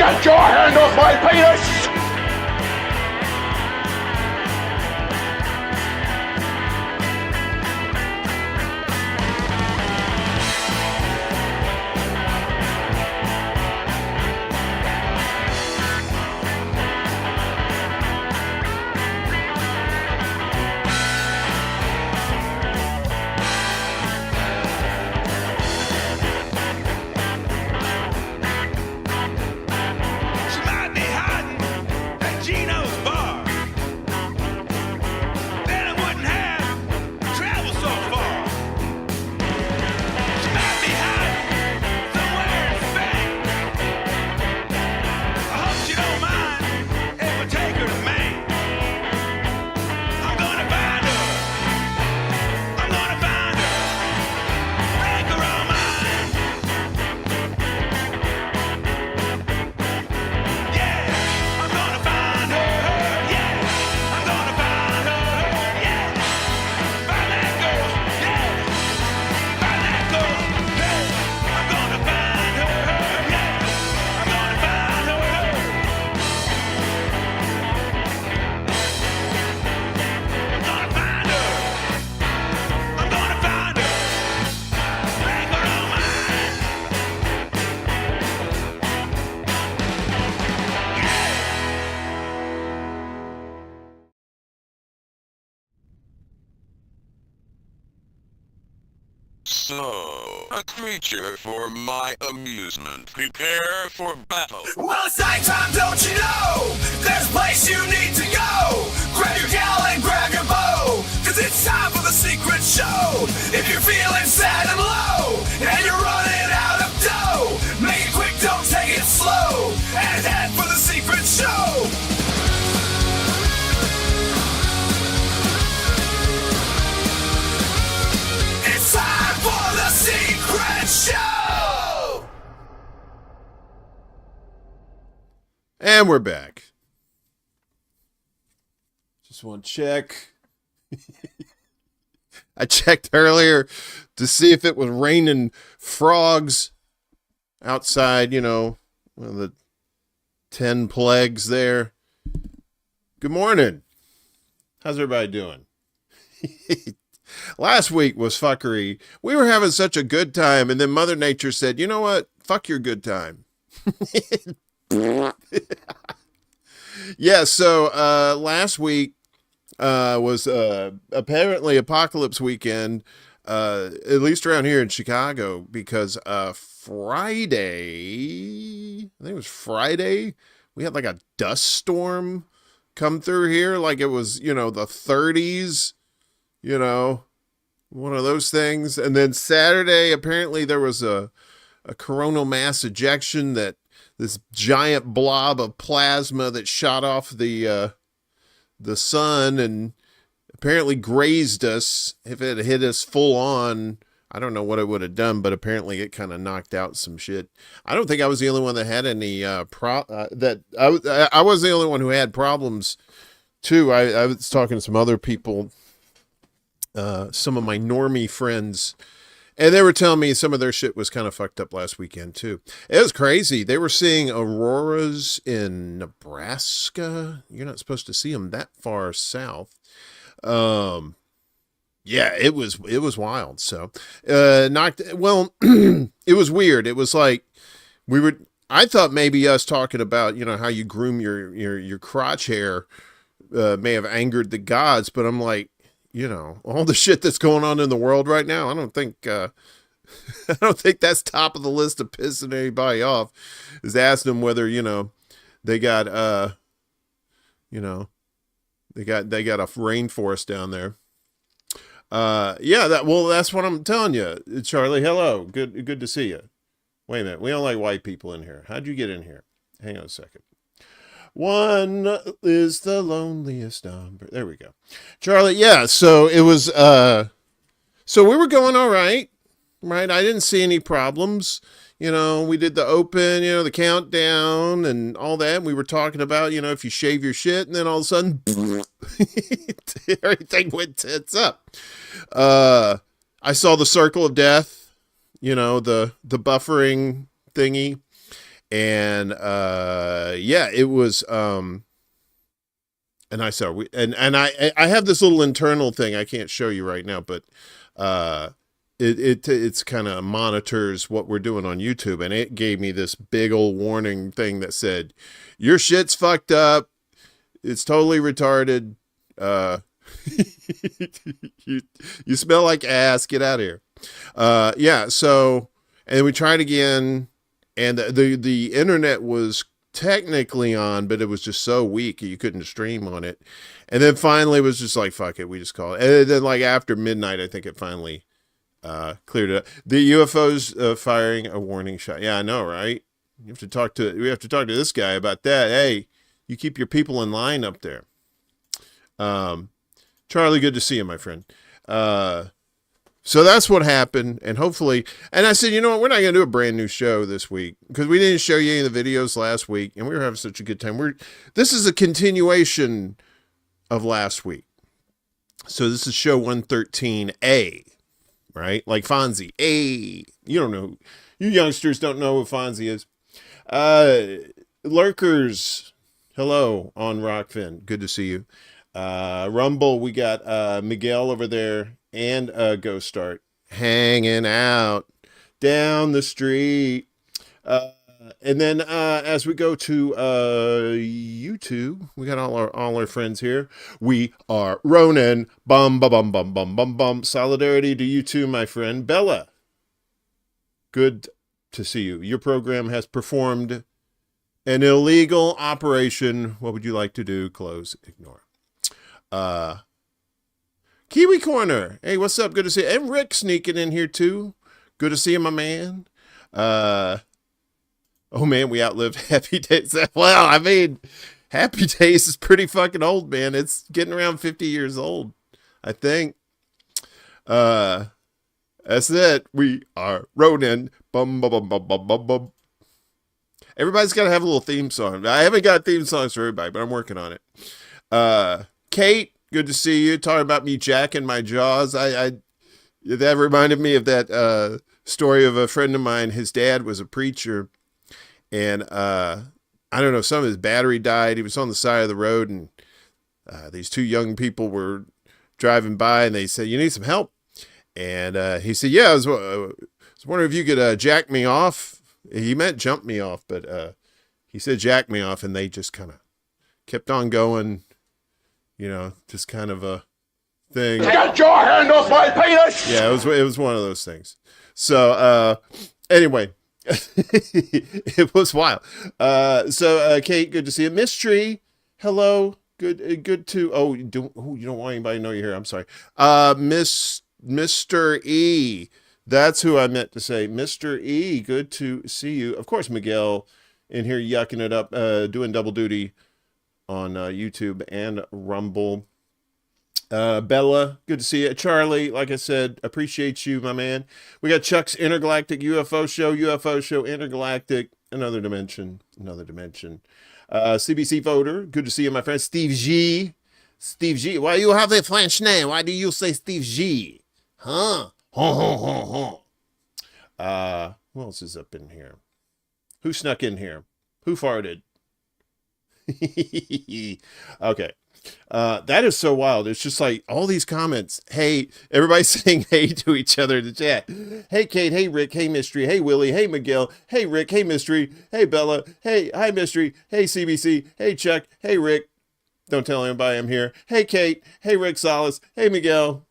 Get your hand off my penis! So, a creature for my amusement. Prepare for battle. Well, it's nighttime, don't you know? There's a place you need to go. Grab your gal and grab your bow, cause it's time for the secret show. If you're feeling sad and low, and you're running out of dough, make it quick, don't take it slow, and head for the secret show. It's time for the secret show! And we're back. Just want to check. I checked earlier to see if it was raining frogs outside, you know, one of the 10 plagues there. Good morning. How's everybody doing? Last week was fuckery. We were having such a good time, and then Mother Nature said, you know what? Fuck your good time. Yeah, so last week was apparently apocalypse weekend, at least around here in Chicago, because Friday, I think it was Friday, we had like a dust storm come through here, like it was, you know, the 30s, you know, one of those things. And then Saturday, apparently there was a coronal mass ejection, that this giant blob of plasma that shot off the sun and apparently grazed us. If it had hit us full on, I don't know what it would have done, but apparently it kind of knocked out some shit. I don't think I was the only one that had any I was the only one who had problems too. I was talking to some other people, some of my normie friends, and they were telling me some of their shit was kind of fucked up last weekend too. It was crazy. They were seeing auroras in Nebraska. You're not supposed to see them that far south. Yeah, it was wild. So, it was weird. It was like I thought maybe us talking about, you know, how you groom your crotch hair, may have angered the gods, but I'm like, you know, all the shit that's going on in the world right now, I don't think that's top of the list of pissing anybody off, is asking them whether, you know, they got a rainforest down there. Yeah, that's what I'm telling you, Charlie. Hello. Good to see you. Wait a minute. We don't like white people in here. How'd you get in here? Hang on a second. One is the loneliest number. There we go. Charlie, yeah, so it was, so we were going all right? I didn't see any problems. You know, we did the open, you know, the countdown and all that. We were talking about, you know, if you shave your shit, and then all of a sudden, everything went tits up. I saw the circle of death, you know, the buffering thingy. And yeah, it was and I saw I have this little internal thing I can't show you right now, but it's kind of monitors what we're doing on YouTube, and it gave me this big old warning thing that said, your shit's fucked up, it's totally retarded, you smell like ass, get out of here. Yeah, so, and we tried again, and the internet was technically on, but it was just so weak you couldn't stream on it. And then finally it was just like, fuck it, we just call it. And then like after midnight, I think it finally cleared it up. The UFOs firing a warning shot. Yeah, I know, right? We have to talk to this guy about that. Hey, you keep your people in line up there. Charlie, good to see you, my friend. So that's what happened, and hopefully, and I said, you know what, we're not going to do a brand new show this week, because we didn't show you any of the videos last week, and we were having such a good time. This is a continuation of last week. So this is show 113A, right? Like Fonzie. A. You don't know. You youngsters don't know who Fonzie is. Lurkers, hello on Rockfin. Good to see you. Rumble, we got Miguel over there, and Ghost Start hanging out down the street. And then as we go to YouTube, we got all our friends here. We are Ronan. Bum bum bum bum bum bum bum. Solidarity to you too, my friend. Bella, good to see you. Your program has performed an illegal operation. What would you like to do? Close, ignore. Kiwi Corner. Hey, what's up? Good to see you. And Rick sneaking in here too. Good to see you, my man. Oh man, we outlived Happy Days. Well, I mean, Happy Days is pretty fucking old, man. It's getting around 50 years old, I think. That's it. We are Ronin. Bum bum bum bum bum bum bum. Everybody's got to have a little theme song. I haven't got theme songs for everybody, but I'm working on it. Kate, good to see you. Talking about me jacking my jaws. That reminded me of that story of a friend of mine. His dad was a preacher, and I don't know, some of his battery died. He was on the side of the road, and these two young people were driving by, and they said, "You need some help?" And he said, "Yeah, I was wondering if you could jack me off." He meant jump me off, but he said jack me off, and they just kind of kept on going. You know, just kind of a thing. Get your hand off my penis! Yeah, it was one of those things. So anyway, it was wild. So Kate, good to see you. Mystery, hello. Good to you don't want anybody to know you're here. I'm sorry. Mr. E. That's who I meant to say. Mr. E, good to see you. Of course, Miguel in here yucking it up, doing double duty on YouTube and Rumble. Bella, good to see you. Charlie, like I said, appreciate you, my man. We got Chuck's Intergalactic UFO Show Intergalactic, another dimension. CBC voter, good to see you, my friend. Steve G. Why you have a French name? Why do you say Steve G? Huh? Who else is up in here? Who snuck in here? Who farted? Okay. That is so wild. It's just like all these comments. Hey, everybody's saying hey to each other in the chat. Hey, Kate. Hey, Rick. Hey, Mystery. Hey, Willie. Hey, Miguel. Hey, Rick. Hey, Mystery. Hey, Bella. Hey, hi, Mystery. Hey, CBC. Hey, Chuck. Hey, Rick. Don't tell anybody I'm here. Hey, Kate. Hey, Rick Solace. Hey, Miguel.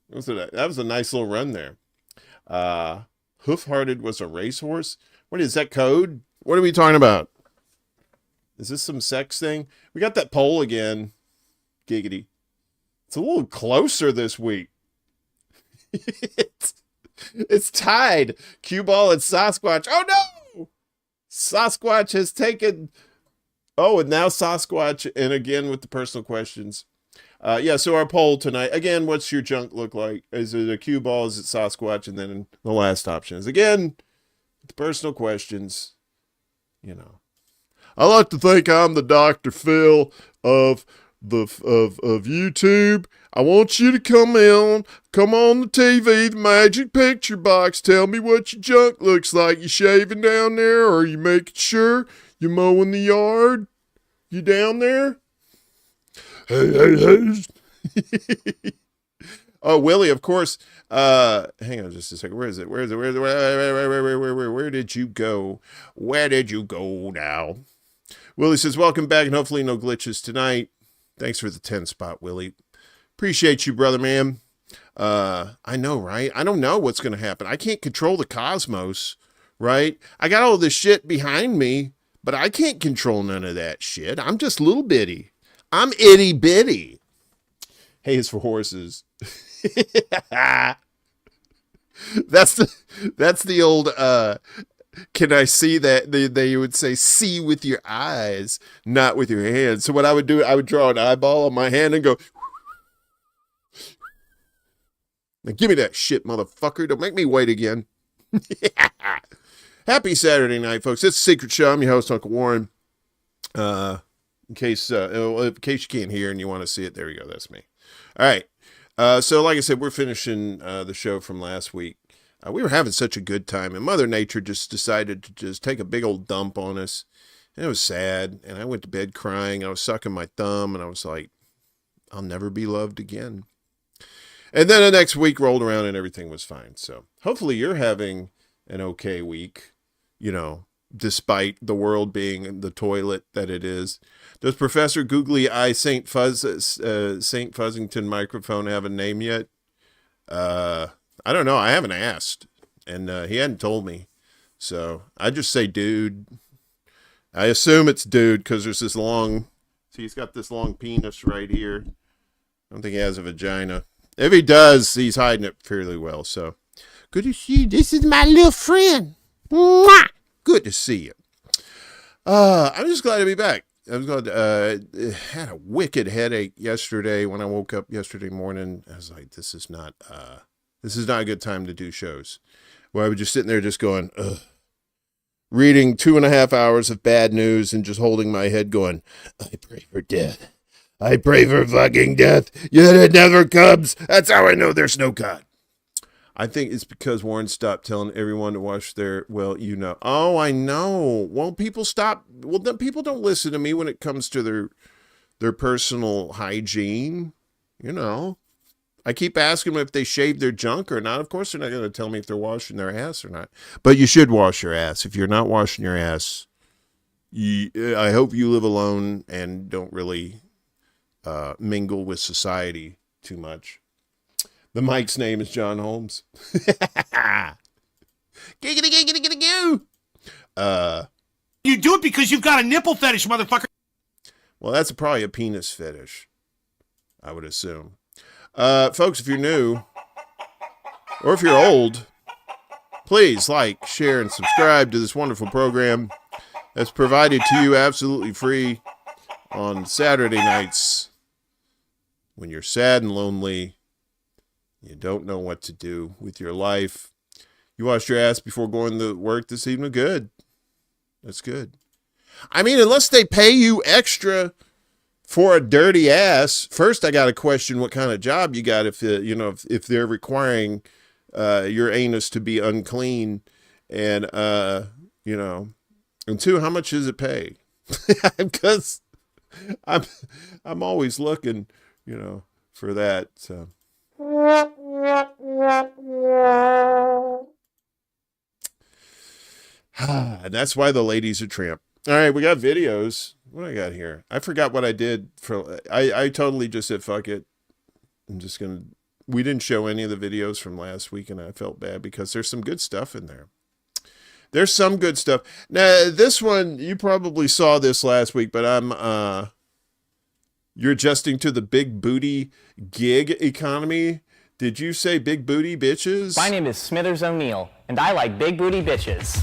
That was a nice little run there. Hoof-hearted was a racehorse. What is that code? What are we talking about? Is this some sex thing? We got that poll again. Giggity. It's a little closer this week. It's tied. Cue ball and Sasquatch. Oh no! Sasquatch has taken. Oh, and now Sasquatch, and again with the personal questions. Yeah, so our poll tonight, again, what's your junk look like? Is it a cue ball? Is it Sasquatch? And then the last option is, again, the personal questions, you know. I like to think I'm the Dr. Phil of of YouTube. I want you to come on the TV, the magic picture box. Tell me what your junk looks like. You shaving down there, or are you making sure you mowing the yard? You down there? Hey. Oh, Willie, of course. Hang on just a second. Where is it? Where did you go? Where did you go now? Willie says, welcome back, and hopefully no glitches tonight. Thanks for the 10 spot, Willie. Appreciate you, brother, man. I know, right? I don't know what's going to happen. I can't control the cosmos, right? I got all this shit behind me, but I can't control none of that shit. I'm just little bitty. I'm itty bitty. Hay is for horses. That's the old can I see that? They would say see with your eyes, not with your hands. So what I would do, I would draw an eyeball on my hand and go, now give me that shit, motherfucker. Don't make me wait again. Happy Saturday night, folks. It's a Secret Show. I'm your host, Uncle Warren. In case you can't hear and you want to see it, there we go. That's me. All right. So like I said, we're finishing the show from last week. We were having such a good time, and Mother Nature just decided to just take a big old dump on us. And it was sad, and I went to bed crying. I was sucking my thumb, and I was like, I'll never be loved again. And then the next week rolled around, and everything was fine. So hopefully you're having an okay week, you know, despite the world being the toilet that it is. Does Professor Googly Eye St. Fuzzington microphone have a name yet? I don't know. I haven't asked, and he hadn't told me. So I just say dude. I assume it's dude because there's this long, see, he's got this long penis right here. I don't think he has a vagina. If he does, he's hiding it fairly well. So good to see you. This is my little friend. Mwah! Good to see you. I'm just glad to be back. I was glad. Had a wicked headache yesterday when I woke up yesterday morning. I was like, this is not a good time to do shows. Where I was just sitting there just going, ugh. Reading 2.5 hours of bad news and just holding my head going, I pray for death. I pray for fucking death. Yet it never comes. That's how I know there's no God. I think it's because Warren stopped telling everyone to wash their, well, you know. Oh, I know. Well, people don't listen to me when it comes to their personal hygiene. You know. I keep asking them if they shave their junk or not. Of course, they're not going to tell me if they're washing their ass or not. But you should wash your ass. If you're not washing your ass, I hope you live alone and don't really mingle with society too much. The mic's name is John Holmes. Giggity. You do it because you've got a nipple fetish, motherfucker. Well, that's probably a penis fetish, I would assume. Folks, if you're new, or if you're old, please like, share, and subscribe to this wonderful program that's provided to you absolutely free on Saturday nights when you're sad and lonely. You don't know what to do with your life. You washed your ass before going to work this evening? Good. That's good. I mean, unless they pay you extra for a dirty ass, first I got to question what kind of job you got if they're requiring your anus to be unclean, and and two, how much does it pay? Because I'm always looking, for that. So. And that's why the ladies are tramp. All right, we got videos. What do I got here? I forgot what I did. I totally just said, fuck it. We didn't show any of the videos from last week, and I felt bad because there's some good stuff in there. There's some good stuff. Now, this one, you probably saw this last week, but you're adjusting to the big booty gig economy. Did you say big booty bitches? My name is Smithers O'Neill, and I like big booty bitches.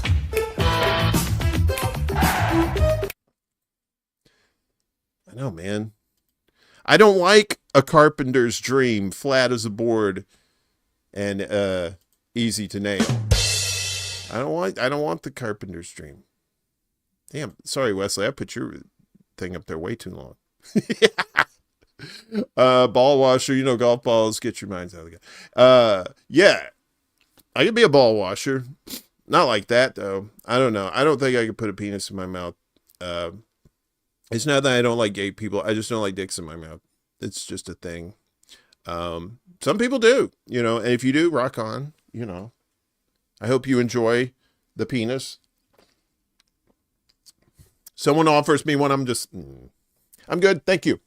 I know, man. I don't like a carpenter's dream, flat as a board and easy to nail. I don't want the carpenter's dream. Damn, sorry, Wesley, I put your thing up there way too long. Ball washer, golf balls, get your minds out of the game. Yeah, I could be a ball washer. Not like that, though. I don't know. I don't think I could put a penis in my mouth. It's not that I don't like gay people. I just don't like dicks in my mouth. It's just a thing. Some people do, and if you do, rock on, I hope you enjoy the penis. Someone offers me one, I'm good. Thank you.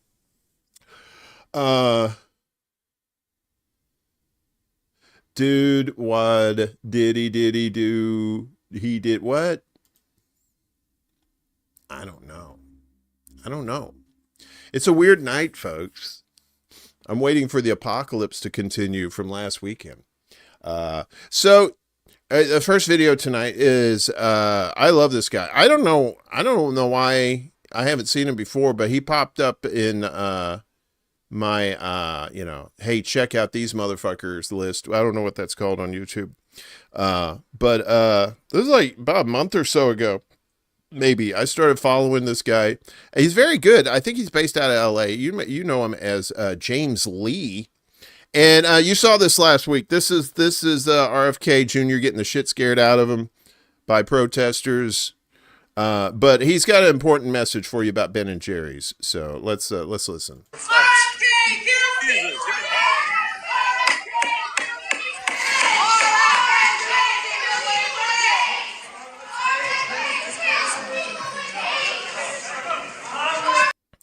Dude, what did he do? He did what? I don't know. It's a weird night, folks. I'm waiting for the apocalypse to continue from last weekend. So the first video tonight is, I love this guy. I don't know why I haven't seen him before, but he popped up in, my, hey, check out these motherfuckers list. I don't know what that's called on YouTube. But this is like about a month or so ago. Maybe I started following this guy. He's very good. I think he's based out of LA. You know him as James Lee, and you saw this last week. This is RFK Jr. getting the shit scared out of him by protesters. But he's got an important message for you about Ben and Jerry's. So let's listen.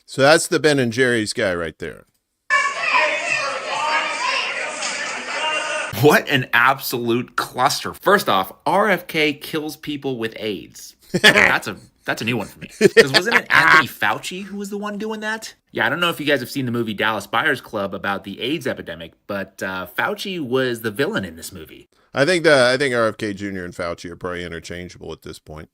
So that's the Ben and Jerry's guy right there. What an absolute cluster. First off, RFK kills people with AIDS. That's a new one for me. Because wasn't it Anthony Fauci who was the one doing that? Yeah, I don't know if you guys have seen the movie Dallas Buyers Club about the AIDS epidemic, but Fauci was the villain in this movie. I think RFK Jr. and Fauci are probably interchangeable at this point.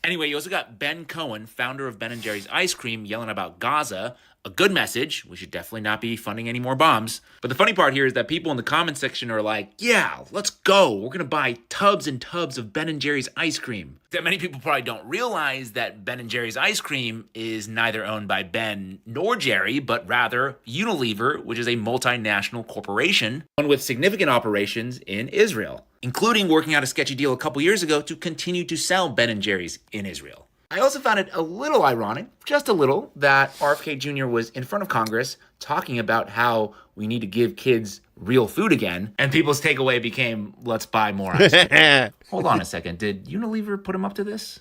Anyway, you also got Ben Cohen, founder of Ben & Jerry's Ice Cream, yelling about Gaza. A good message. We should definitely not be funding any more bombs. But the funny part here is that people in the comment section are like, yeah, let's go. We're going to buy tubs and tubs of Ben & Jerry's ice cream. That many people probably don't realize that Ben & Jerry's ice cream is neither owned by Ben nor Jerry, but rather Unilever, which is a multinational corporation, one with significant operations in Israel, including working out a sketchy deal a couple years ago to continue to sell Ben & Jerry's in Israel. I also found it a little ironic, just a little, that RFK Jr. was in front of Congress talking about how we need to give kids real food again, and people's takeaway became, let's buy more ice cream. Hold on a second. Did Unilever put him up to this?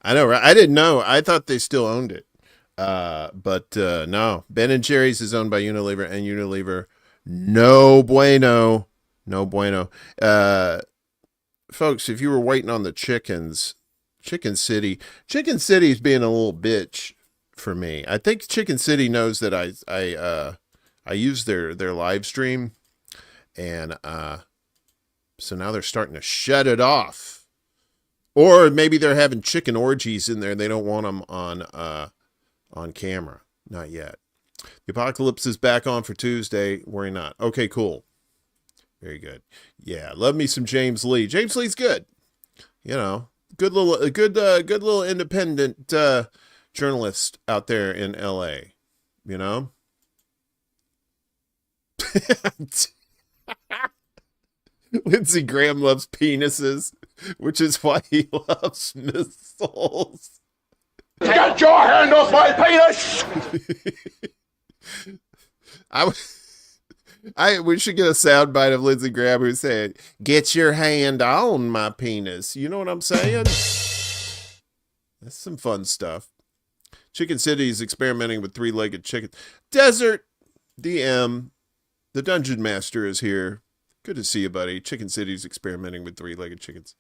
I know, right? I didn't know. I thought they still owned it. But no. Ben & Jerry's is owned by Unilever, and Unilever, no bueno. No bueno. Folks, if you were waiting on the chickens, Chicken City's being a little bitch for me. I think Chicken City knows that I use their live stream, and so now they're starting to shut it off. Or maybe they're having chicken orgies in there. They don't want them on camera. Not yet. The apocalypse is back on for Tuesday. Worry not. Okay, cool. Very good. Yeah, love me some James Lee. James Lee's good. Good little independent journalist out there in LA. Lindsey Graham loves penises, which is why he loves missiles. Get your hand off my penis! We should get a soundbite of Lindsey Graham who said, "Get your hand on my penis." You know what I'm saying? That's some fun stuff. Chicken City is experimenting with three-legged chicken. Desert DM, the Dungeon Master is here. Good to see you, buddy. Chicken City's experimenting with three-legged chickens.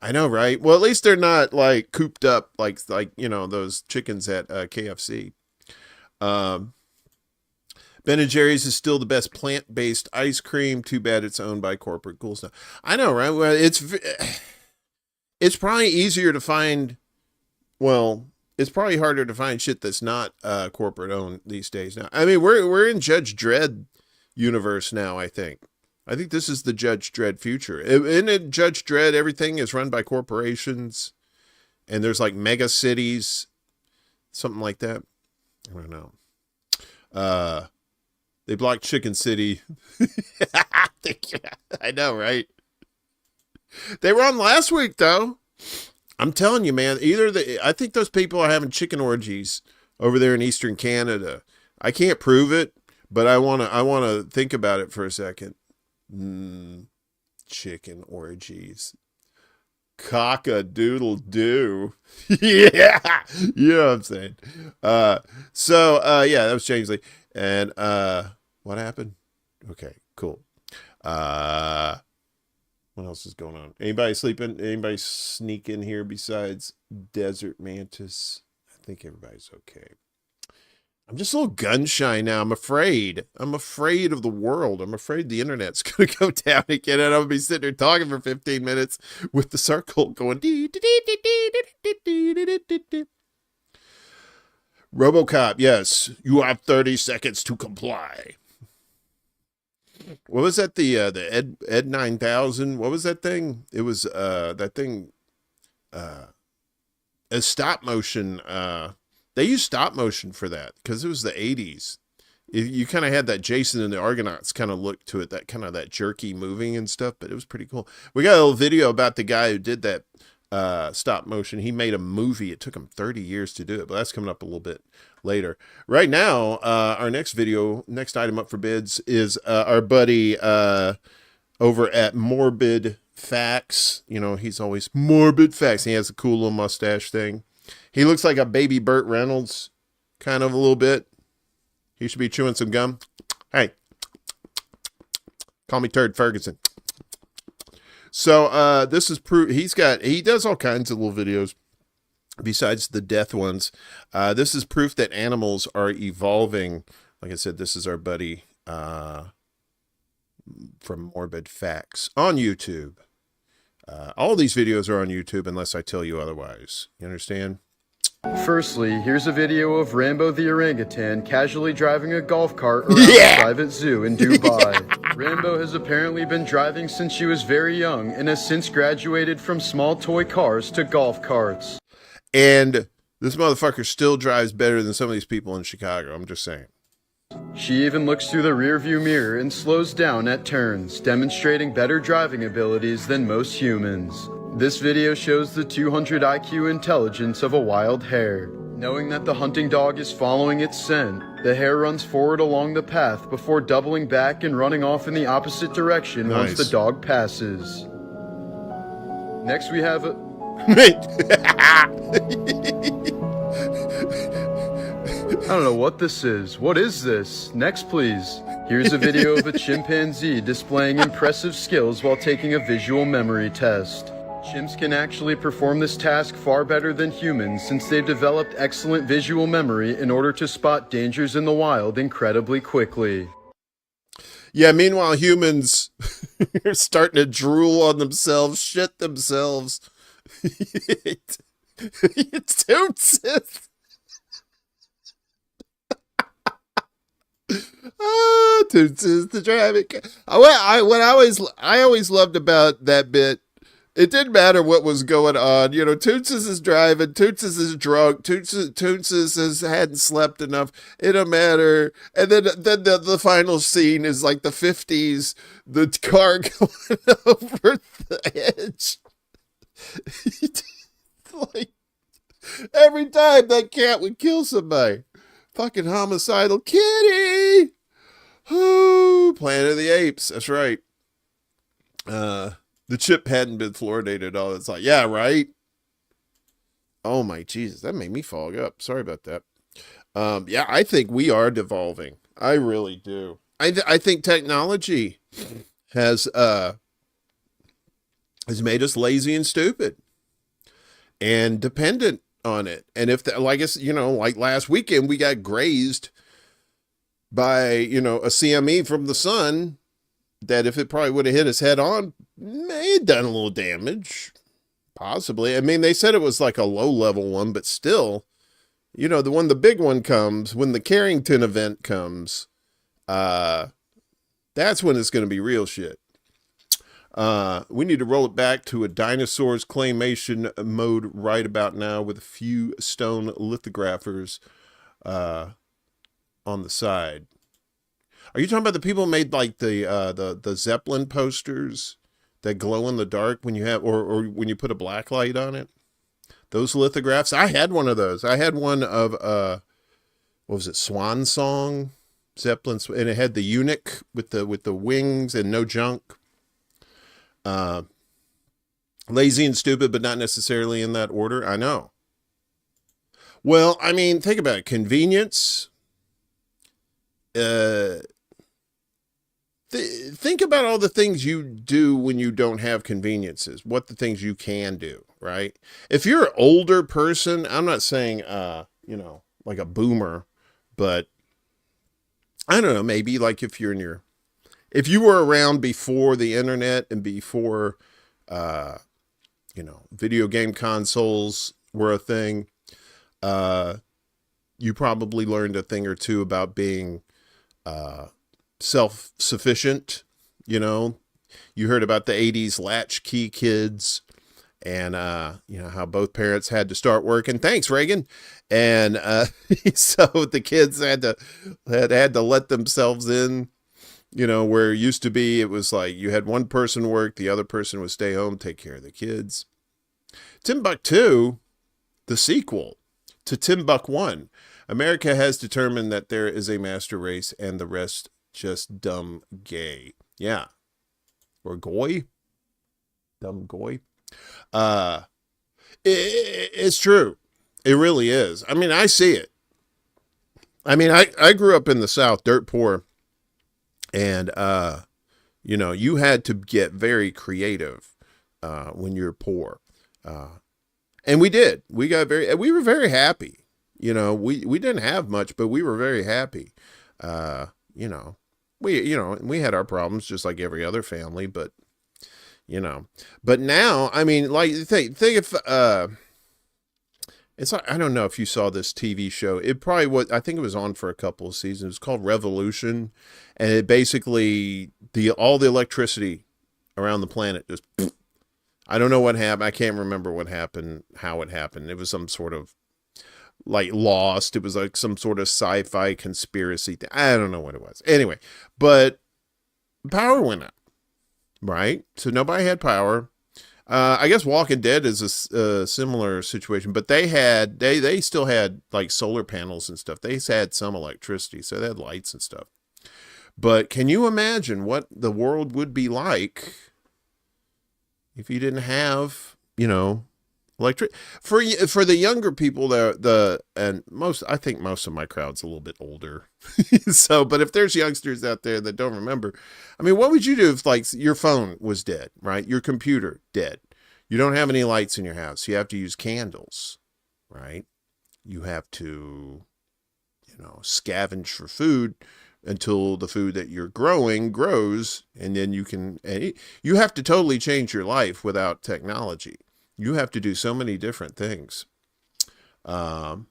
I know, right? Well, at least they're not like cooped up like those chickens at KFC. Ben & Jerry's is still the best plant-based ice cream. Too bad it's owned by corporate cool stuff. I know, right? Well, it's probably easier to find. Well, it's probably harder to find shit that's not corporate owned these days. Now, I mean, we're in Judge Dredd universe now. I think this is the Judge Dredd future. In Judge Dredd, everything is run by corporations, and there's like mega cities, something like that. I don't know. They blocked Chicken City. I know, right? They were on last week, though. I'm telling you, man. I think those people are having chicken orgies over there in Eastern Canada. I can't prove it, but I wanna think about it for a second. Chicken orgies. Cock-a-doodle-doo. Yeah. You know what I'm saying? Yeah, that was James Lee. And what happened? Okay, cool. What else is going on? Anybody sleeping? Anybody sneak in here besides Desert Mantis? I think everybody's okay. I'm just a little gun shy now. I'm afraid. I'm afraid of the world. I'm afraid the internet's going to go down again, and I'm going to be sitting there talking for 15 minutes with the circle going. RoboCop, yes, you have 30 seconds to comply. What was that? The Ed 9000. What was that thing? It was that thing. A stop motion. They used stop motion for that because it was the 80s. You kind of had that Jason and the Argonauts kind of look to it, that kind of that jerky moving and stuff, but it was pretty cool. We got a little video about the guy who did that stop motion. He made a movie. It took him 30 years to do it, but that's coming up a little bit later. Right now, our next item up for bids is our buddy over at Morbid Facts. You know, he's always Morbid Facts. He has a cool little mustache thing. He looks like a baby Burt Reynolds, kind of a little bit. He should be chewing some gum. Hey, call me Turd Ferguson. So this is proof. He does all kinds of little videos besides the death ones. This is proof that animals are evolving. Like I said, this is our buddy from Morbid Facts on YouTube. All these videos are on YouTube unless I tell you otherwise. You understand? Firstly, here's a video of Rambo the orangutan casually driving a golf cart around a private zoo in Dubai. Rambo has apparently been driving since she was very young and has since graduated from small toy cars to golf carts. And this motherfucker still drives better than some of these people in Chicago. I'm just saying. She even looks through the rearview mirror and slows down at turns, demonstrating better driving abilities than most humans. This video shows the 200 IQ intelligence of a wild hare. Knowing that the hunting dog is following its scent, the hare runs forward along the path before doubling back and running off in the opposite direction once the dog passes. Next we have a... I don't know what this is. What is this? Next, please. Here's a video of a chimpanzee displaying impressive skills while taking a visual memory test. Chimps can actually perform this task far better than humans since they've developed excellent visual memory in order to spot dangers in the wild incredibly quickly. Yeah, meanwhile, humans are starting to drool on themselves, shit themselves. It's Tootsis. Tootsis the driving. What I always loved about that bit, it didn't matter what was going on. You know, Tootsis is driving, Tootsis is drunk, Tootsis hadn't slept enough. It don't matter. And then the final scene is like the 50s, the car going over the edge. Like every time that cat would kill somebody. Fucking homicidal kitty. Who? Planet of the Apes. That's right. The chip hadn't been fluoridated at all. It's like, yeah, right. Oh my Jesus, that made me fog up. Sorry about that. Yeah, I think we are devolving. I really do. I think technology has made us lazy and stupid and dependent on it. And if like last weekend we got grazed by, a CME from the sun, that if it probably would have hit us head on, may have done a little damage. Possibly. I mean, they said it was like a low level one, but still, the big one comes, when the Carrington event comes, that's when it's going to be real shit. We need to roll it back to a dinosaurs claymation mode right about now with a few stone lithographers on the side. Are you talking about the people who made like the Zeppelin posters that glow in the dark when you have, or when you put a black light on it? Those lithographs. I had one of those. I had one of what was it, Swan Song, Zeppelin, and it had the eunuch with the wings and no junk. Lazy and stupid, but not necessarily in that order. I know. Well, I mean, think about it. Convenience. Think about all the things you do when you don't have conveniences. What the things you can do, right? If you're an older person, I'm not saying, like a boomer, but I don't know, maybe like if you were around before the internet and before, video game consoles were a thing, you probably learned a thing or two about being, self-sufficient. You heard about the 80s latchkey kids and, how both parents had to start working. Thanks, Reagan. And, so the kids had to let themselves in, where it used to be, it was like you had one person work, the other person would stay home, take care of the kids. Timbuktu, the sequel to Timbuk 1. America has determined that there is a master race and the rest just dumb gay. Yeah. Or goy. Dumb goy. It's true. It really is. I mean, I see it. I mean, I grew up in the South, dirt poor. And, you had to get very creative when you're poor. And we did. We were very happy. We didn't have much, but we were very happy. We had our problems just like every other family, but now, I mean, like, think if, it's like, I don't know if you saw this TV show. It probably was, I think it was on for a couple of seasons. It's called Revolution. And it basically, all the electricity around the planet just, I don't know what happened. I can't remember what happened, how it happened. It was some sort of like Lost. It was like some sort of sci-fi conspiracy thing. I don't know what it was. Anyway, but power went out, right? So nobody had power. I guess Walking Dead is a similar situation, but they still had like solar panels and stuff. They had some electricity, so they had lights and stuff. But can you imagine what the world would be like if you didn't have, electric? For the younger people, I think most of my crowd's a little bit older. So, but if there's youngsters out there that don't remember, I mean, what would you do if like your phone was dead, right? Your computer dead. You don't have any lights in your house. You have to use candles, right? You have to, scavenge for food until the food that you're growing grows, and then you have to totally change your life without technology. You have to do so many different things. Not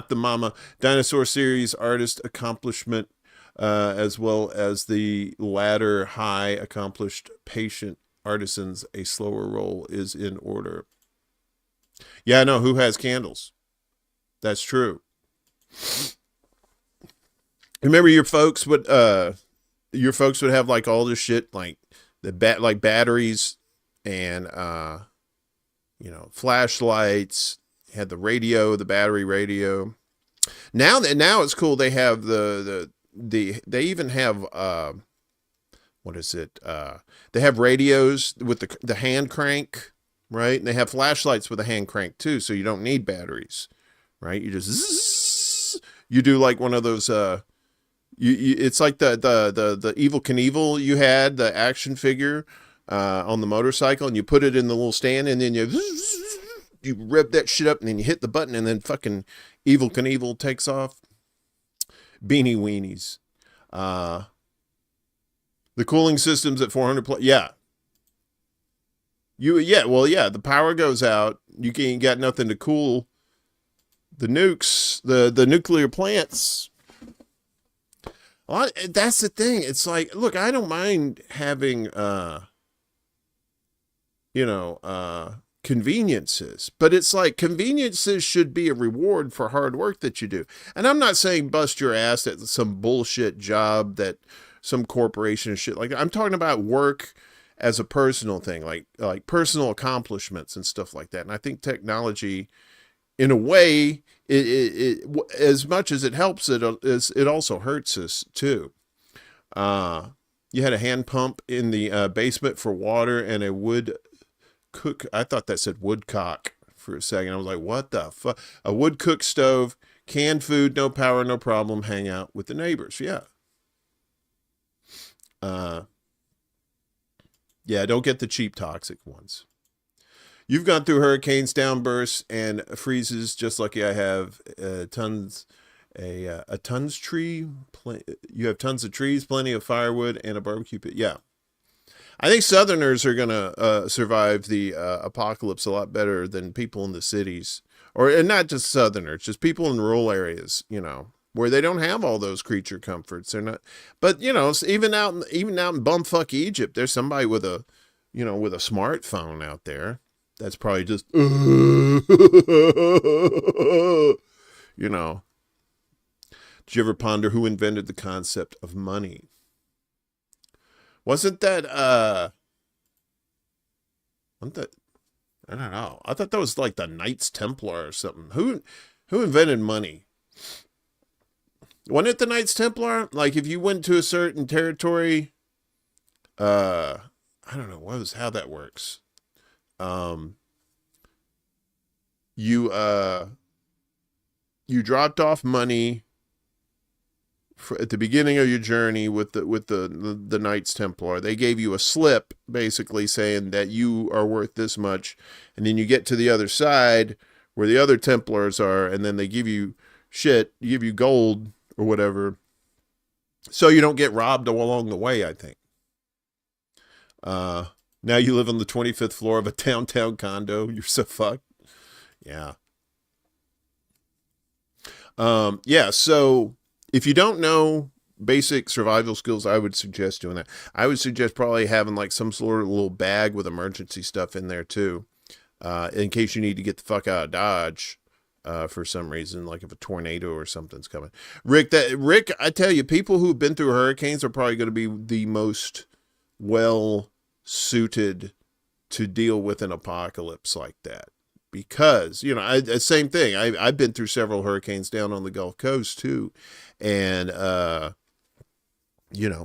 the Mama Dinosaur series artist accomplishment, as well as the latter high accomplished patient artisans, a slower roll is in order. Yeah, I know. Who has candles? That's true. Remember your folks would have like all this shit, like like batteries and flashlights, had the radio, the battery radio. Now it's cool. They have they even have what is it? They have radios with the hand crank, right? And they have flashlights with a hand crank too, so you don't need batteries, right? You just you do like one of those it's like the Evel Knievel you had, the action figure on the motorcycle, and you put it in the little stand, and then you rev that shit up, and then you hit the button, and then fucking Evel Knievel takes off. Beanie weenies. The cooling system's at 400 plus. Yeah. The power goes out. You ain't got nothing to cool the nukes, the nuclear plants. That's the thing. It's like, look, I don't mind having, conveniences, but it's like conveniences should be a reward for hard work that you do. And I'm not saying bust your ass at some bullshit job that some corporation and shit like that. I'm talking about work as a personal thing, like personal accomplishments and stuff like that. And I think technology, in a way, it as much as it helps, it also hurts us too. You had a hand pump in the basement for water and a wood cook. I thought that said woodcock for a second. I was like, what the fuck? A wood cook stove, canned food, no power, no problem. Hang out with the neighbors. Yeah. Yeah, don't get the cheap toxic ones. You've gone through hurricanes, downbursts, and freezes just like I have. A tons tree. You have tons of trees, plenty of firewood, and a barbecue pit. Yeah. I think Southerners are going to survive the apocalypse a lot better than people in the cities. And not just Southerners, just people in rural areas, where they don't have all those creature comforts. They're not, but even out in bumfuck Egypt, there's somebody with a smartphone out there that's probably just, Did you ever ponder who invented the concept of money? Wasn't that, I don't know. I thought that was like the Knights Templar or something. Who invented money? Wasn't it the Knights Templar? Like if you went to a certain territory, I don't know how that works. You dropped off money at the beginning of your journey with the Knights Templar. They gave you a slip basically saying that you are worth this much, and then you get to the other side where the other Templars are, and then they give you gold or whatever, so you don't get robbed along the way, I think. Now you live on the 25th floor of a downtown condo. You're so fucked. Yeah. Yeah, so if you don't know basic survival skills, I would suggest doing that. I would suggest probably having like some sort of little bag with emergency stuff in there too, in case you need to get the fuck out of Dodge for some reason, like if a tornado or something's coming. Rick, I tell you, people who've been through hurricanes are probably going to be the most well suited to deal with an apocalypse like that. Because, same thing. I've been through several hurricanes down on the Gulf Coast too. And,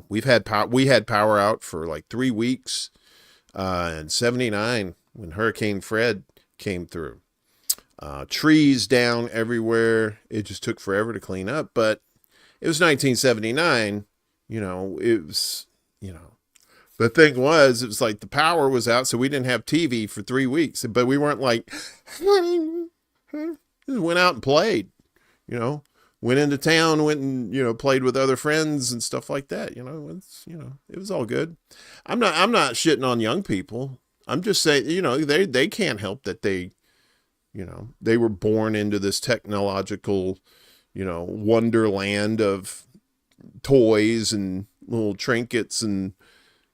we had power out for like 3 weeks, in 79 when Hurricane Fred came through. Trees down everywhere. It just took forever to clean up, but it was 1979, it was, the thing was, it was like the power was out, so we didn't have TV for 3 weeks, but we weren't like, went out and played, went into town, went and, played with other friends and stuff like that. It was all good. I'm not shitting on young people. I'm just saying, they can't help that they were born into this technological, wonderland of toys and little trinkets and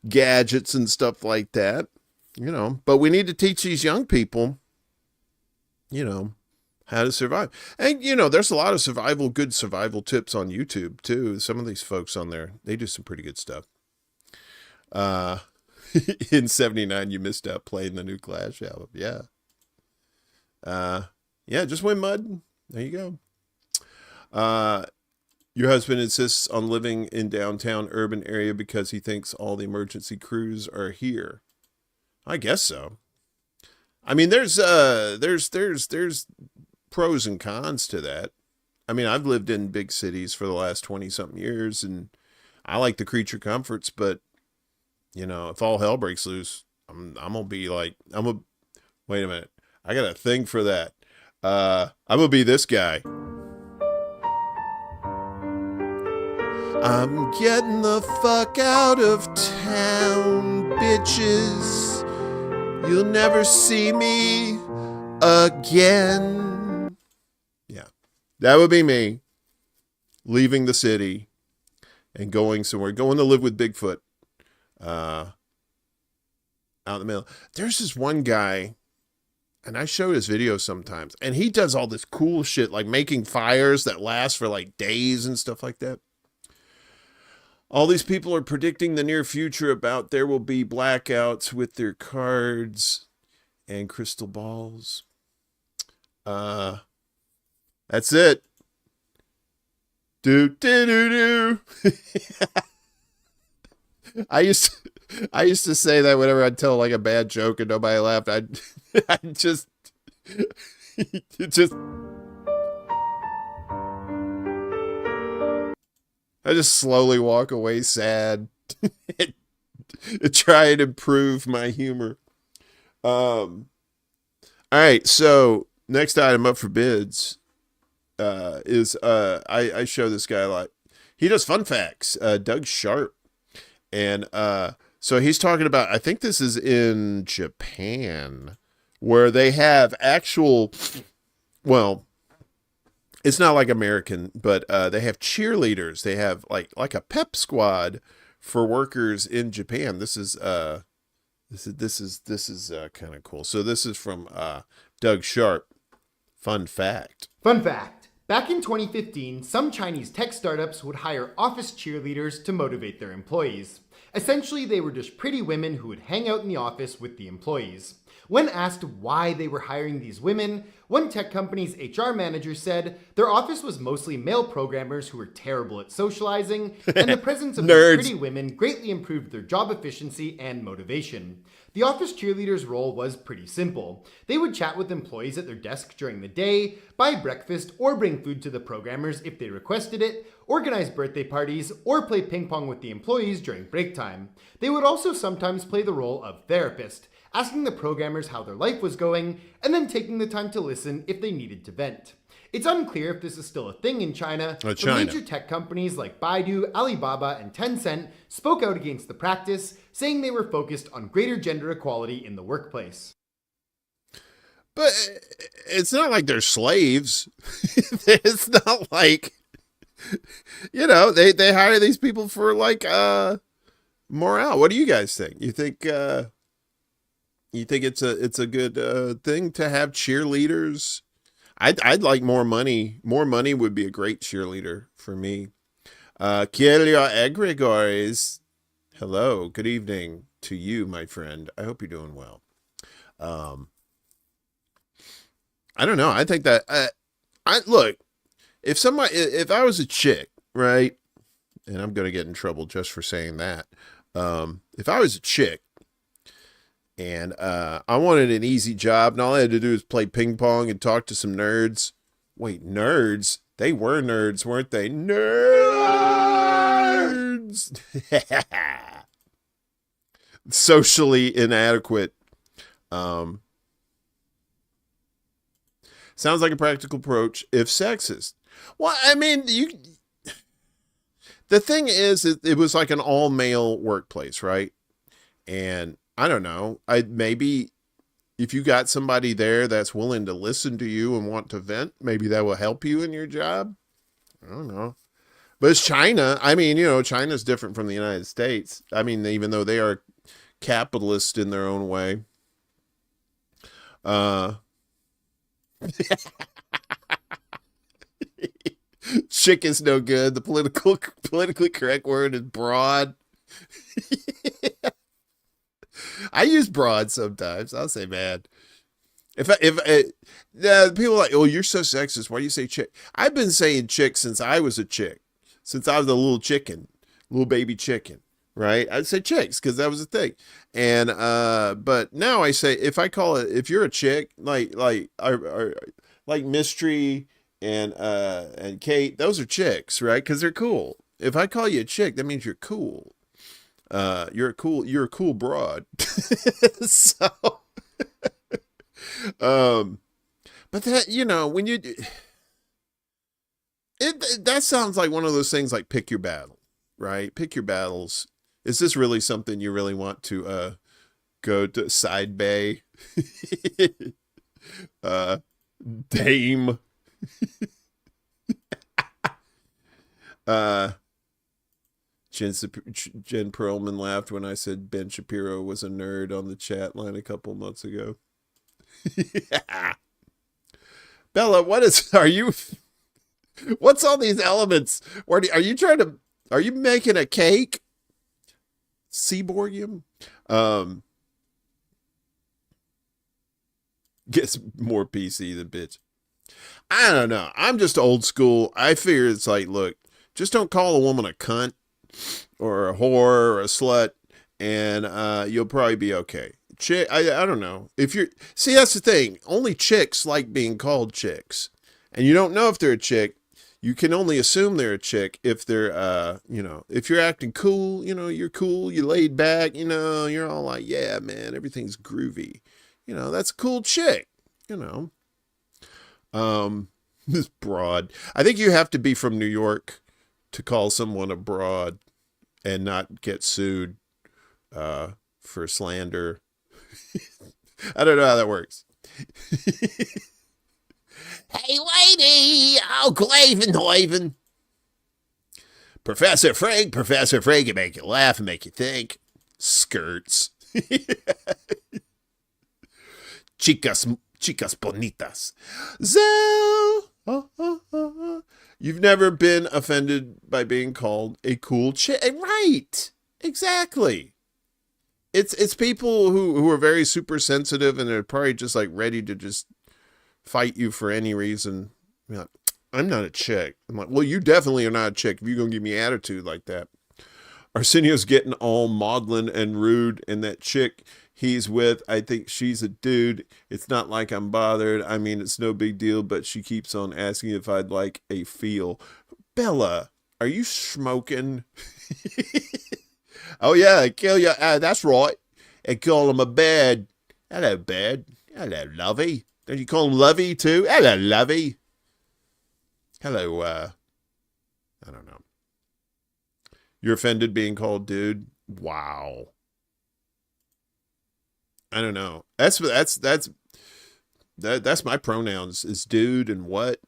gadgets and stuff like that, but we need to teach these young people, how to survive. And, there's a lot of good survival tips on YouTube too. Some of these folks on there, they do some pretty good stuff. In 79, you missed out playing the new Clash album. Yeah. Yeah, just win mud. There you go. Your husband insists on living in downtown urban area because he thinks all the emergency crews are here. I guess so. I mean, there's pros and cons to that. I mean, I've lived in big cities for the last 20 something years and I like the creature comforts, but if all hell breaks loose, I'm going to be like, wait a minute. I got a thing for that. I'm going to be this guy. I'm getting the fuck out of town, bitches. You'll never see me again. Yeah, that would be me leaving the city and going somewhere, going to live with Bigfoot out in the middle. There's this one guy And I show his videos sometimes, and he does all this cool shit, like making fires that last for like days and stuff like that. All these people are predicting the near future about there will be blackouts with their cards and crystal balls. That's it. Do do do do. I used to say that whenever I'd tell like a bad joke and nobody laughed, I'd just I just slowly walk away sad and try and improve my humor. All right, so next item up for bids is I show this guy a lot. He does fun facts, Doug Sharp. And so he's talking about, I think this is in Japan, where they have actual, well, it's not like American, but they have cheerleaders. They have like a pep squad for workers in Japan. This is kind of cool. So this is from Doug Sharp. Fun fact. Fun fact. Back in 2015, some Chinese tech startups would hire office cheerleaders to motivate their employees. Essentially, they were just pretty women who would hang out in the office with the employees. When asked why they were hiring these women, one tech company's HR manager said their office was mostly male programmers who were terrible at socializing, and the presence of these pretty women greatly improved their job efficiency and motivation. The office cheerleaders' role was pretty simple. They would chat with employees at their desk during the day, buy breakfast or bring food to the programmers if they requested it, organize birthday parties, or play ping pong with the employees during break time. They would also sometimes play the role of therapist, asking the programmers how their life was going, and then taking the time to listen if they needed to vent. It's unclear if this is still a thing in China, but major tech companies like Baidu, Alibaba, and Tencent spoke out against the practice, saying they were focused on greater gender equality in the workplace. But it's not like they're slaves. It's not like, you know, they hire these people for like morale. What do you guys think? You think it's a good thing to have cheerleaders? I'd like more money. More money would be a great cheerleader for me. Kielio Egregores. Hello. Good evening to you, my friend. I hope you're doing well. I don't know. I think that look, if I was a chick, right? And I'm going to get in trouble just for saying that. If I was a chick and I wanted an easy job and all I had to do was play ping pong and talk to some nerds. Wait, nerds? They were nerds, weren't they? Nerds! Socially inadequate. Sounds like a practical approach if sexist. Well, I mean, the thing is, it was like an all-male workplace, right? And I don't know. Maybe if you got somebody there that's willing to listen to you and want to vent, maybe that will help you in your job. I don't know. But it's China. I mean, you know, China's different from the United States. I mean, even though they are capitalist in their own way. Chick is no good. The politically correct word is broad. I use broad sometimes. I'll say man. If people are like, oh, you're so sexist. Why do you say chick? I've been saying chick since I was a chick. Since I was a little chicken, little baby chicken, right? I'd say chicks because that was a thing. And but now I say if you're a chick, like Mystery and Kate, those are chicks, right? Because they're cool. If I call you a chick, that means you're cool. You're a cool broad. So, but that, you know, when you, that sounds like one of those things like pick your battle, right? Pick your battles. Is this really something you really want to, go to Side Bay? Dame. Jen Perlman laughed when I said Ben Shapiro was a nerd on the chat line a couple months ago. Yeah. Bella, what's all these elements? Are you making a cake? Seaborgium? Gets more PC than bitch. I don't know. I'm just old school. I figure it's like, look, just don't call a woman a cunt or a whore or a slut, and you'll probably be okay. I don't know. See, that's the thing. Only chicks like being called chicks. And you don't know if they're a chick. You can only assume they're a chick if they're, if you're acting cool, you're cool, you laid back, you're all like, yeah, man, everything's groovy. That's a cool chick, This broad. I think you have to be from New York to call someone a broad and not get sued for slander. I don't know how that works. Hey, lady! Oh, Glavenhoven! Professor Frank, can make you laugh and make you think. Skirts. Chicas bonitas. Zell! You've never been offended by being called a cool chick. Right! Exactly. It's people who are very super sensitive and they're probably just like ready to just fight you for any reason. You're like, I'm not a chick. I'm like, well, you definitely are not a chick if you're going to give me attitude like that. Arsenio's getting all maudlin and rude, and that chick he's with, I think she's a dude. It's not like I'm bothered. I mean, it's no big deal, but she keeps on asking if I'd like a feel. Bella, are you smoking? Oh, yeah, I kill you. That's right. I call him a bed. Hello, bed. Hello, lovey. Don't you call him lovey, too? Hello, lovey. Hello, I don't know. You're offended being called dude? Wow. I don't know. That's my pronouns is dude and what?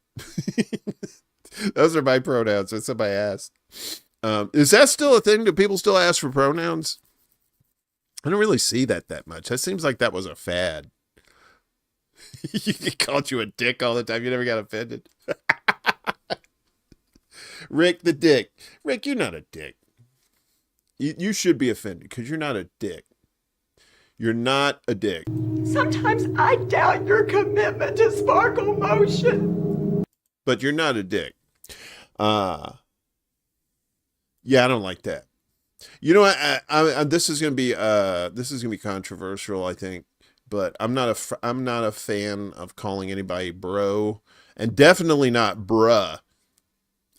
Those are my pronouns. That's somebody asked. Is that still a thing? Do people still ask for pronouns? I don't really see that much. That seems like that was a fad. He called you a dick all the time. You never got offended. Rick the dick. Rick, you're not a dick. You should be offended because you're not a dick. You're not a dick. Sometimes I doubt your commitment to sparkle motion. But you're not a dick. Yeah, I don't like that. You know, this is gonna be controversial, I think. But I'm not a fan of calling anybody bro, and definitely not bruh.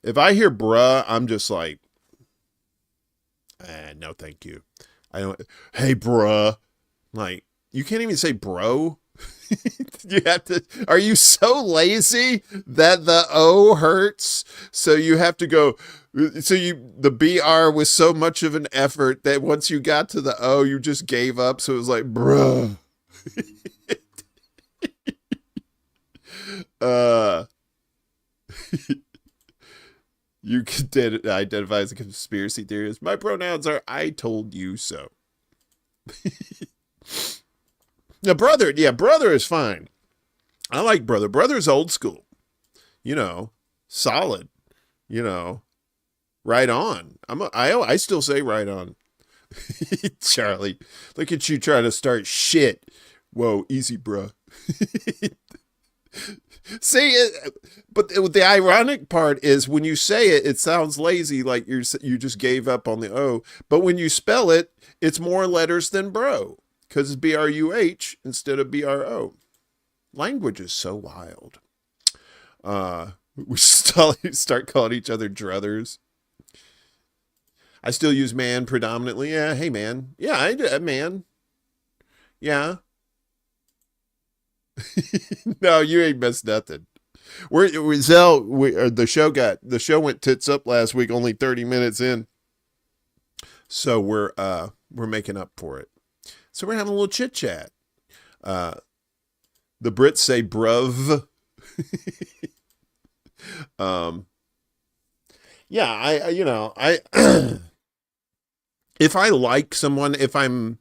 If I hear bruh, I'm just like, no, thank you. I don't. Hey, bruh. Like, you can't even say bro. You have to. Are you so lazy that the O hurts? So you have to go. So the BR was so much of an effort that once you got to the O, you just gave up. So it was like, bruh. You can identify as a conspiracy theorist. My pronouns are I told you so. Now, brother is fine. I like brother. Brother's old school. Solid. Right on. I still say right on. Charlie, look at you trying to start shit. Whoa, easy, bro. See, but the ironic part is when you say it, it sounds lazy, like you just gave up on the O. But when you spell it, it's more letters than bro, because it's BRUH instead of BRO. Language is so wild. We start calling each other druthers. I still use man predominantly. Yeah, hey man. Yeah, I do, man. Yeah. No, you ain't missed nothing. The show went tits up last week, only 30 minutes in. So we're making up for it. So we're having a little chit chat. The Brits say bruv. Yeah, I if I like someone, if I'm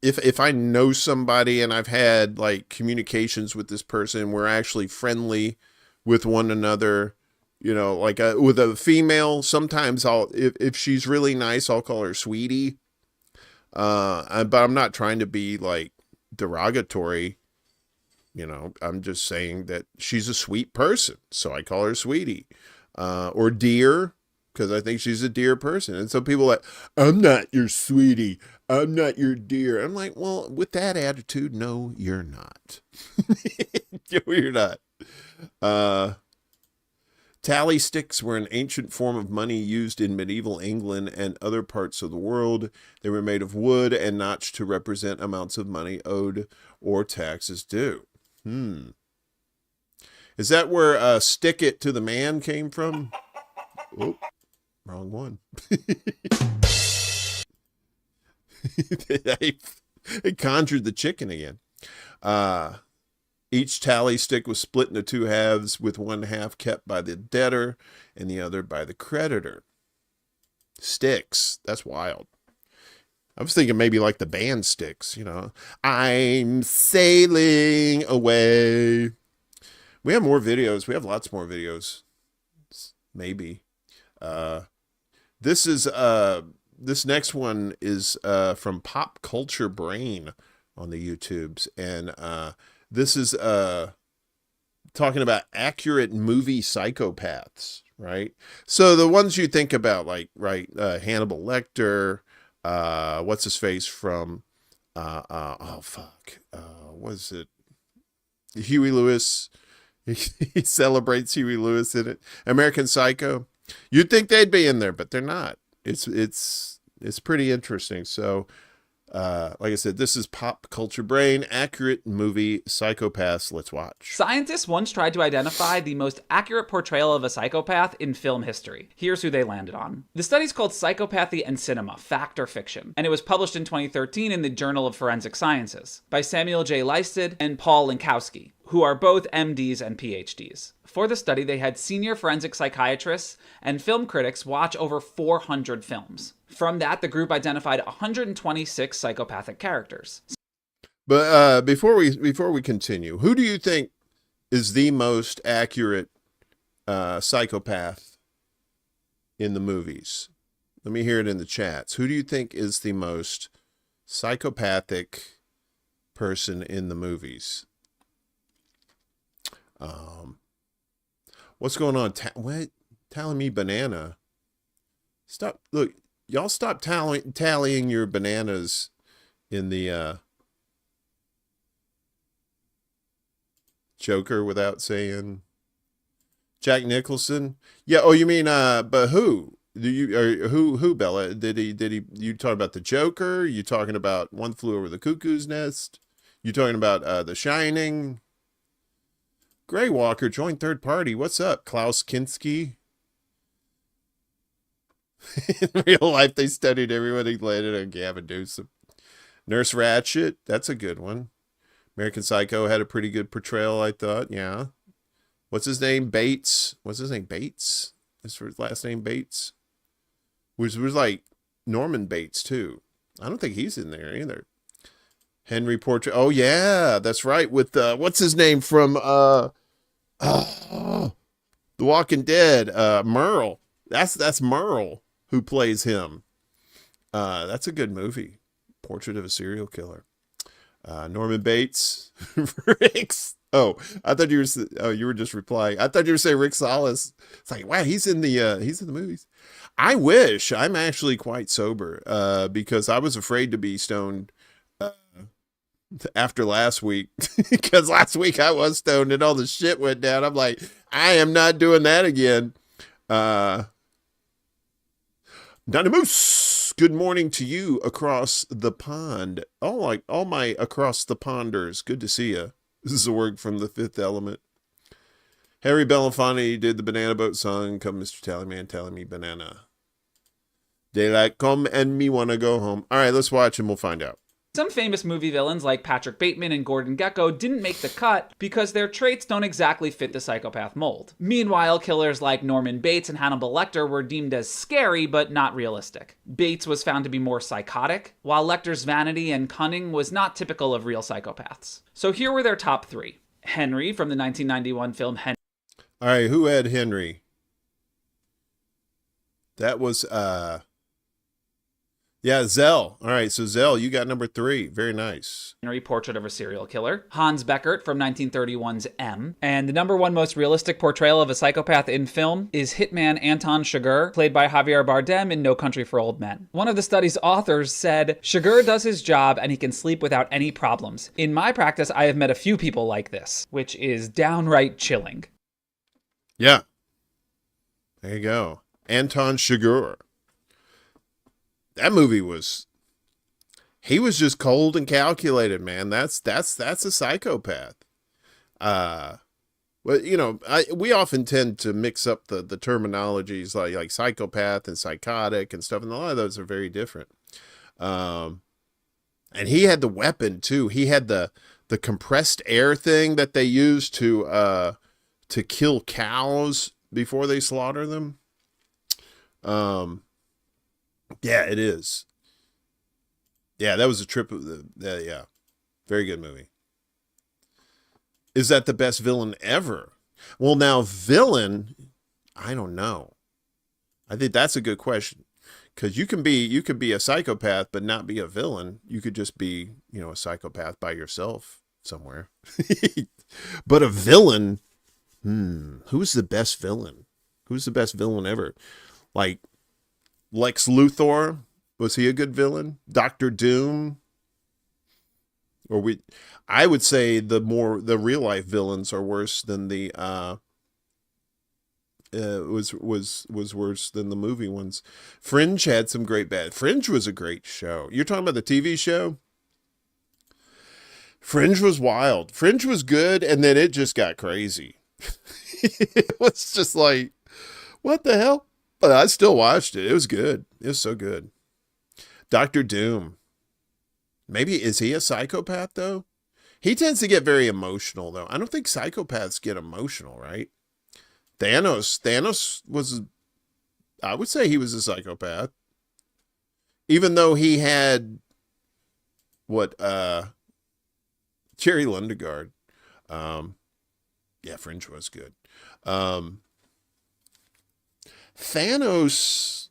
if I know somebody and I've had like communications with this person, we're actually friendly with one another, you know, like with a female, sometimes if she's really nice, I'll call her sweetie. But I'm not trying to be like derogatory. You know, I'm just saying that she's a sweet person, so I call her sweetie, or dear, because I think she's a dear person. And so people are like, I'm not your sweetie, I'm not your dear. I'm like, well, with that attitude, no, you're not. No, you're not. Tally sticks were an ancient form of money used in medieval England and other parts of the world. They were made of wood and notched to represent amounts of money owed or taxes due. Is that where stick it to the man came from? Oh, wrong one. They conjured the chicken again. Each tally stick was split into two halves, with one half kept by the debtor and the other by the creditor. Sticks. That's wild. I was thinking maybe like the band Sticks, you know. I'm sailing away. We have more videos. We have lots more videos. Maybe. This next one is from Pop Culture Brain on the YouTubes, and this is talking about accurate movie psychopaths, right? So the ones you think about, like, right, Hannibal Lecter, what's his face from what is it? Huey Lewis. He celebrates Huey Lewis in it. American Psycho. You'd think they'd be in there, but they're not. It's pretty interesting. So like I said, this is Pop Culture Brain, accurate movie psychopaths. Let's watch. Scientists once tried to identify the most accurate portrayal of a psychopath in film history. Here's who they landed on. The study's called Psychopathy and Cinema, Fact or Fiction, and it was published in 2013 in the Journal of Forensic Sciences by Samuel J. Leisted and Paul Linkowski, who are both MDs and PhDs. For the study, they had senior forensic psychiatrists and film critics watch over 400 films. From that, the group identified 126 psychopathic characters. But before we continue, who do you think is the most accurate psychopath in the movies? Let me hear it in the chats. Who do you think is the most psychopathic person in the movies? What's going on? What? Tally me banana. Stop. Look, y'all stop tallying your bananas in the Joker without saying Jack Nicholson. Yeah. Oh, you mean but who? Who Bella? Did he you talking about the Joker? You talking about One Flew Over the Cuckoo's Nest? You talking about The Shining? Gray Walker joined third party. What's up, Klaus Kinski? In real life, they studied everyone who landed on Gavin Newsom. Nurse Ratched, that's a good one. American Psycho had a pretty good portrayal, I thought. Yeah. What's his name? Bates. What's his name? Bates? Is his last name Bates? Which was like Norman Bates, too. I don't think he's in there either. Henry Portrait. Oh, yeah, that's right. With, what's his name from, The Walking Dead, Merle. That's Merle who plays him. That's a good movie. Portrait of a Serial Killer. Norman Bates. Rick's. Oh, I thought you were just replying. I thought you were saying Rick Salas. It's like, wow, he's in the movies. I wish. I'm actually quite sober, because I was afraid to be stoned after last week, because last week I was stoned and all the shit went down. I'm like, I am not doing that again. Donnie Moose, good morning to you across the pond. All my across the ponders. Good to see you. This is a word from The Fifth Element. Harry Belafonte did the Banana Boat song. Come, Mr. Tallyman, tally me banana. Daylight come and me wanna go home. All right, let's watch and we'll find out. Some famous movie villains like Patrick Bateman and Gordon Gekko didn't make the cut because their traits don't exactly fit the psychopath mold. Meanwhile, killers like Norman Bates and Hannibal Lecter were deemed as scary but not realistic. Bates was found to be more psychotic, while Lecter's vanity and cunning was not typical of real psychopaths. So here were their top 3. Henry from the 1991 film Henry. All right, who had Henry? That was yeah, Zell. All right, so Zell, you got number 3. Very nice. Henry, Portrait of a Serial Killer. Hans Beckert from 1931's M. And the number 1 most realistic portrayal of a psychopath in film is hitman Anton Chigurh, played by Javier Bardem in No Country for Old Men. One of the study's authors said, Chigurh does his job and he can sleep without any problems. In my practice, I have met a few people like this, which is downright chilling. Yeah. There you go. Anton Chigurh. That movie he was just cold and calculated, man. That's a psychopath. Well, you know, we often tend to mix up the terminologies like psychopath and psychotic and stuff, and a lot of those are very different. And he had the weapon too. He had the compressed air thing that they used to kill cows before they slaughter them. Yeah, it is. Yeah, that was a trip of yeah. Very good movie. Is that the best villain ever? Well, now villain, I don't know. I think that's a good question. Because you can be a psychopath but not be a villain. You could just be, you know, a psychopath by yourself somewhere. But a villain, who's the best villain? Who's the best villain ever? Like Lex Luthor, was he a good villain? Dr. Doom? I would say the real life villains are worse than the was worse than the movie ones. Fringe had some great bad. Fringe was a great show. You're talking about the TV show? Fringe was wild. Fringe was good, and then it just got crazy. It was just like, what the hell? But I still watched it. It was good. It was so good. Dr. Doom. Maybe, is he a psychopath, though? He tends to get very emotional, though. I don't think psychopaths get emotional, right? Thanos was, I would say he was a psychopath. Even though he had, Jerry Lundegaard. Yeah, Fringe was good. Thanos,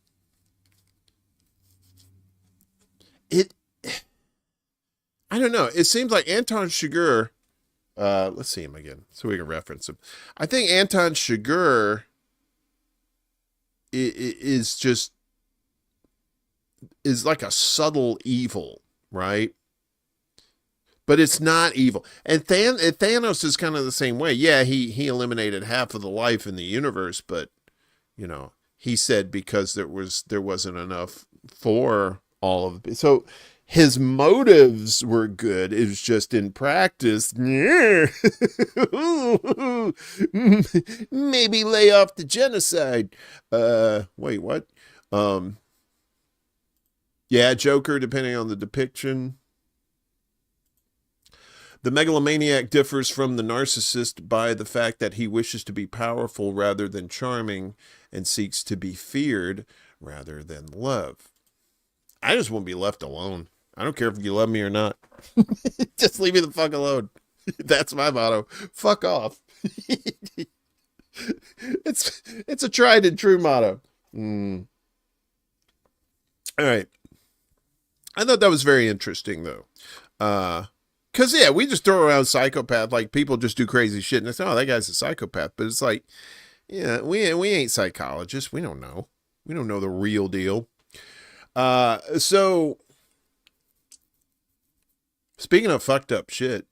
I don't know. It seems like Anton Chigurh, let's see him again so we can reference him. I think Anton Chigurh is like a subtle evil, right? But it's not evil. And Thanos is kind of the same way. Yeah, he eliminated half of the life in the universe, but, you know, he said because there wasn't enough for all of it. So his motives were good. It was just in practice. Maybe lay off the genocide. Wait, what? Yeah, Joker, depending on the depiction. The megalomaniac differs from the narcissist by the fact that he wishes to be powerful rather than charming and seeks to be feared rather than loved. I just want to be left alone. I don't care if you love me or not. Just leave me the fuck alone. That's my motto. Fuck off. It's a tried and true motto. All right. I thought that was very interesting, though. Because, yeah, we just throw around psychopath, like people just do crazy shit, and it's, oh, that guy's a psychopath. But it's like, yeah, we ain't psychologists. We don't know. We don't know the real deal. So, speaking of fucked up shit,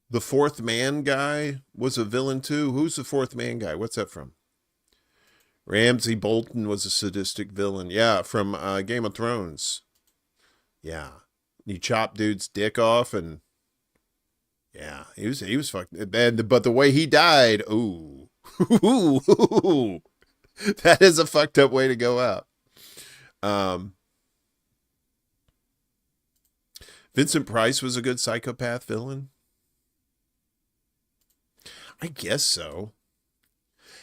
the Fourth Man guy was a villain too. Who's the Fourth Man guy? What's that from? Ramsay Bolton was a sadistic villain. Yeah, from Game of Thrones. Yeah. He chopped dude's dick off, and yeah, he was fucked. But the way he died, ooh, that is a fucked up way to go out. Vincent Price was a good psychopath villain? I guess so.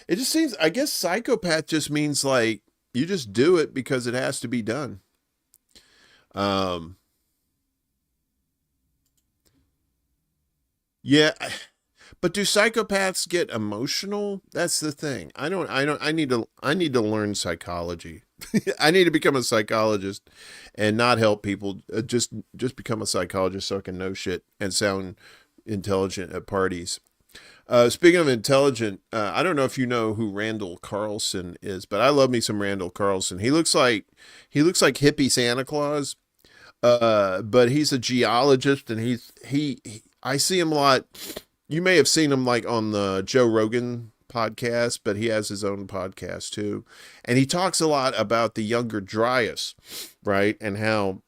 It just seems, I guess psychopath just means like you just do it because it has to be done. Yeah, but do psychopaths get emotional? That's the thing. I need to learn psychology. I need to become a psychologist and not help people. Just become a psychologist so I can know shit and sound intelligent at parties. Speaking of intelligent, I don't know if you know who Randall Carlson is, but I love me some Randall Carlson. He looks like hippie Santa Claus, but he's a geologist, and I see him a lot. You may have seen him like on the Joe Rogan podcast, but he has his own podcast too, and he talks a lot about the Younger Dryas, right, and how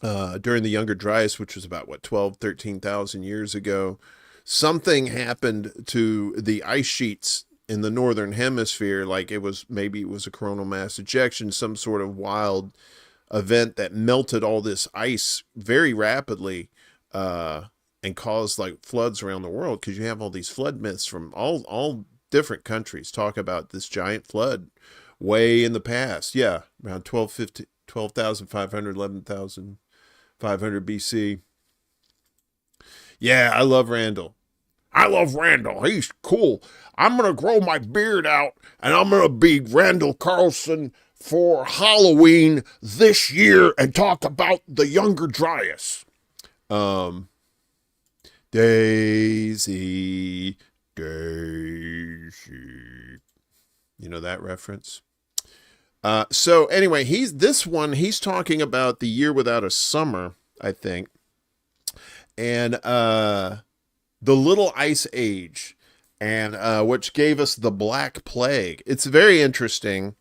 during the Younger Dryas, which was about 13,000 years ago, something happened to the ice sheets in the northern hemisphere. Like maybe it was a coronal mass ejection, some sort of wild event that melted all this ice very rapidly, and caused like floods around the world, because you have all these flood myths from all different countries talk about this giant flood way in the past. Yeah, around 12,500, 11,500 BC. Yeah, I love Randall. He's cool. I'm going to grow my beard out, and I'm going to be Randall Carlson for Halloween this year and talk about the Younger Dryas. Daisy. You know that reference? So anyway, he's talking about the year without a summer, I think. And the Little Ice Age, and which gave us the Black Plague. It's very interesting.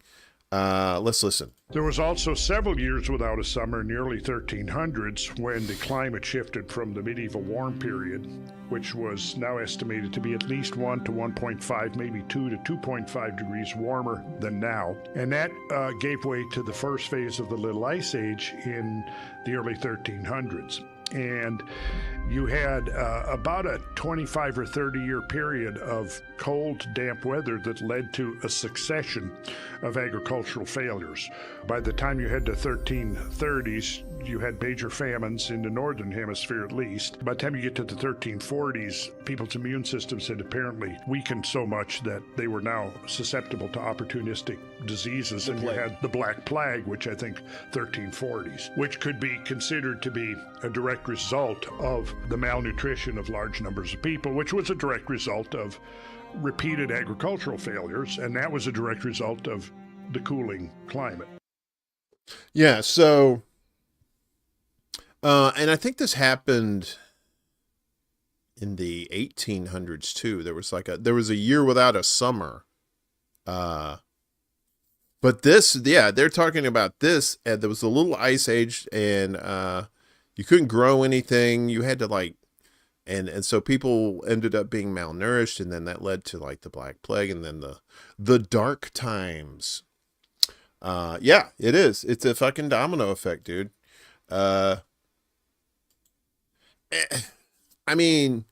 Let's listen. There was also several years without a summer in the early 1300s when the climate shifted from the medieval warm period, which was now estimated to be at least 1 to 1.5, maybe 2 to 2.5 degrees warmer than now. And that gave way to the first phase of the Little Ice Age in the early 1300s. And you had about a 25 or 30 year period of cold, damp weather that led to a succession of agricultural failures. By the time you had the 1330s, you had major famines in the northern hemisphere at least. By the time you get to the 1340s, people's immune systems had apparently weakened so much that they were now susceptible to opportunistic diseases, and you had the Black Plague, which I think 1340s, which could be considered to be a direct result of the malnutrition of large numbers of people, which was a direct result of repeated agricultural failures, and that was a direct result of the cooling climate. Yeah, so and I think this happened in the 1800s too. There was a year without a summer. But this, yeah, they're talking about this, and there was a Little Ice Age, and you couldn't grow anything. You had to and so people ended up being malnourished, and then that led to the Black Plague, and then the Dark Times. Yeah, it is. It's a fucking domino effect, dude. I mean,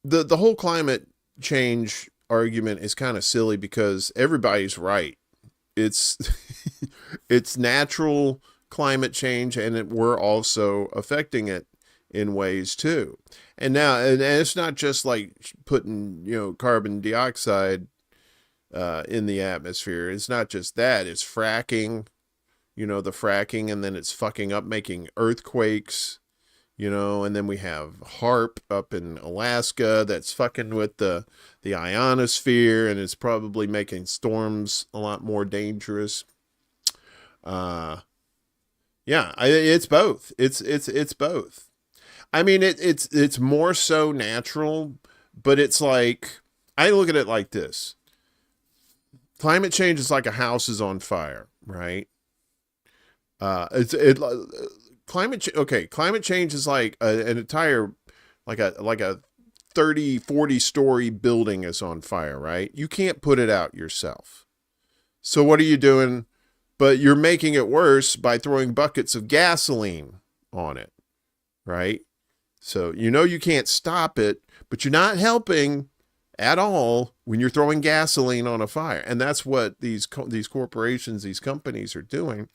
the whole climate change argument is kind of silly because everybody's right. It's it's natural climate change, and we're also affecting it in ways too. And it's not just like putting carbon dioxide in the atmosphere. It's not just that. It's fracking. The fracking, and then it's fucking up, making earthquakes, and then we have HARP up in Alaska that's fucking with the ionosphere, and it's probably making storms a lot more dangerous. Yeah, it's both. It's both. I mean, it's more so natural, but it's like, I look at it like this. Climate change is like a house is on fire, right? Climate change is like an entire, like a 30, 40 story building is on fire, right? You can't put it out yourself. So what are you doing? but you're making it worse by throwing buckets of gasoline on it, right? So you can't stop it, but you're not helping at all when you're throwing gasoline on a fire. And that's what these corporations, these companies are doing.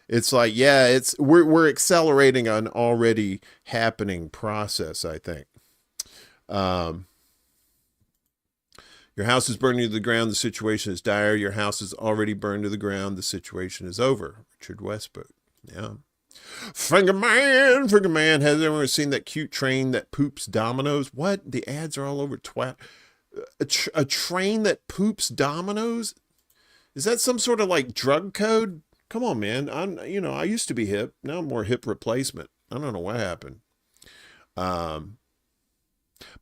It's like, yeah, we're accelerating an already happening process, I think. Your house is burning to the ground. The situation is dire. Your house is already burned to the ground. The situation is over. Richard Westbrook. Yeah. Finger man. Has anyone seen that cute train that poops dominoes? What? The ads are all over twat. A train that poops dominoes? Is that some sort of like drug code? Come on, man. I used to be hip. Now I'm more hip replacement. I don't know what happened.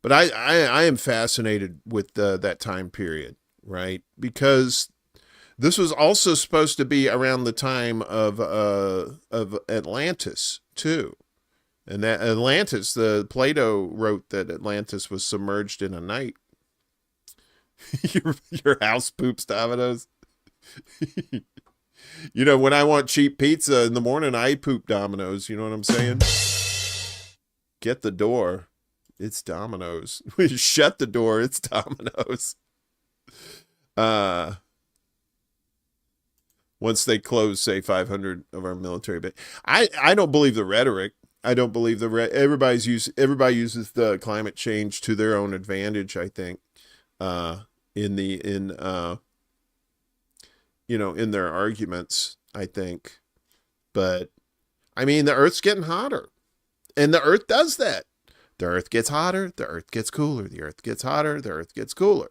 But I am fascinated with that time period, right? Because this was also supposed to be around the time of Atlantis too, and that Atlantis, Plato wrote that Atlantis was submerged in a night. Your house poops dominoes. When I want cheap pizza in the morning, I poop Domino's. You know what I'm saying? Get the door. It's Domino's. We shut the door. It's Domino's. Once they close, say 500 of our military base. I don't believe the rhetoric. I don't believe everybody uses the climate change to their own advantage, I think. In their arguments, I think. But I mean, the Earth's getting hotter. And the Earth does that. The Earth gets hotter, the Earth gets cooler. The Earth gets hotter, the Earth gets cooler.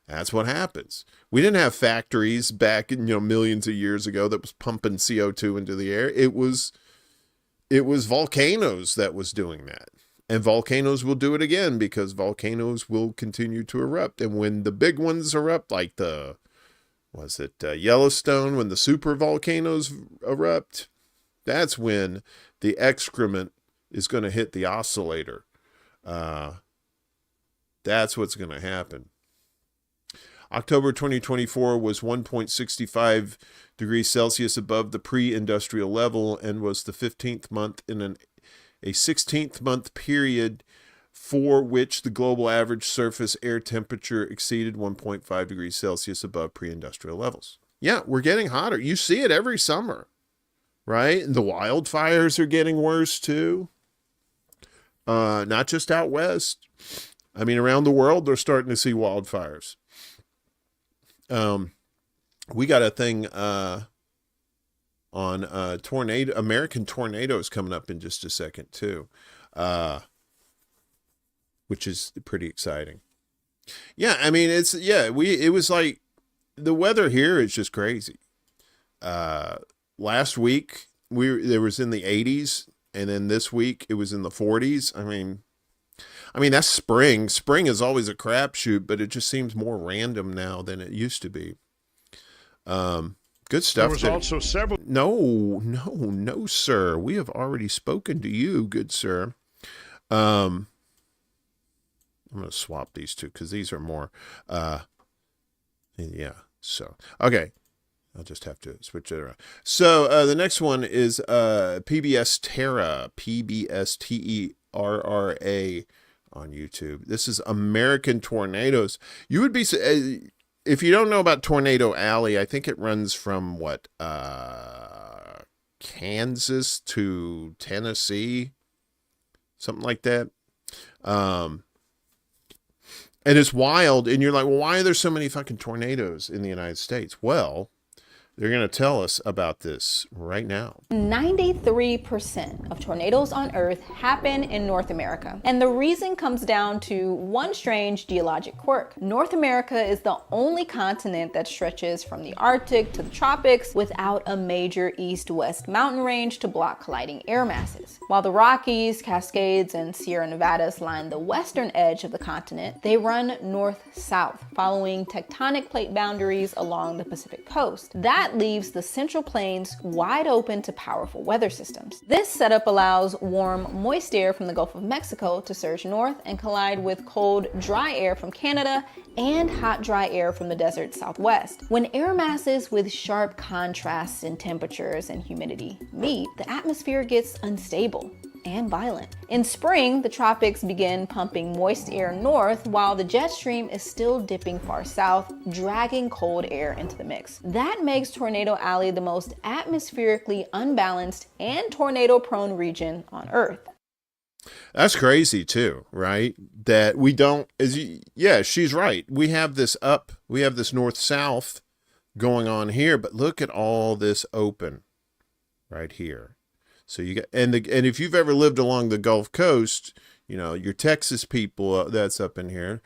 That's what happens. We didn't have factories back in, millions of years ago that was pumping CO2 into the air. It was volcanoes that was doing that. And volcanoes will do it again because volcanoes will continue to erupt. And when the big ones erupt, like Yellowstone, when the super volcanoes erupt, that's when the excrement is going to hit the oscillator. That's what's going to happen. October 2024 was 1.65 degrees Celsius above the pre-industrial level and was the 15th month in a 16th month period for which the global average surface air temperature exceeded 1.5 degrees Celsius above pre-industrial levels. Yeah, we're getting hotter. You see it every summer, right? The wildfires are getting worse too. Not just out west. I mean, around the world, they're starting to see wildfires. We got a thing on American tornadoes coming up in just a second too, which is pretty exciting. Yeah, I mean, it was like the weather here is just crazy. Last week there was in the 80s. And then this week it was in the 40s. I mean, that's spring. Spring is always a crapshoot, but it just seems more random now than it used to be. Good stuff. There was also several. No, sir. We have already spoken to you, good sir. I'm going to swap these two because these are more. Yeah. So, okay. I'll just have to switch it around. So the next one is PBS Terra, PBSTERRA on YouTube. This is American Tornadoes. You would be, if you don't know about Tornado Alley, I think it runs from Kansas to Tennessee, something like that. And it's wild. And you're like, well, why are there so many fucking tornadoes in the United States? Well, they're going to tell us about this right now. 93% of tornadoes on Earth happen in North America. And the reason comes down to one strange geologic quirk. North America is the only continent that stretches from the Arctic to the tropics without a major east-west mountain range to block colliding air masses. While the Rockies, Cascades, and Sierra Nevadas line the western edge of the continent, they run north-south, following tectonic plate boundaries along the Pacific coast. That that leaves the Central Plains wide open to powerful weather systems. This setup allows warm, moist air from the Gulf of Mexico to surge north and collide with cold, dry air from Canada and hot, dry air from the desert southwest. When air masses with sharp contrasts in temperatures and humidity meet, the atmosphere gets unstable and violent. In spring, the tropics begin pumping moist air north while the jet stream is still dipping far south, dragging cold air into the mix. That makes Tornado Alley the most atmospherically unbalanced and tornado-prone region on Earth. That's crazy too, right? That we don't, yeah, she's right. We have this north-south going on here, but look at all this open right here. So you got, and if you've ever lived along the Gulf Coast, you know, your Texas people, that's up in here.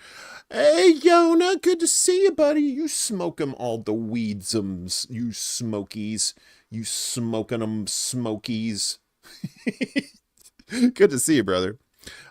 Hey, Yona, good to see you, buddy. You smoke 'em all the weedsums, you smokies. You smoking 'em smokies. Good to see you, brother.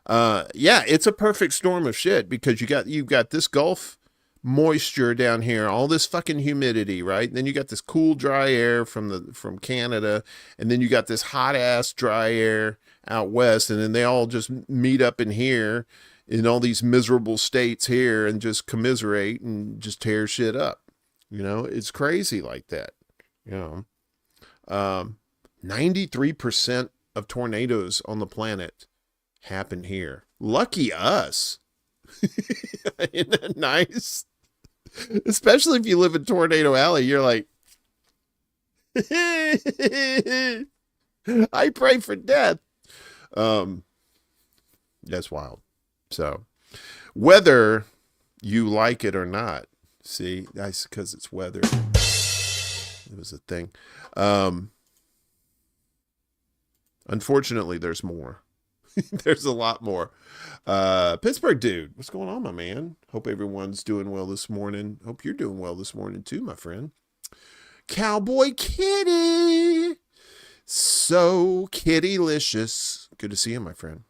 Yeah, it's a perfect storm of shit because you've got this Gulf moisture down here, all this fucking humidity, right? And then you got this cool dry air from Canada, and then you got this hot ass dry air out west, and then they all just meet up in here in all these miserable states here and just commiserate and just tear shit up. You know, it's crazy like that. You know, 93% of tornadoes on the planet happen here. Lucky us. Isn't that nice? Especially if you live in Tornado Alley, you're like, I pray for death. That's wild. So, whether you like it or not, see, that's because it's weather. It was a thing. Unfortunately, there's more. There's a lot more. Pittsburgh dude, what's going on, my man? Hope everyone's doing well this morning. Hope you're doing well this morning too, my friend. Cowboy Kitty. So kittylicious. Good to see you, my friend.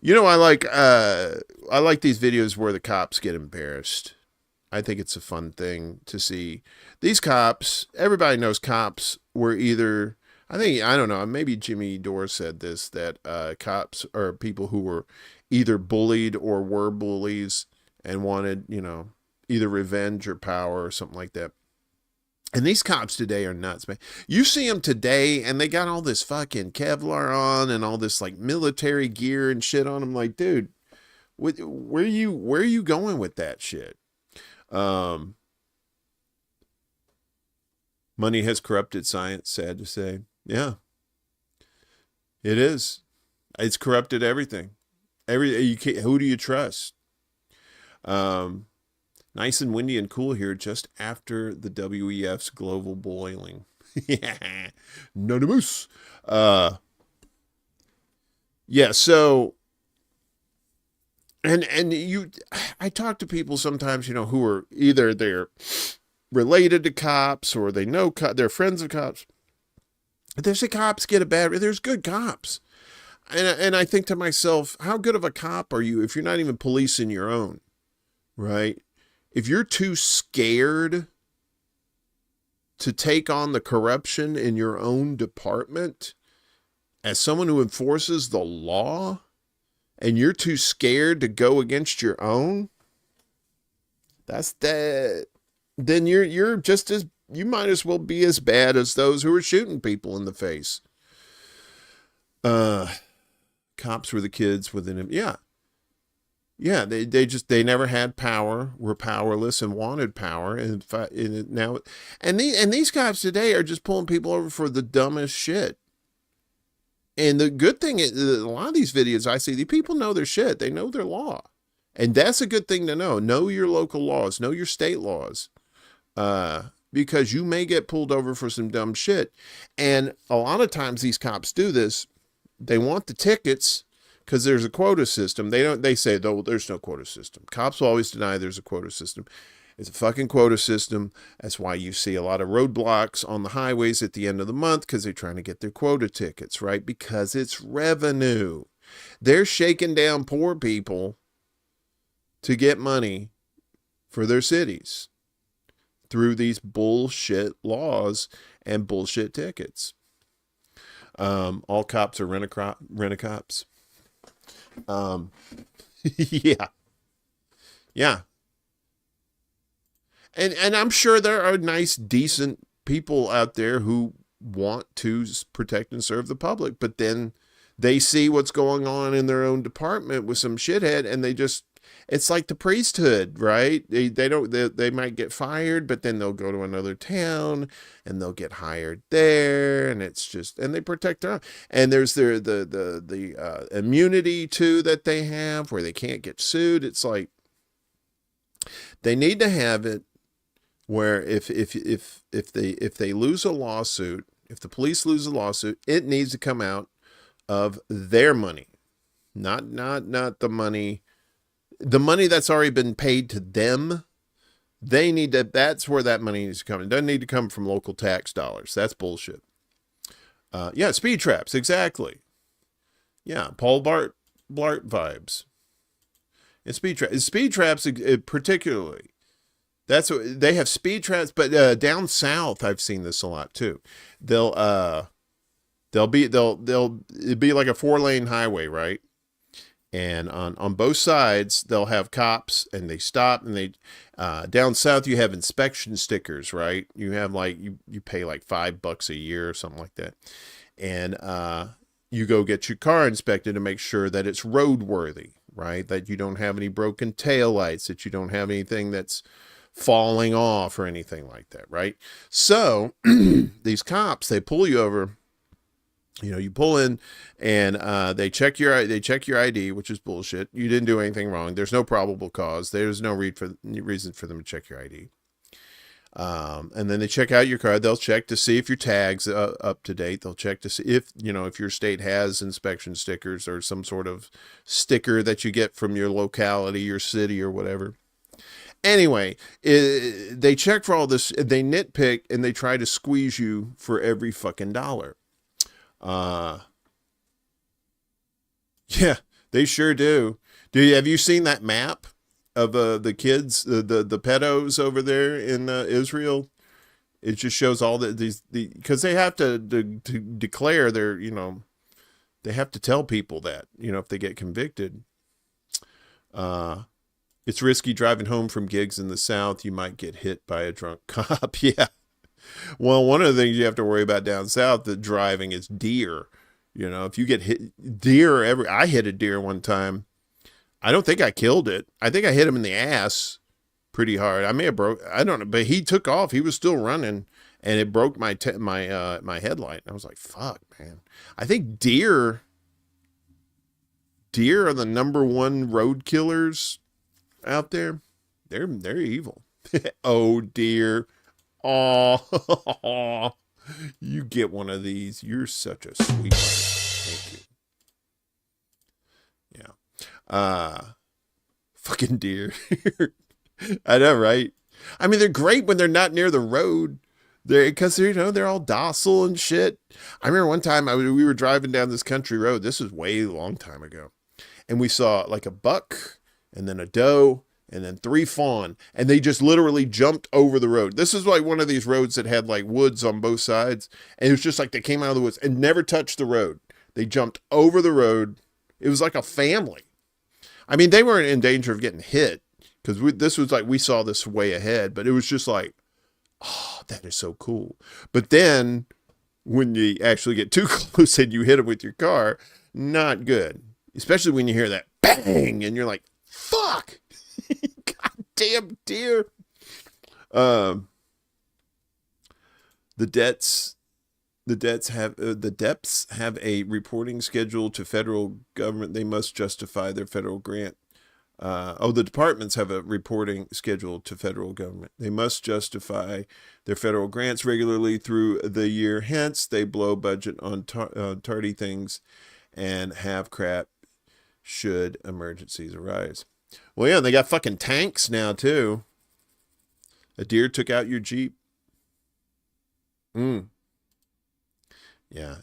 You know, I like these videos where the cops get embarrassed. I think it's a fun thing to see. These cops, everybody knows cops were either, I don't know, maybe Jimmy Dore said this, that cops are people who were either bullied or were bullies and wanted, you know, either revenge or power or something like that. And these cops today are nuts, man. You see them today and they got all this fucking Kevlar on and all this like military gear and shit on them. Like, dude, where are you going with that shit? Money has corrupted science, sad to say. Yeah, it is. It's corrupted everything. Who do you trust? Nice and windy and cool here just after the WEF's global boiling. Yeah, no moose. Yeah, so, and I talk to people sometimes, you know, who are either they're related to cops or they know they're friends of cops. There's the cops get a bad, there's good cops. And I think to myself, how good of a cop are you if you're not even policing your own, right? If you're too scared to take on the corruption in your own department as someone who enforces the law, and you're too scared to go against your own, then you're just as, you might as well be as bad as those who are shooting people in the face. Cops were the kids within him. Yeah. Yeah, they never had power, were powerless, and wanted power, and these cops today are just pulling people over for the dumbest shit. And the good thing is, a lot of these videos I see, the people know their shit, they know their law, and that's a good thing to know. Know your local laws, know your state laws, because you may get pulled over for some dumb shit. And a lot of times these cops do this. They want the tickets because there's a quota system. They say, though, there's no quota system. Cops will always deny there's a quota system. It's a fucking quota system. That's why you see a lot of roadblocks on the highways at the end of the month, because they're trying to get their quota tickets, right? Because it's revenue. They're shaking down poor people to get money for their cities through these bullshit laws and bullshit tickets. All cops are rent-a-cops. Yeah. Yeah. And I'm sure there are nice, decent people out there who want to protect and serve the public, but then they see what's going on in their own department with some shithead, and it's like the priesthood, right? They might get fired, but then they'll go to another town and they'll get hired there, and they protect their own. And there's the immunity too that they have where they can't get sued. It's like they need to have it where if they lose a lawsuit, if the police lose a lawsuit, it needs to come out of their money, not the money that's already been paid to them. They need to, that's where that money needs to come. It doesn't need to come from local tax dollars. That's bullshit. Yeah, speed traps, exactly. Yeah, Paul Blart vibes. And speed traps particularly. That's what they have, speed traps, but down south I've seen this a lot too. It'd be like a 4-lane highway, right? And on both sides they'll have cops, and they stop, and they down south you have inspection stickers, right? You have like you pay like $5 a year or something like that, and you go get your car inspected to make sure that it's roadworthy, right? That you don't have any broken taillights, that you don't have anything that's falling off or anything like that, right? So these cops, they pull you over. You pull in, and they check your ID, which is bullshit. You didn't do anything wrong. There's no probable cause. There's no reason for them to check your ID. And then they check out your car. They'll check to see if your tag's up to date. They'll check to see if your state has inspection stickers or some sort of sticker that you get from your locality, your city, or whatever. Anyway, they check for all this. They nitpick, and they try to squeeze you for every fucking dollar. Yeah, they sure do. Have you seen that map of the kids, the pedos over there in Israel? It just shows all because they have to declare their, they have to tell people that, if they get convicted. It's risky driving home from gigs in the South. You might get hit by a drunk cop. Yeah. Well, one of the things you have to worry about down south, the driving, is deer. If you get hit, deer, I hit a deer one time. I don't think I killed it. I think I hit him in the ass pretty hard. I may have I don't know, but he took off. He was still running, and it broke my headlight. I was like, fuck, man. I think deer are the number one road killers out there. They're evil. Oh, dear. Oh, you get one of these. You're such a sweetheart. Thank you. Yeah. Fucking deer. I know, right? I mean, they're great when they're not near the road. Because they're all docile and shit. I remember one time we were driving down this country road. This was way a long time ago. And we saw like a buck, and then a doe, and then 3 fawn, and they just literally jumped over the road. This is like one of these roads that had like woods on both sides, and it was just like they came out of the woods and never touched the road. They jumped over the road. It was like a family. I mean, they weren't in danger of getting hit, because this was like, we saw this way ahead, but it was just like, oh, that is so cool. But then when you actually get too close and you hit them with your car, not good. Especially when you hear that bang and you're like, fuck. Goddamn deer. The depths have a reporting schedule to federal government. They must justify their federal grant. The departments have a reporting schedule to federal government. They must justify their federal grants regularly through the year. Hence, they blow budget on tardy things and have crap should emergencies arise. Well, yeah, they got fucking tanks now, too. A deer took out your Jeep. Yeah,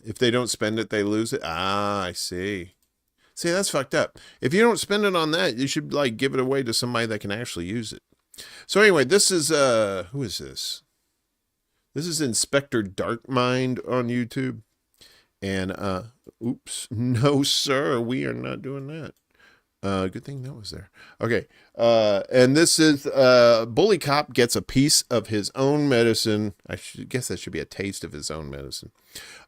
if they don't spend it, they lose it. Ah, I see. See, that's fucked up. If you don't spend it on that, you should, like, give it away to somebody that can actually use it. So anyway, this is who is this? This is Inspector Darkmind on YouTube. And oops, no sir, we are not doing that. Good thing that was there. Okay. And this is bully cop gets a piece of his own medicine. I guess that should be a taste of his own medicine.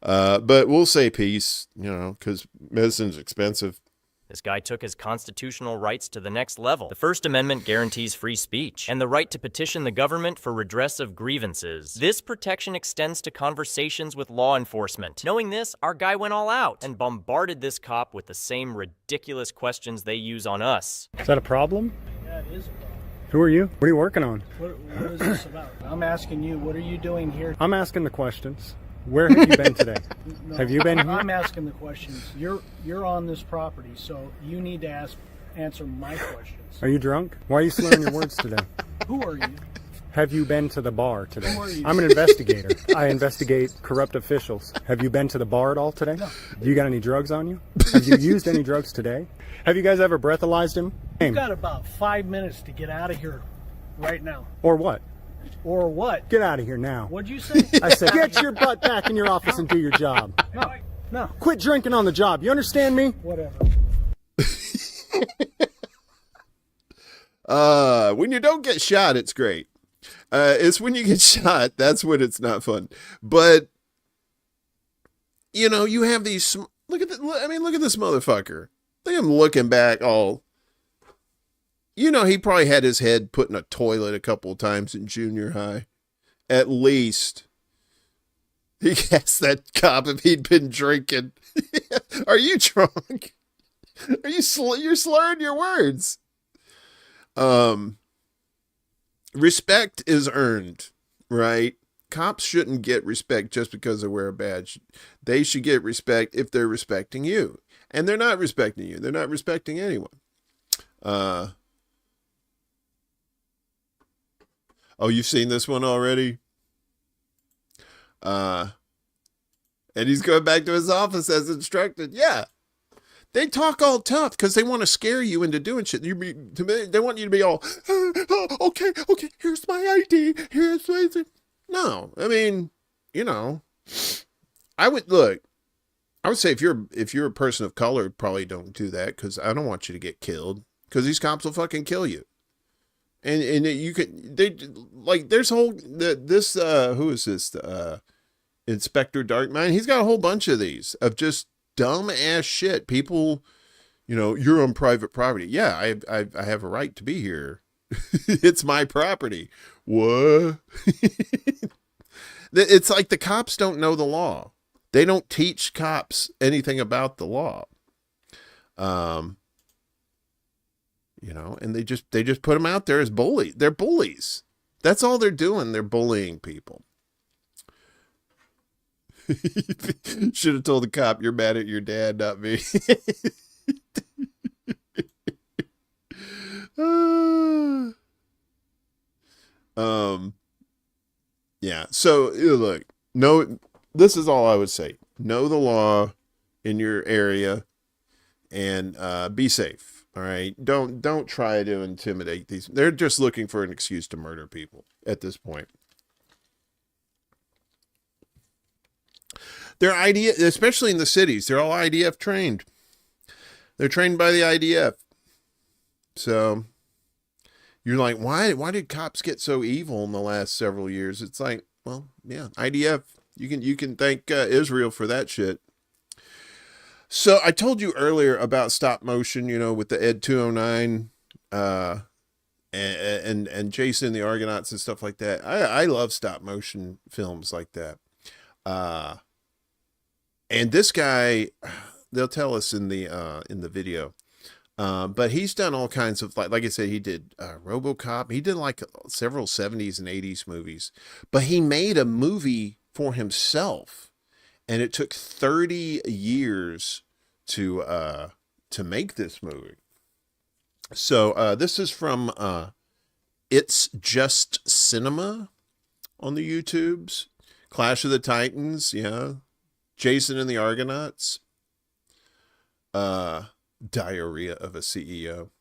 But we'll say piece, you know, because medicine's expensive. This guy took his constitutional rights to the next level. The First Amendment guarantees free speech and the right to petition the government for redress of grievances. This protection extends to conversations with law enforcement. Knowing this, our guy went all out and bombarded this cop with the same ridiculous questions they use on us. Is that a problem? Yeah, it is a problem. Who are you? What are you working on? What is this about? I'm asking you, what are you doing here? I'm asking the questions. Where have you been today? No, have you been here? I'm asking the questions. You're on this property, so you need to answer my questions. Are you drunk? Why are you slurring your words today? Who are you? Have you been to the bar today? Who are you? I'm an investigator. I investigate corrupt officials. Have you been to the bar at all today? No. You got any drugs on you? Have you used any drugs today? Have you guys ever breathalyzed him? You've got about 5 minutes to get out of here right now. Or what? Or what? Get out of here now. What'd you say? I said, get your butt back in your office and do your job. No. Quit drinking on the job. You understand me? Whatever. When you don't get shot, it's great. It's when you get shot, that's when it's not fun. But, you know, you have these, look at this motherfucker. Look at him looking back all, you know, he probably had his head put in a toilet a couple of times in junior high. At least. He asked that cop if he'd been drinking. Are you drunk? Are you you're slurring your words? Respect is earned, right? Cops shouldn't get respect just because they wear a badge. They should get respect if they're respecting you. And they're not respecting you. They're not respecting anyone. Oh, you've seen this one already? And he's going back to his office as instructed. Yeah. They talk all tough because they want to scare you into doing shit. They want you to be all, okay, here's my ID. Here's my thing. No, I mean, you know, I would say if you're a person of color, probably don't do that because I don't want you to get killed because these cops will fucking kill you. And you could, there's whole, who is this? Inspector Darkmind. He's got a whole bunch of these of just dumb ass shit. People, you know, you're on private property. Yeah, I have a right to be here. It's my property. What? It's like the cops don't know the law. They don't teach cops anything about the law. You know, and they just put them out there as bullies. They're bullies. That's all they're doing. They're bullying people. Should have told the cop you're mad at your dad, not me. Yeah. So look, this is all I would say. Know the law in your area and be safe. All right. Don't try to intimidate these. They're just looking for an excuse to murder people at this point. They're IDF, especially in the cities. They're all IDF trained. They're trained by the IDF. So you're like, why did cops get so evil in the last several years? It's like, well, yeah, IDF. You can thank Israel for that shit. So I told you earlier about stop motion, you know, with the Ed 209, and Jason and the Argonauts and stuff like that. I love stop motion films like that. And this guy, they'll tell us in the video, but he's done all kinds of, like I said, he did RoboCop. He did like several 70s and 80s movies, but he made a movie for himself, and it took 30 years to make this movie. So this is from It's Just Cinema on the YouTubes. Clash of the Titans, yeah. Jason and the Argonauts. Diarrhea of a CEO.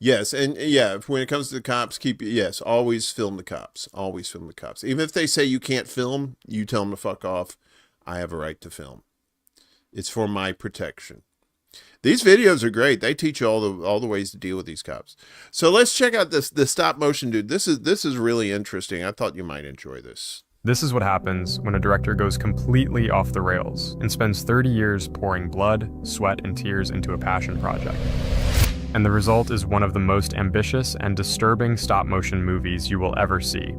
Yes, and yeah, when it comes to the cops, yes, always film the cops. Always film the cops. Even if they say you can't film, you tell them to fuck off. I have a right to film. It's for my protection. These videos are great. They teach you all the ways to deal with these cops. So let's check out the stop motion dude. This is really interesting. I thought you might enjoy this. This is what happens when a director goes completely off the rails and spends 30 years pouring blood, sweat, and tears into a passion project. And the result is one of the most ambitious and disturbing stop-motion movies you will ever see.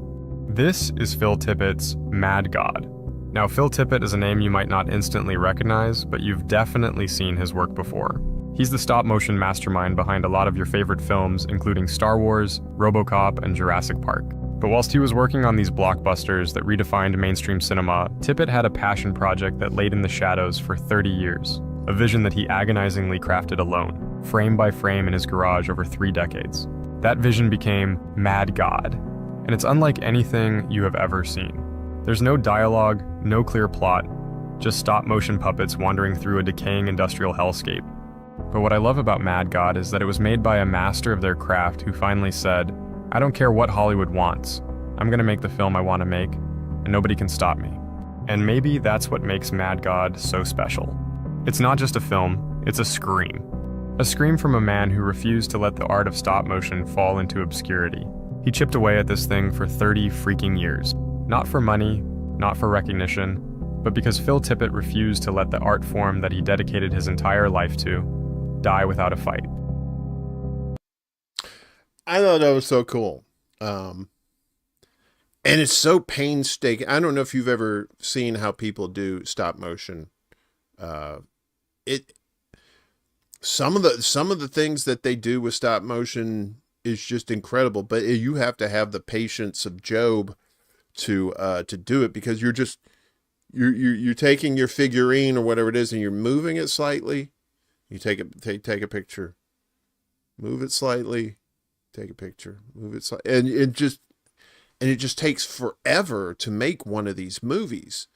This is Phil Tippett's Mad God. Now, Phil Tippett is a name you might not instantly recognize, but you've definitely seen his work before. He's the stop-motion mastermind behind a lot of your favorite films, including Star Wars, RoboCop, and Jurassic Park. But whilst he was working on these blockbusters that redefined mainstream cinema, Tippett had a passion project that laid in the shadows for 30 years. A vision that he agonizingly crafted alone, frame by frame in his garage over 3 decades. That vision became Mad God, and it's unlike anything you have ever seen. There's no dialogue, no clear plot, just stop-motion puppets wandering through a decaying industrial hellscape. But what I love about Mad God is that it was made by a master of their craft who finally said, I don't care what Hollywood wants. I'm gonna make the film I want to make, and nobody can stop me. And maybe that's what makes Mad God so special. It's not just a film, it's a scream. A scream from a man who refused to let the art of stop motion fall into obscurity. He chipped away at this thing for 30 freaking years. Not for money, not for recognition, but because Phil Tippett refused to let the art form that he dedicated his entire life to die without a fight. I thought that was so cool. And it's so painstaking. I don't know if you've ever seen how people do stop motion. Some of the things that they do with stop motion is just incredible, but you have to have the patience of Job to do it, because you're taking your figurine or whatever it is and you're moving it slightly. You take a picture, move it slightly, take a picture, move it slightly, and it just takes forever to make one of these movies.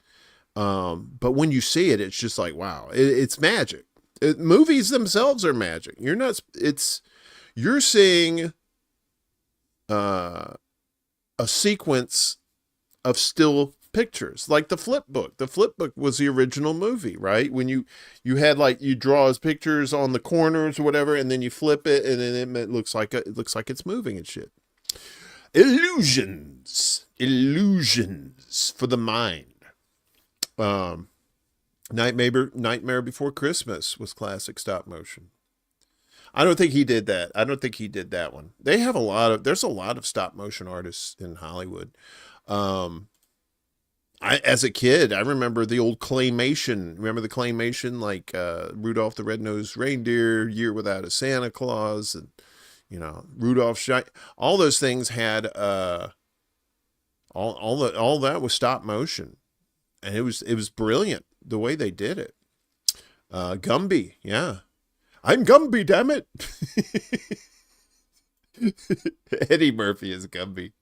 But when you see it, it's just like, wow, it's magic. Movies themselves are magic. You're seeing a sequence of still pictures, like the flip book. The flip book was the original movie, right? When you had, like, you draw his pictures on the corners or whatever, and then you flip it, and then it looks like it's moving and shit. Illusions for the mind. Nightmare Before Christmas was classic stop motion. I don't think he did that. I don't think he did that one. There's a lot of stop motion artists in Hollywood. As a kid, I remember the old claymation. Remember the claymation, like Rudolph the Red-Nosed Reindeer, Year Without a Santa Claus, and Rudolph all those things had all that was stop motion, and it was brilliant the way they did it. Gumby, yeah. I'm Gumby, damn it. Eddie Murphy is Gumby.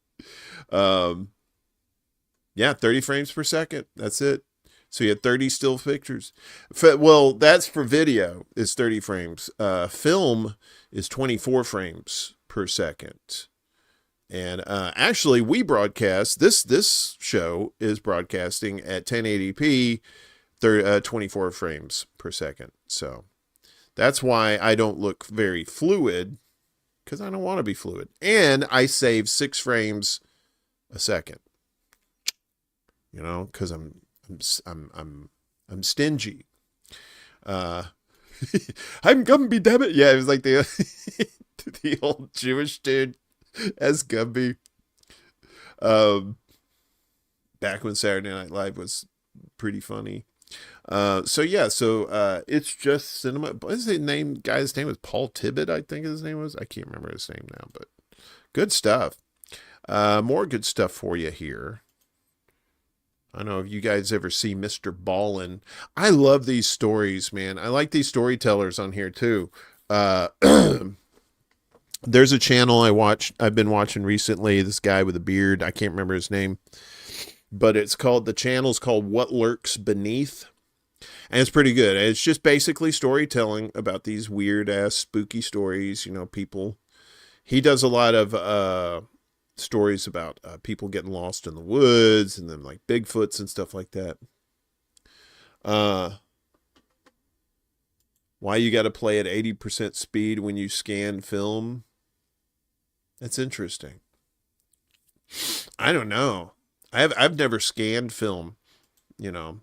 Yeah, 30 frames per second. That's it. So you had 30 still pictures. Well, that's for video, is 30 frames. Film is 24 frames per second. And actually, we broadcast, this show is broadcasting at 1080p, 24 frames per second. So that's why I don't look very fluid, because I don't want to be fluid. And I save 6 frames a second. Because I'm stingy. I'm Gumby, damn it. Yeah, it was like the the old Jewish dude as Gumby. Back when Saturday Night Live was pretty funny. So it's just cinema. What is his name? Guy's name was Paul Tibbett, I think his name was. I can't remember his name now, but good stuff. More good stuff for you here. I don't know if you guys ever see Mr. Ballin. I love these stories, man. I like these storytellers on here too. There's a channel I've been watching recently. This guy with a beard. I can't remember his name, but the channel's called What Lurks Beneath. And it's pretty good. It's just basically storytelling about these weird ass spooky stories, people he does a lot of stories about people getting lost in the woods and then like Bigfoots and stuff like that. Why you got to play at 80% speed when you scan film? That's interesting. I don't know. I've never scanned film, you know.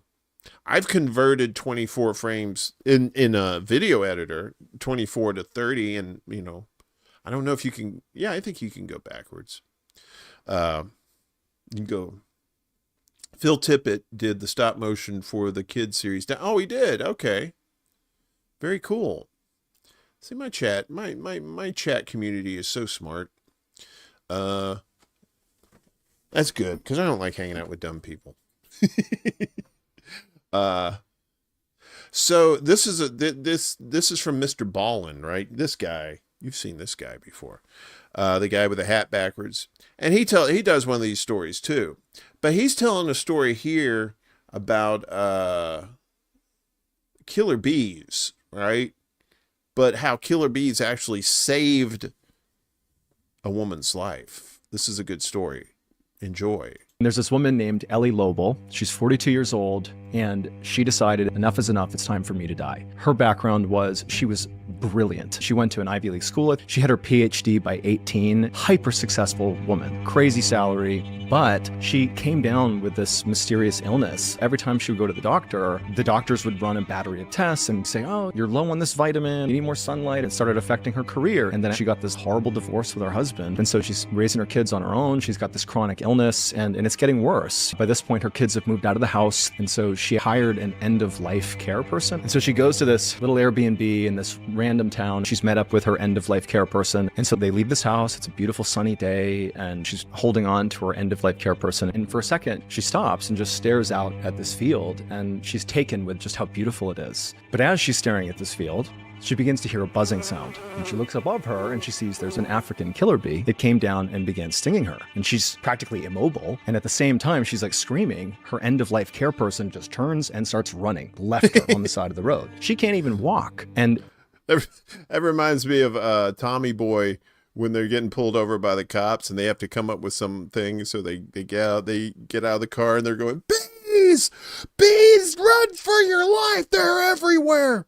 I've converted 24 frames in a video editor, 24 to 30, and you know, I don't know if you can. Yeah, I think you can go backwards. You can go. Phil Tippett did the stop motion for the kids series. Oh, he did. Okay. Very cool. See, my chat, my chat community is so smart. That's good because I don't like hanging out with dumb people. So this is this is from Mr. Ballin, right? This guy, you've seen this guy before. The guy with the hat backwards, and he does one of these stories too. But he's telling a story here about killer bees, right? But how killer bees actually saved a woman's life. This is a good story. Enjoy. There's this woman named Ellie Lobel. She's 42 years old, and she decided enough is enough. It's time for me to die. Her background was she was brilliant. She went to an Ivy League school. She had her PhD by 18. Hyper successful woman. Crazy salary. But she came down with this mysterious illness. Every time she would go to the doctors would run a battery of tests and say, oh, you're low on this vitamin. You need more sunlight. It started affecting her career. And then she got this horrible divorce with her husband. And so she's raising her kids on her own. She's got this chronic illness, and it's getting worse. By this point, her kids have moved out of the house. And so she hired an end-of-life care person. And so she goes to this little Airbnb in this random town. She's met up with her end-of-life care person. And so they leave this house. It's a beautiful sunny day, and she's holding on to her end-of-life care person. And for a second, she stops and just stares out at this field, and she's taken with just how beautiful it is. But as she's staring at this field, she begins to hear a buzzing sound, and she looks above her and she sees there's an African killer bee that came down and began stinging her. And she's practically immobile, and at the same time she's like screaming. Her end-of-life care person just turns and starts running, left her on the side of the road. She can't even walk. And that reminds me of Tommy Boy when they're getting pulled over by the cops and they have to come up with something. So they get out of the car and they're going, bees, run for your life. They're everywhere.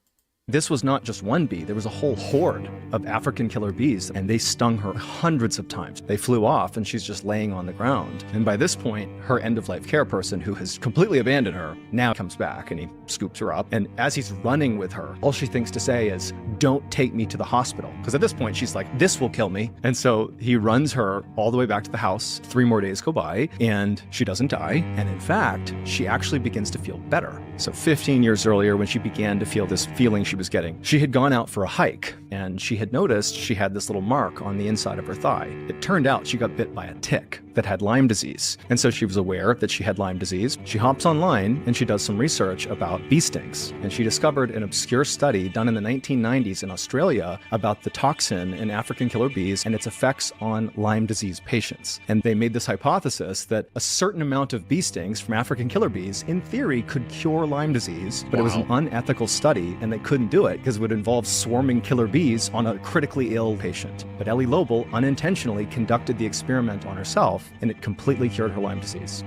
this was not just one bee, there was a whole horde of African killer bees, and they stung her hundreds of times. They flew off, and she's just laying on the ground. And by this point, her end-of-life care person, who has completely abandoned her, now comes back, and he scoops her up. And as he's running with her, all she thinks to say is, "Don't take me to the hospital." Because at this point, she's like, "This will kill me." And so he runs her all the way back to the house. 3 more days go by, and she doesn't die. And in fact, she actually begins to feel better. So 15 years earlier, when she began to feel this feeling she was getting, she had gone out for a hike, and she had noticed she had this little mark on the inside of her thigh. It turned out she got bit by a tick that had Lyme disease. And so she was aware that she had Lyme disease. She hops online and she does some research about bee stings. And she discovered an obscure study done in the 1990s in Australia about the toxin in African killer bees and its effects on Lyme disease patients. And they made this hypothesis that a certain amount of bee stings from African killer bees, in theory, could cure Lyme disease, but it was an unethical study and they couldn't do it because it would involve swarming killer bees on a critically ill patient. But Ellie Lobel unintentionally conducted the experiment on herself, and it completely cured her Lyme disease.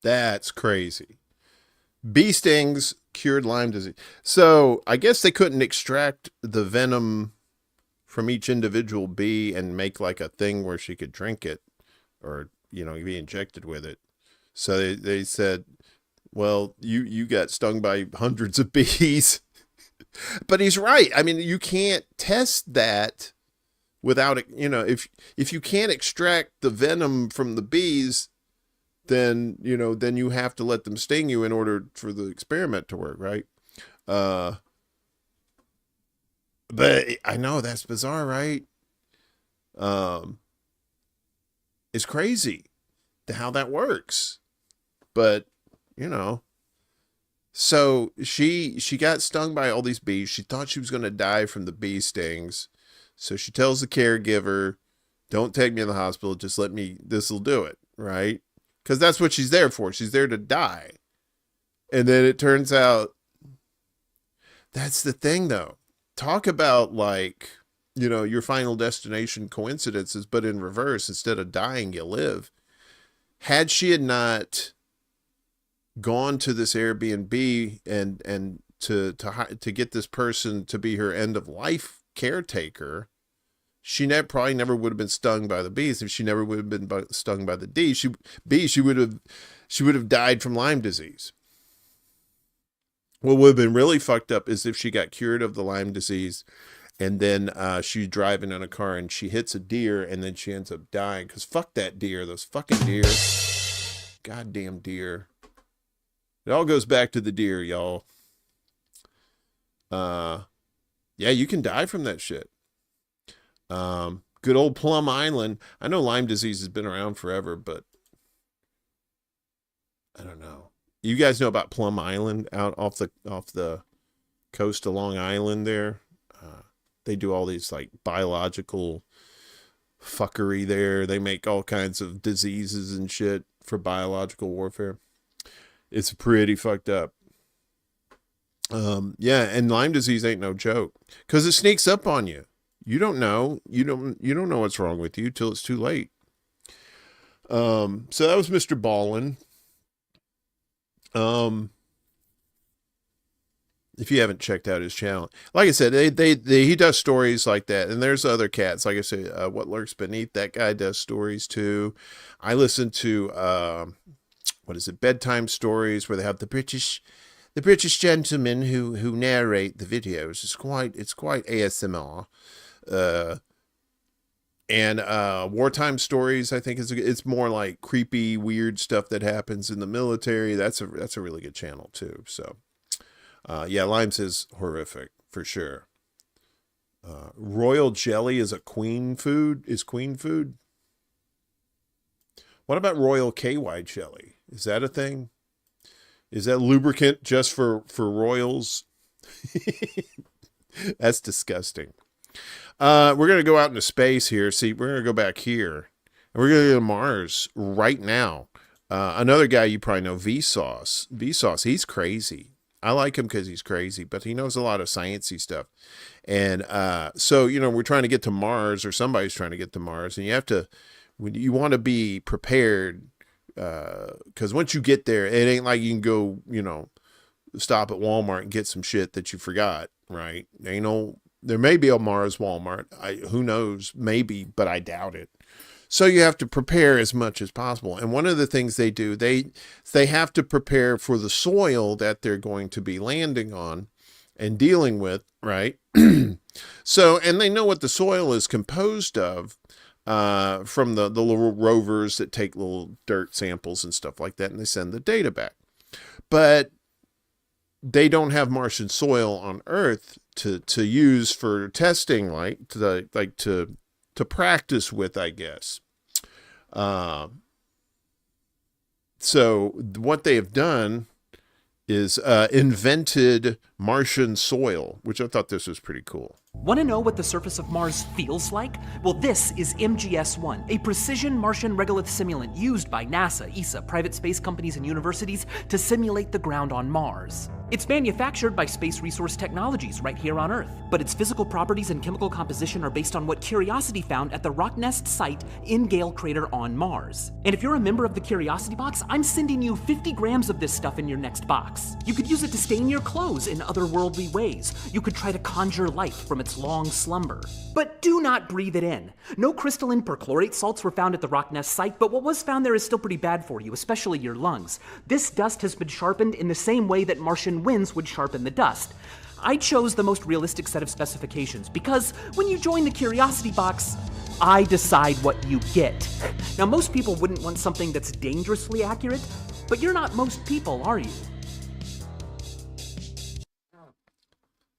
That's crazy. Bee stings cured Lyme disease. So I guess they couldn't extract the venom from each individual bee and make like a thing where she could drink it or, you know, be injected with it. So they said, well, you got stung by hundreds of bees. But he's right. I mean, you can't test that without it. You know, if you can't extract the venom from the bees, then you have to let them sting you in order for the experiment to work, right? But I know that's bizarre, right? It's crazy how that works. But, you know, so she got stung by all these bees. She thought she was going to die from the bee stings. So she tells the caregiver, "Don't take me to the hospital. Just let me, this will do it." Right? Because that's what she's there for. She's there to die. And then it turns out, that's the thing though. Talk about like, your final destination coincidences, but in reverse. Instead of dying, you live. Had she had not gone to this Airbnb and to get this person to be her end of life caretaker, she probably never would have been stung by the bees. If she never would have been stung by the she would have died from Lyme disease. What would have been really fucked up is if she got cured of the Lyme disease, and then she's driving in a car and she hits a deer, and then she ends up dying. Because fuck that deer, those fucking deer, goddamn deer. It all goes back to the deer, y'all. Yeah, you can die from that shit. Good old Plum Island. I know Lyme disease has been around forever, but I don't know. You guys know about Plum Island out off the coast of Long Island there? They do all these like biological fuckery there. They make all kinds of diseases and shit for biological warfare. It's pretty fucked up. Yeah, and Lyme disease ain't no joke, because it sneaks up on you. You don't know. You don't know what's wrong with you till it's too late. So that was Mr. Ballin. If you haven't checked out his channel, like I said, he does stories like that, and there's other cats. Like I said, What Lurks Beneath, that guy does stories too. I listen to bedtime stories, where they have the British gentlemen who narrate the videos. It's quite ASMR. And wartime stories, I think it's more like creepy, weird stuff that happens in the military. That's a really good channel too. So, yeah, Lyme's is horrific for sure. Royal jelly is queen food. What about royal KY jelly? Is that a thing? Is that lubricant just for royals? That's disgusting. We're going to go out into space here. See, we're going to go back here. And we're going to go to Mars right now. Another guy you probably know, Vsauce. Vsauce, he's crazy. I like him because he's crazy, but he knows a lot of sciencey stuff. And so, we're trying to get to Mars, or somebody's trying to get to Mars. And you want to be prepared, because once you get there, it ain't like you can go, stop at Walmart and get some shit that you forgot, right? There may be a Mars Walmart. Who knows? Maybe, but I doubt it. So you have to prepare as much as possible. And one of the things they do, they have to prepare for the soil that they're going to be landing on and dealing with, right? So, and they know what the soil is composed of from the little rovers that take little dirt samples and stuff like that, and they send the data back. But they don't have Martian soil on Earth to use for testing, to practice with, I guess. So what they have done is invented Martian soil, which I thought this was pretty cool. Want to know what the surface of Mars feels like? Well, this is MGS-1, a precision Martian regolith simulant used by NASA, ESA, private space companies, and universities to simulate the ground on Mars. It's manufactured by Space Resource Technologies right here on Earth, but its physical properties and chemical composition are based on what Curiosity found at the Rocknest site in Gale Crater on Mars. And if you're a member of the Curiosity Box, I'm sending you 50 grams of this stuff in your next box. You could use it to stain your clothes in otherworldly ways. You could try to conjure life from its long slumber. But do not breathe it in. No crystalline perchlorate salts were found at the Rocknest site, but what was found there is still pretty bad for you, especially your lungs. This dust has been sharpened in the same way that Martian winds would sharpen the dust. I chose the most realistic set of specifications because when you join the Curiosity Box, I decide what you get. Now, most people wouldn't want something that's dangerously accurate, but you're not most people, are you?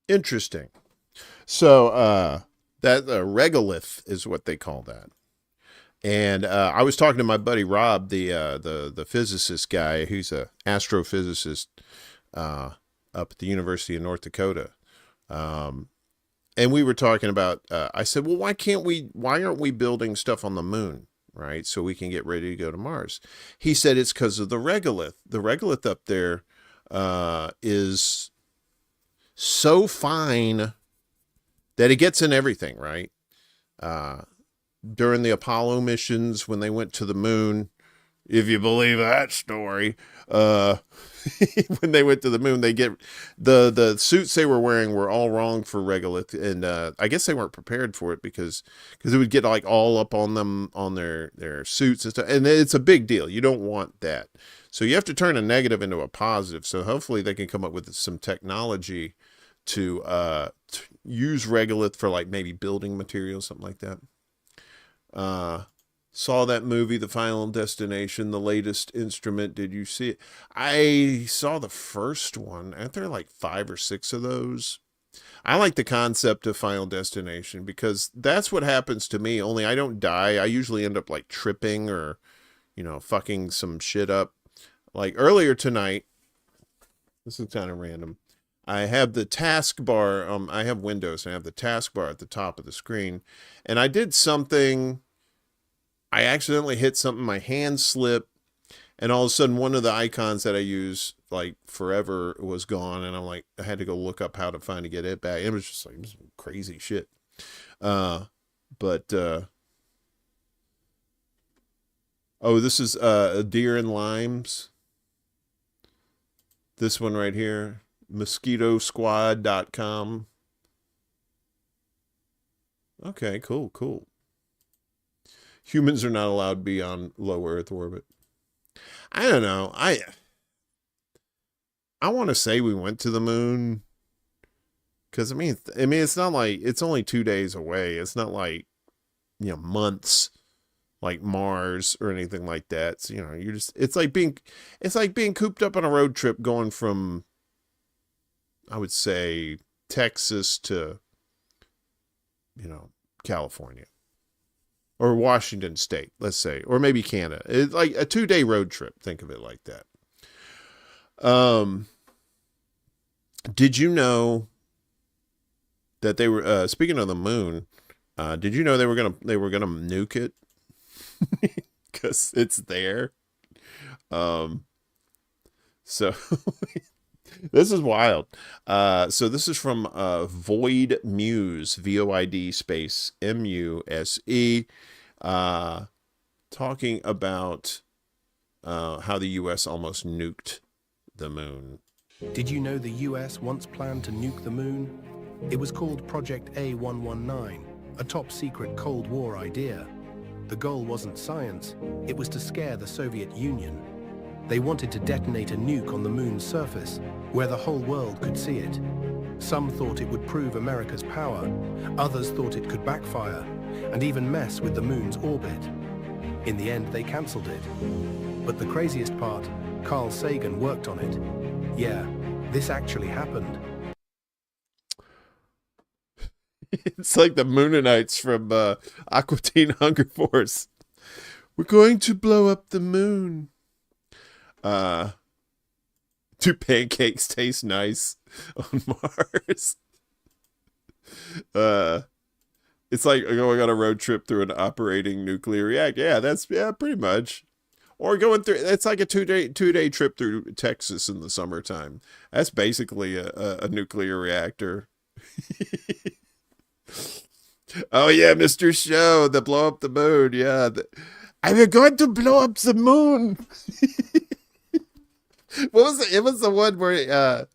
Interesting. So, that regolith is what they call that. And I was talking to my buddy Rob, the physicist guy, who's an astrophysicist up at the University of North Dakota. And we were talking about, I said, well, why aren't we building stuff on the moon, right? So we can get ready to go to Mars. He said it's because of the regolith. The regolith up there is so fine that it gets in everything, right? During the Apollo missions, when they went to the moon, if you believe that story, when they went to the moon, they get the suits they were wearing were all wrong for regolith, and I guess they weren't prepared for it because it would get like all up on them on their suits and stuff, and it's a big deal. You don't want that, so you have to turn a negative into a positive. So hopefully they can come up with some technology to use regolith for like maybe building materials, something like that. Saw that movie, The Final Destination, The Latest Instrument. Did you see it? I saw the first one. Aren't there like 5 or 6 of those? I like the concept of Final Destination because that's what happens to me, only I don't die. I usually end up like tripping or, fucking some shit up. Like earlier tonight, this is kind of random. I have the taskbar. I have Windows and I have the taskbar at the top of the screen, and I did something. I accidentally hit something, my hand slipped, and all of a sudden one of the icons that I use like forever was gone, and I'm like, I had to go look up how to find to get it back. It was just like crazy shit. Oh, this is Deer and Limes. This one right here, mosquitosquad.com. Okay, cool. Humans are not allowed to be on low Earth orbit. I don't know. I want to say we went to the moon because I mean, it's not like it's only 2 days away. It's not like months, like Mars or anything like that. So, it's like being cooped up on a road trip going from, I would say, Texas to, California. Or Washington State, let's say, or maybe Canada. It's like a 2-day road trip. Think of it like that. Did you know that they were speaking of the moon? Did you know they were gonna nuke it because it's there? So this is wild. So this is from Void Muse, VOID space MUSE, talking about how the U.S. almost nuked the moon. Did you know the US once planned to nuke the moon? It was called Project A119, a top-secret Cold War idea. The goal wasn't science, it was to scare the Soviet Union. They wanted to detonate a nuke on the moon's surface, where the whole world could see it. Some thought it would prove America's power, others thought it could backfire, and even mess with the moon's orbit. In the end, they cancelled it. But the craziest part, Carl Sagan worked on it. Yeah, this actually happened. It's like the Moonanites from Aqua Teen Hunger Force. We're going to blow up the moon. Do pancakes taste nice on Mars? It's like going on a road trip through an operating nuclear reactor. Yeah, pretty much. Or going through, it's like a two-day trip through Texas in the summertime. That's basically a nuclear reactor. Oh yeah, Mr. Show, the blow up the moon. Yeah, I'm going to blow up the moon. What was it? It was the one where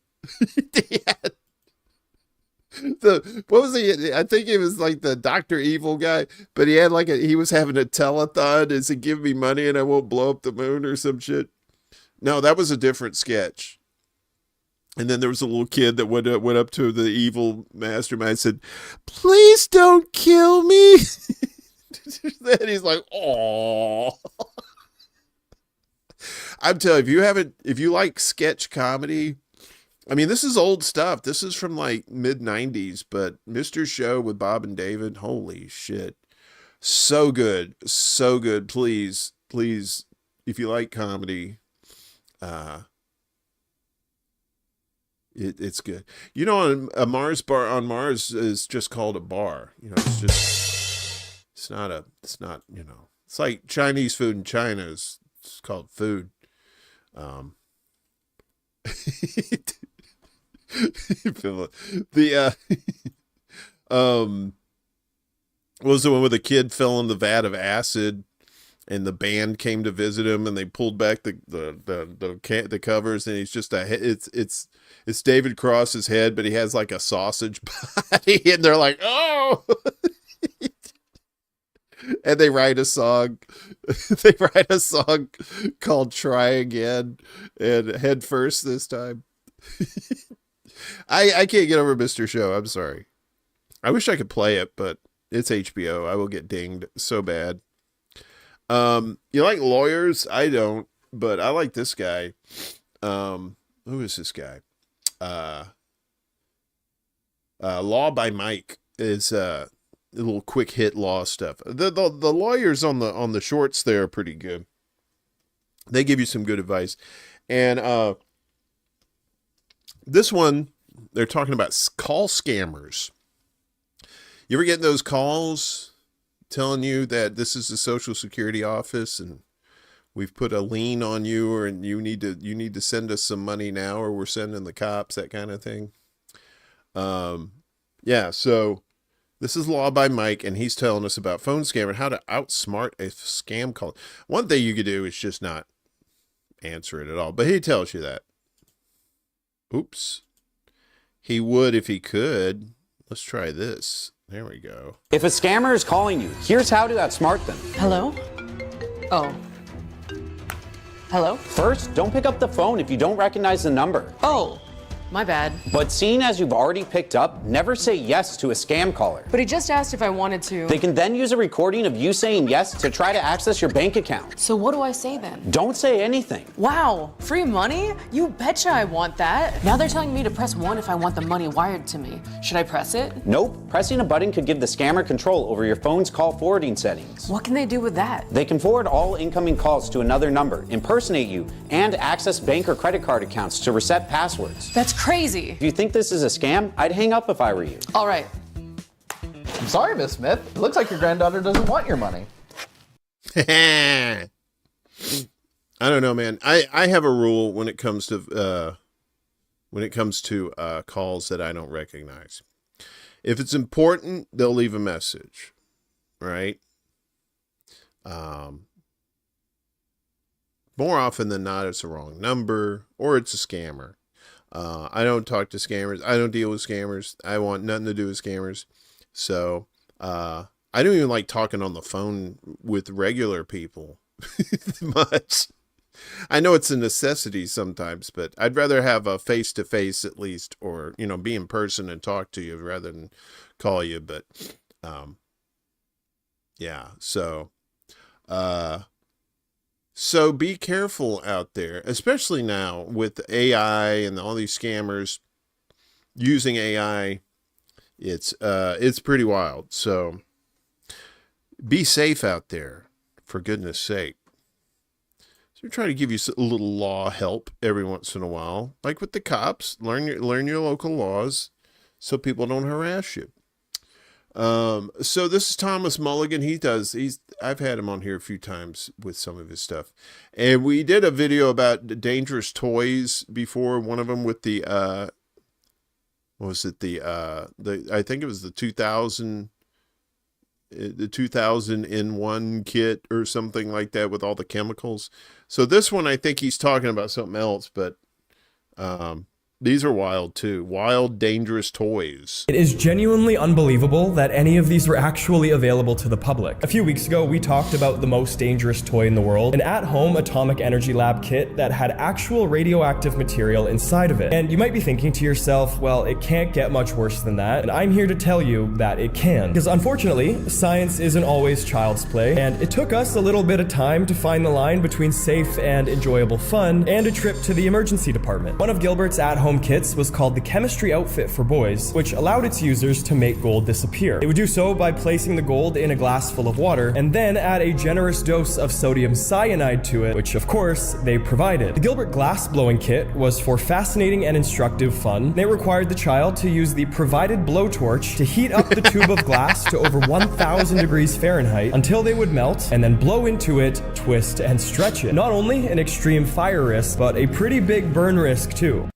what was he? I think it was like the Dr. Evil guy, but he had he was having a telethon. Is it give me money and I won't blow up the moon or some shit? No, that was a different sketch. And then there was a little kid that went up to the evil mastermind and said, "Please don't kill me." Then he's like, "Oh." I'm telling you, if you like sketch comedy, I mean, this is old stuff. This is from like mid-90s, but Mr. Show with Bob and David, holy shit. So good. So good. Please, if you like comedy, it's good. A Mars bar on Mars is just called a bar. It's not, it's like Chinese food in China it's called food. What was the one where the kid fell in the vat of acid and the band came to visit him and they pulled back the covers and he's just it's David Cross's head, but he has like a sausage body and they're like, oh. And they write a song. They write a song called Try Again and Head First this time. I can't get over Mr. Show. I'm sorry. I wish I could play it, but it's HBO. I will get dinged so bad. You like lawyers? I don't, but I like this guy. Who is this guy? Law by Mike is a little quick hit law stuff. The lawyers on the shorts there are pretty good. They give you some good advice. And this one, they're talking about call scammers. You ever get those calls telling you that this is the Social Security office and we've put a lien on you, or and you need to send us some money now, or we're sending the cops, that kind of thing? Yeah, so this is Law by Mike, and he's telling us about phone scam and how to outsmart a scam call. One thing you could do is just not answer it at all, but he tells you that. Oops. He would if he could. Let's try this. There we go. If a scammer is calling you, here's how to outsmart them. Hello? Oh. Hello? First, don't pick up the phone if you don't recognize the number. Oh, my bad. But seeing as you've already picked up, never say yes to a scam caller. But he just asked if I wanted to. They can then use a recording of you saying yes to try to access your bank account. So what do I say then? Don't say anything. Wow, free money? You betcha I want that. Now they're telling me to press 1 if I want the money wired to me. Should I press it? Nope. Pressing a button could give the scammer control over your phone's call forwarding settings. What can they do with that? They can forward all incoming calls to another number, impersonate you, and access bank or credit card accounts to reset passwords. That's crazy. If you think this is a scam, I'd hang up if I were you. All right. I'm sorry, Miss Smith. It looks like your granddaughter doesn't want your money. I don't know, man. I have a rule when it comes to calls that I don't recognize. If it's important, they'll leave a message, right? More often than not, it's a wrong number or it's a scammer. I don't talk to scammers. I don't deal with scammers. I want nothing to do with scammers. So, I don't even like talking on the phone with regular people much. I know it's a necessity sometimes, but I'd rather have a face-to-face at least, or, be in person and talk to you rather than call you. But, yeah, so be careful out there, especially now with AI and all these scammers using AI. It's pretty wild. So be safe out there, for goodness sake. So we try to give you a little law help every once in a while, like with the cops. Learn your local laws so people don't harass you. So this is Thomas Mulligan. I've had him on here a few times with some of his stuff, and we did a video about dangerous toys before. One of them with the, I think it was the 2000 in one kit or something like that with all the chemicals. So this one, I think he's talking about something else, but, these are wild too. Wild, dangerous toys. It is genuinely unbelievable that any of these were actually available to the public. A few weeks ago, we talked about the most dangerous toy in the world, an at-home atomic energy lab kit that had actual radioactive material inside of it. And you might be thinking to yourself, well, it can't get much worse than that. And I'm here to tell you that it can. Because unfortunately, science isn't always child's play, and it took us a little bit of time to find the line between safe and enjoyable fun and a trip to the emergency department. One of Gilbert's at-home kits was called the Chemistry Outfit for Boys, which allowed its users to make gold disappear. They would do so by placing the gold in a glass full of water and then add a generous dose of sodium cyanide to it, which of course they provided. The Gilbert glass blowing kit was for fascinating and instructive fun. They required the child to use the provided blowtorch to heat up the tube of glass to over 1,000 degrees Fahrenheit until they would melt, and then blow into it, twist, and stretch it. Not only an extreme fire risk, but a pretty big burn risk too.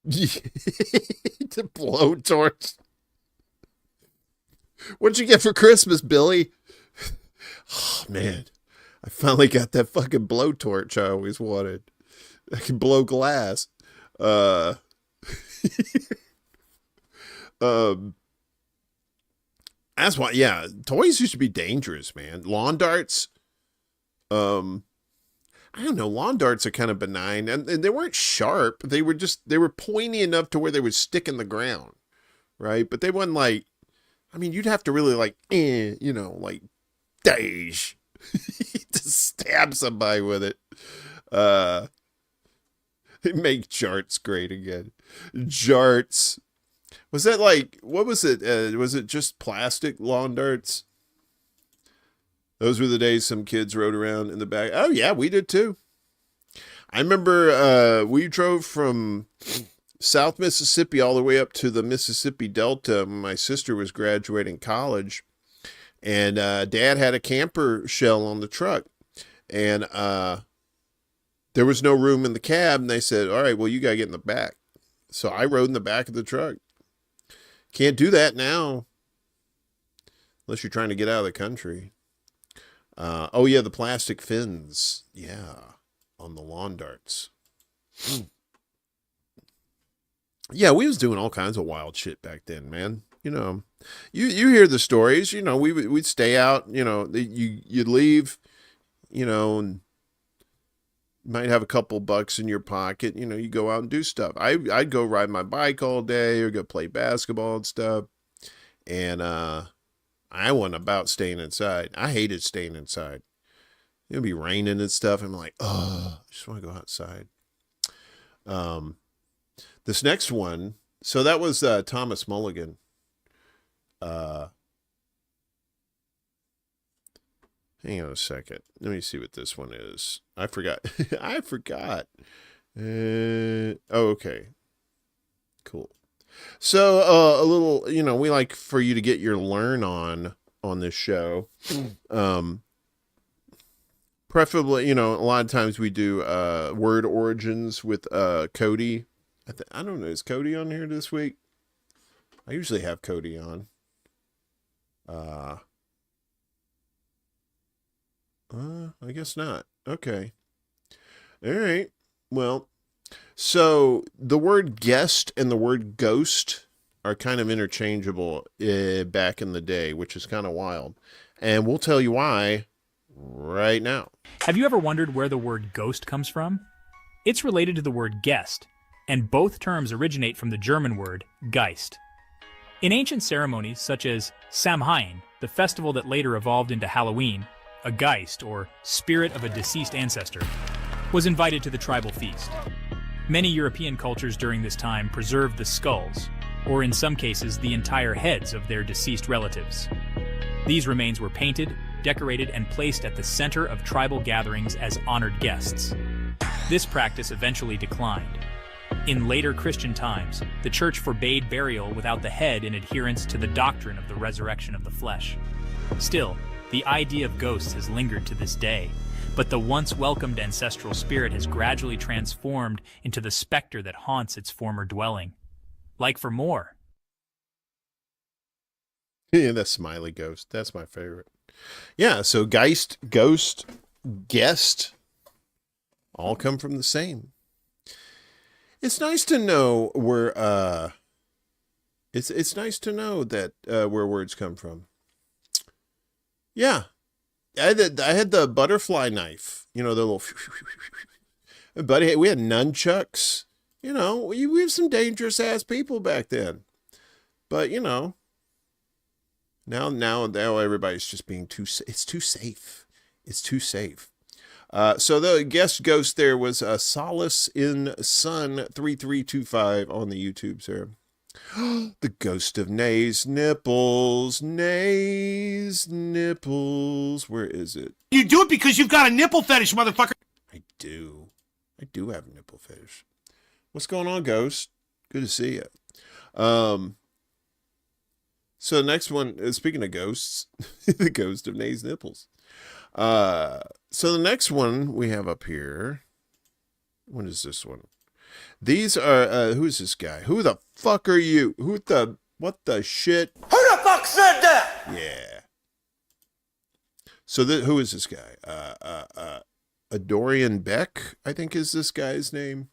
The blowtorch. What'd you get for Christmas, Billy? Oh, man. I finally got that fucking blowtorch I always wanted. I can blow glass. That's why, yeah, toys used to be dangerous, man. Lawn darts, I don't know, lawn darts are kind of benign, and they weren't sharp. They were pointy enough to where they would stick in the ground, right? But they weren't like, I mean, you'd have to really like, like, dash, to stab somebody with it. Make jarts great again. Jarts. Was that like, what was it? Was it just plastic lawn darts? Those were the days some kids rode around in the back. Oh, yeah, we did too. I remember we drove from South Mississippi all the way up to the Mississippi Delta when my sister was graduating college. And Dad had a camper shell on the truck. And there was no room in the cab. And they said, all right, well, you got to get in the back. So I rode in the back of the truck. Can't do that now. Unless you're trying to get out of the country. Oh, yeah, the plastic fins. Yeah, on the lawn darts. Yeah, we was doing all kinds of wild shit back then, man. You know, you hear the stories. You know, we'd stay out. You know, you'd leave. You know, and might have a couple bucks in your pocket. You know, you go out and do stuff. I'd go ride my bike all day or go play basketball and stuff. And I wasn't about staying inside. I hated staying inside. It'd be raining and stuff. I'm like, oh, I just want to go outside. This next one, so that was Thomas Mulligan. Hang on a second. Let me see what this one is. I forgot. I forgot. Oh, okay. Cool. So, a little, you know, we like for you to get your learn on this show. Preferably, you know, a lot of times we do word origins with Cody. I don't know. Is Cody on here this week? I usually have Cody on. I guess not. Okay. All right. Well, so the word guest and the word ghost are kind of interchangeable back in the day, which is kind of wild. And we'll tell you why right now. Have you ever wondered where the word ghost comes from? It's related to the word guest, and both terms originate from the German word Geist. In ancient ceremonies such as Samhain, the festival that later evolved into Halloween, a Geist, or spirit of a deceased ancestor, was invited to the tribal feast. Many European cultures during this time preserved the skulls, or in some cases the entire heads of their deceased relatives. These remains were painted, decorated, and placed at the center of tribal gatherings as honored guests. This practice eventually declined. In later Christian times, the church forbade burial without the head in adherence to the doctrine of the resurrection of the flesh. Still, the idea of ghosts has lingered to this day, but the once welcomed ancestral spirit has gradually transformed into the specter that haunts its former dwelling. Like for more. Yeah, that smiley ghost. That's my favorite. Yeah, so Geist, ghost, guest, all come from the same. It's nice to know where, it's nice to know that, where words come from. Yeah. I had the butterfly knife, you know, the little, buddy, we had nunchucks, you know, we have some dangerous ass people back then, but you know, now everybody's just being it's too safe. It's too safe. So the guest ghost there was Solace in Sun 3325 on the YouTube, sir. The ghost of Nay's nipples. Nay's nipples. Where is it? You do it because you've got a nipple fetish, motherfucker. I do have a nipple fetish. What's going on, ghost? Good to see you. So the next one, speaking of ghosts, the ghost of Nay's nipples. So the next one we have up here. What is this one? These are, who's this guy? Who the fuck are you? What the shit? Who the fuck said that? Yeah. So who is this guy? Dorian Beck, I think is this guy's name.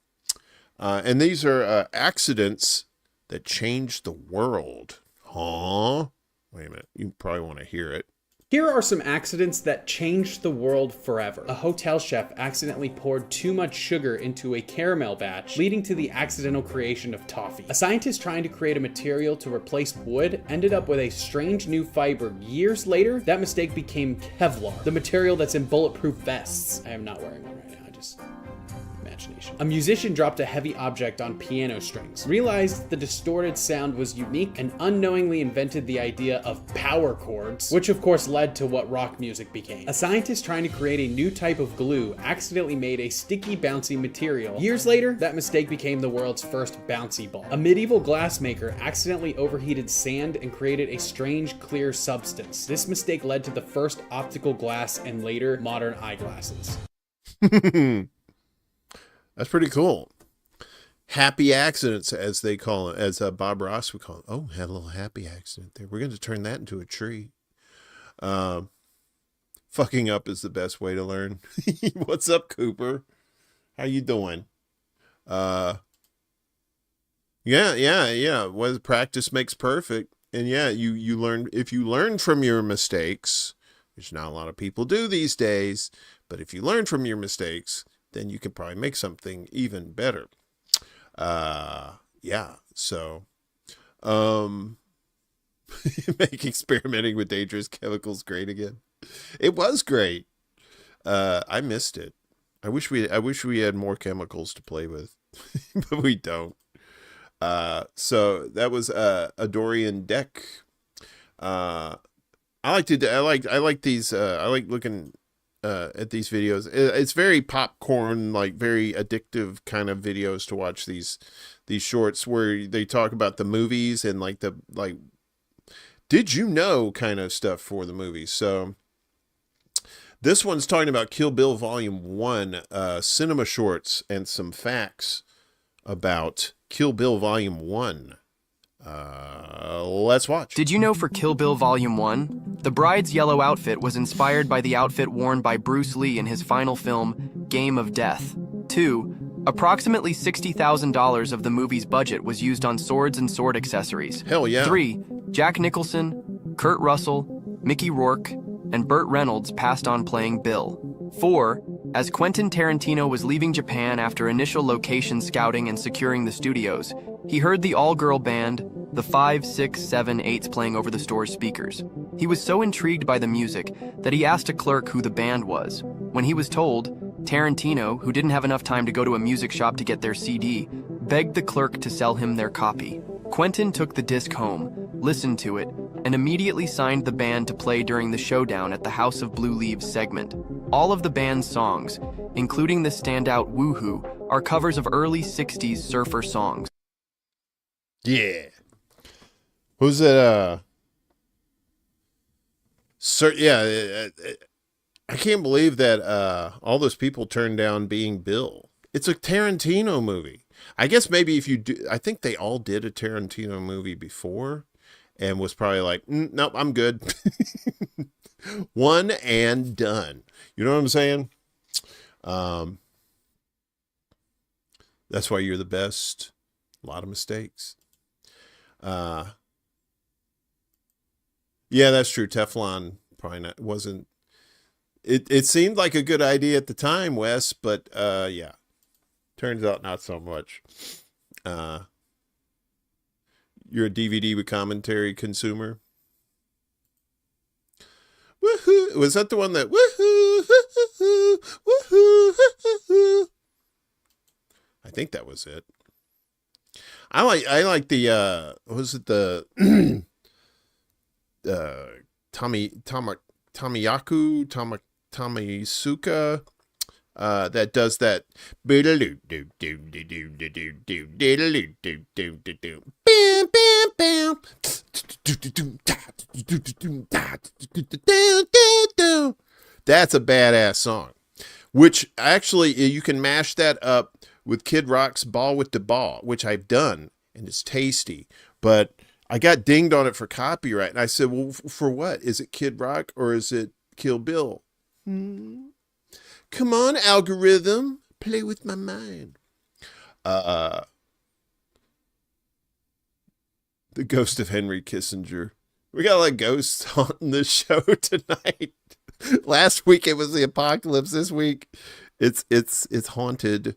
And these are accidents that changed the world. Huh? Wait a minute. You probably want to hear it. Here are some accidents that changed the world forever. A hotel chef accidentally poured too much sugar into a caramel batch, leading to the accidental creation of toffee. A scientist trying to create a material to replace wood ended up with a strange new fiber. Years later, that mistake became Kevlar, the material that's in bulletproof vests. I am not wearing one right now, just imagination. A musician dropped a heavy object on piano strings, realized the distorted sound was unique, and unknowingly invented the idea of power chords, which of course led to what rock music became. A scientist trying to create a new type of glue accidentally made a sticky, bouncy material. Years later, that mistake became the world's first bouncy ball. A medieval glassmaker accidentally overheated sand and created a strange, clear substance. This mistake led to the first optical glass and later modern eyeglasses. That's pretty cool. Happy accidents, as they call it, as Bob Ross would call it. Oh, had a little happy accident there. We're going to turn that into a tree. Fucking up is the best way to learn. What's up, Cooper? How you doing? Yeah. Well, practice makes perfect. And yeah, you learn, if you learn from your mistakes, which not a lot of people do these days, but if you learn from your mistakes, then you can probably make something even better. Yeah. So, make experimenting with dangerous chemicals great again. It was great. I missed it. I wish we had more chemicals to play with, but we don't. So that was a Dorian Deck. I like these. I like looking at these videos. It's very popcorn, like very addictive kind of videos to watch these shorts where they talk about the movies and like did you know kind of stuff for the movies. So this one's talking about Kill Bill Volume 1, cinema shorts and some facts about Kill Bill Volume 1. Let's watch. Did you know for Kill Bill Volume 1, the bride's yellow outfit was inspired by the outfit worn by Bruce Lee in his final film, Game of Death? 2. Approximately $60,000 of the movie's budget was used on swords and sword accessories. Hell yeah. 3. Jack Nicholson, Kurt Russell, Mickey Rourke, and Burt Reynolds passed on playing Bill. 4. As Quentin Tarantino was leaving Japan after initial location scouting and securing the studios, he heard the all-girl band, the 5, 6, 7, 8s playing over the store's speakers. He was so intrigued by the music that he asked a clerk who the band was. When he was told, Tarantino, who didn't have enough time to go to a music shop to get their CD, begged the clerk to sell him their copy. Quentin took the disc home, listened to it, and immediately signed the band to play during the showdown at the House of Blue Leaves segment. All of the band's songs, including the standout Woohoo, are covers of early 60s surfer songs. Yeah. Who's it? I can't believe that all those people turned down being Bill. It's a Tarantino movie. I guess maybe if you do, I think they all did a Tarantino movie before and was probably like, nope, I'm good. One and done. You know what I'm saying? That's why you're the best. A lot of mistakes. Yeah, that's true. Teflon probably wasn't. It seemed like a good idea at the time, Wes, but yeah, turns out not so much. You're a DVD with commentary consumer. Woohoo! Was that the one that woohoo? Woohoo! I think that was it. I like the was it the Tomisuka that does that. That's a badass song, which actually you can mash that up with Kid Rock's Ball with the Ball, which I've done, and it's tasty. But I got dinged on it for copyright. And I said, well, for what? Is it Kid Rock or is it Kill Bill? Come on, algorithm. Play with my mind. The ghost of Henry Kissinger. We got like ghosts haunting this show tonight. Last week it was the apocalypse. This week it's haunted.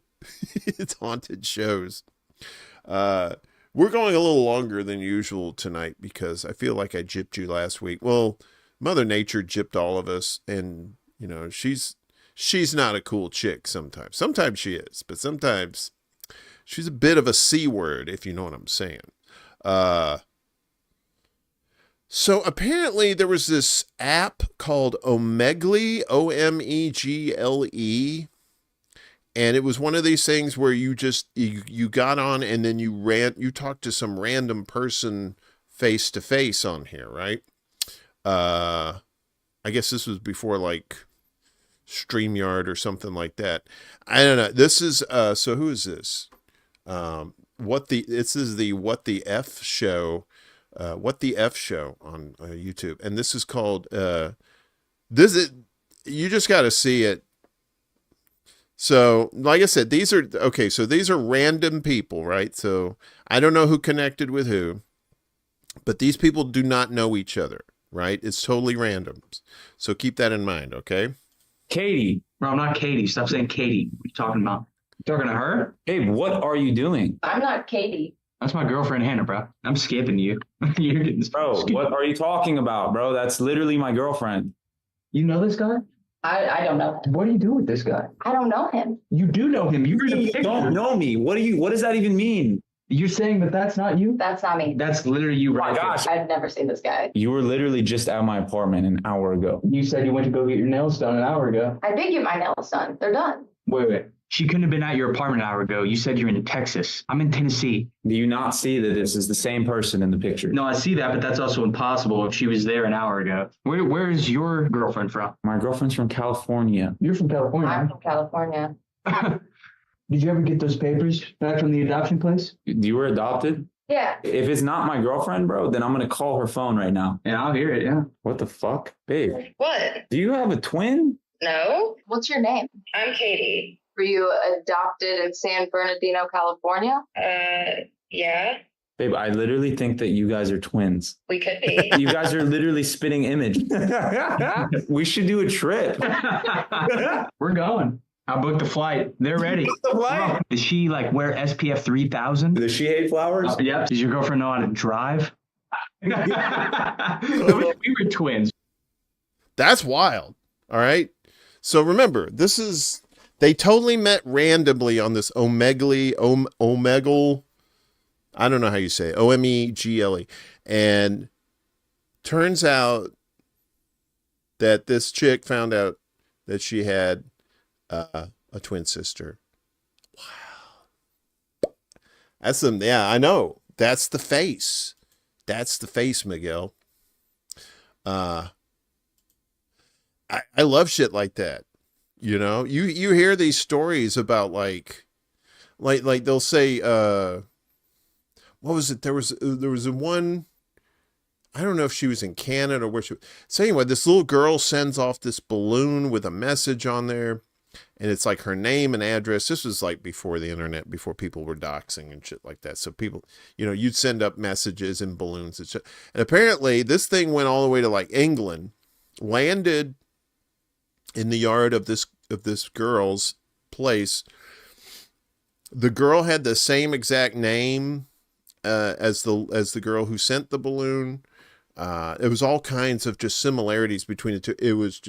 It's haunted shows. We're going a little longer than usual tonight because I feel like I gypped you last week. Well, Mother Nature gypped all of us, and you know, she's not a cool chick sometimes. Sometimes she is, but sometimes she's a bit of a C word, if you know what I'm saying. So apparently there was this app called Omegle, Omegle, and it was one of these things where you got on and then you talked to some random person face to face on here, right? I guess this was before like StreamYard or something like that. I don't know. This is so who is this? This is the What the F show. What the F show on YouTube, and this is called you just got to see it. So like I said, these are random people, right? So I don't know who connected with who, but these people do not know each other, right? It's totally random. So keep that in mind, okay? Katie. Bro, I'm not Katie. Stop saying Katie. What are you talking about? You talking to her? Hey, what are you doing? I'm not Katie. That's my girlfriend, Hannah, bro. I'm skipping you. You're getting bro, what are you talking about, bro? That's literally my girlfriend. You know this guy? I don't know him. What do you do with this guy? I don't know him. You do know him. You don't know me. What does that even mean? You're saying that that's not you? That's not me. That's literally you, right? Oh my gosh. I've never seen this guy. You were literally just at my apartment an hour ago. You said you went to go get your nails done an hour ago. I did get my nails done. They're done. Wait. She couldn't have been at your apartment an hour ago. You said you're in Texas. I'm in Tennessee. Do you not see that this is the same person in the picture? No, I see that, but that's also impossible if she was there an hour ago. Where is your girlfriend from? My girlfriend's from California. You're from California? I'm from California. Did you ever get those papers back from the adoption place? You were adopted? Yeah. If it's not my girlfriend, bro, then I'm going to call her phone right now. Yeah, I'll hear it, yeah. What the fuck? Babe. What? Do you have a twin? No. What's your name? I'm Katie. Were you adopted in San Bernardino, California? Yeah. Babe, I literally think that you guys are twins. We could be. You guys are literally spitting image. We should do a trip. We're going. I booked the flight. They're ready. The flight? Does she like wear SPF 3000? Does she hate flowers? Yep. Does your girlfriend know how to drive? We were twins. That's wild. All right. So remember, they totally met randomly on this Omegle. I don't know how you say it. Omegle. And turns out that this chick found out that she had a twin sister. Wow. I know. That's the face. That's the face, Miguel. I love shit like that. You know, you hear these stories about like they'll say, what was it? There was a one, I don't know if she was in Canada or where she was. So anyway, this little girl sends off this balloon with a message on there, and it's like her name and address. This was like before the internet, before people were doxing and shit like that. So people, you know, you'd send up messages and balloons and shit. And apparently this thing went all the way to like England, landed in the yard of this girl's place. The girl had the same exact name as the girl who sent the balloon. It was all kinds of just similarities between the two.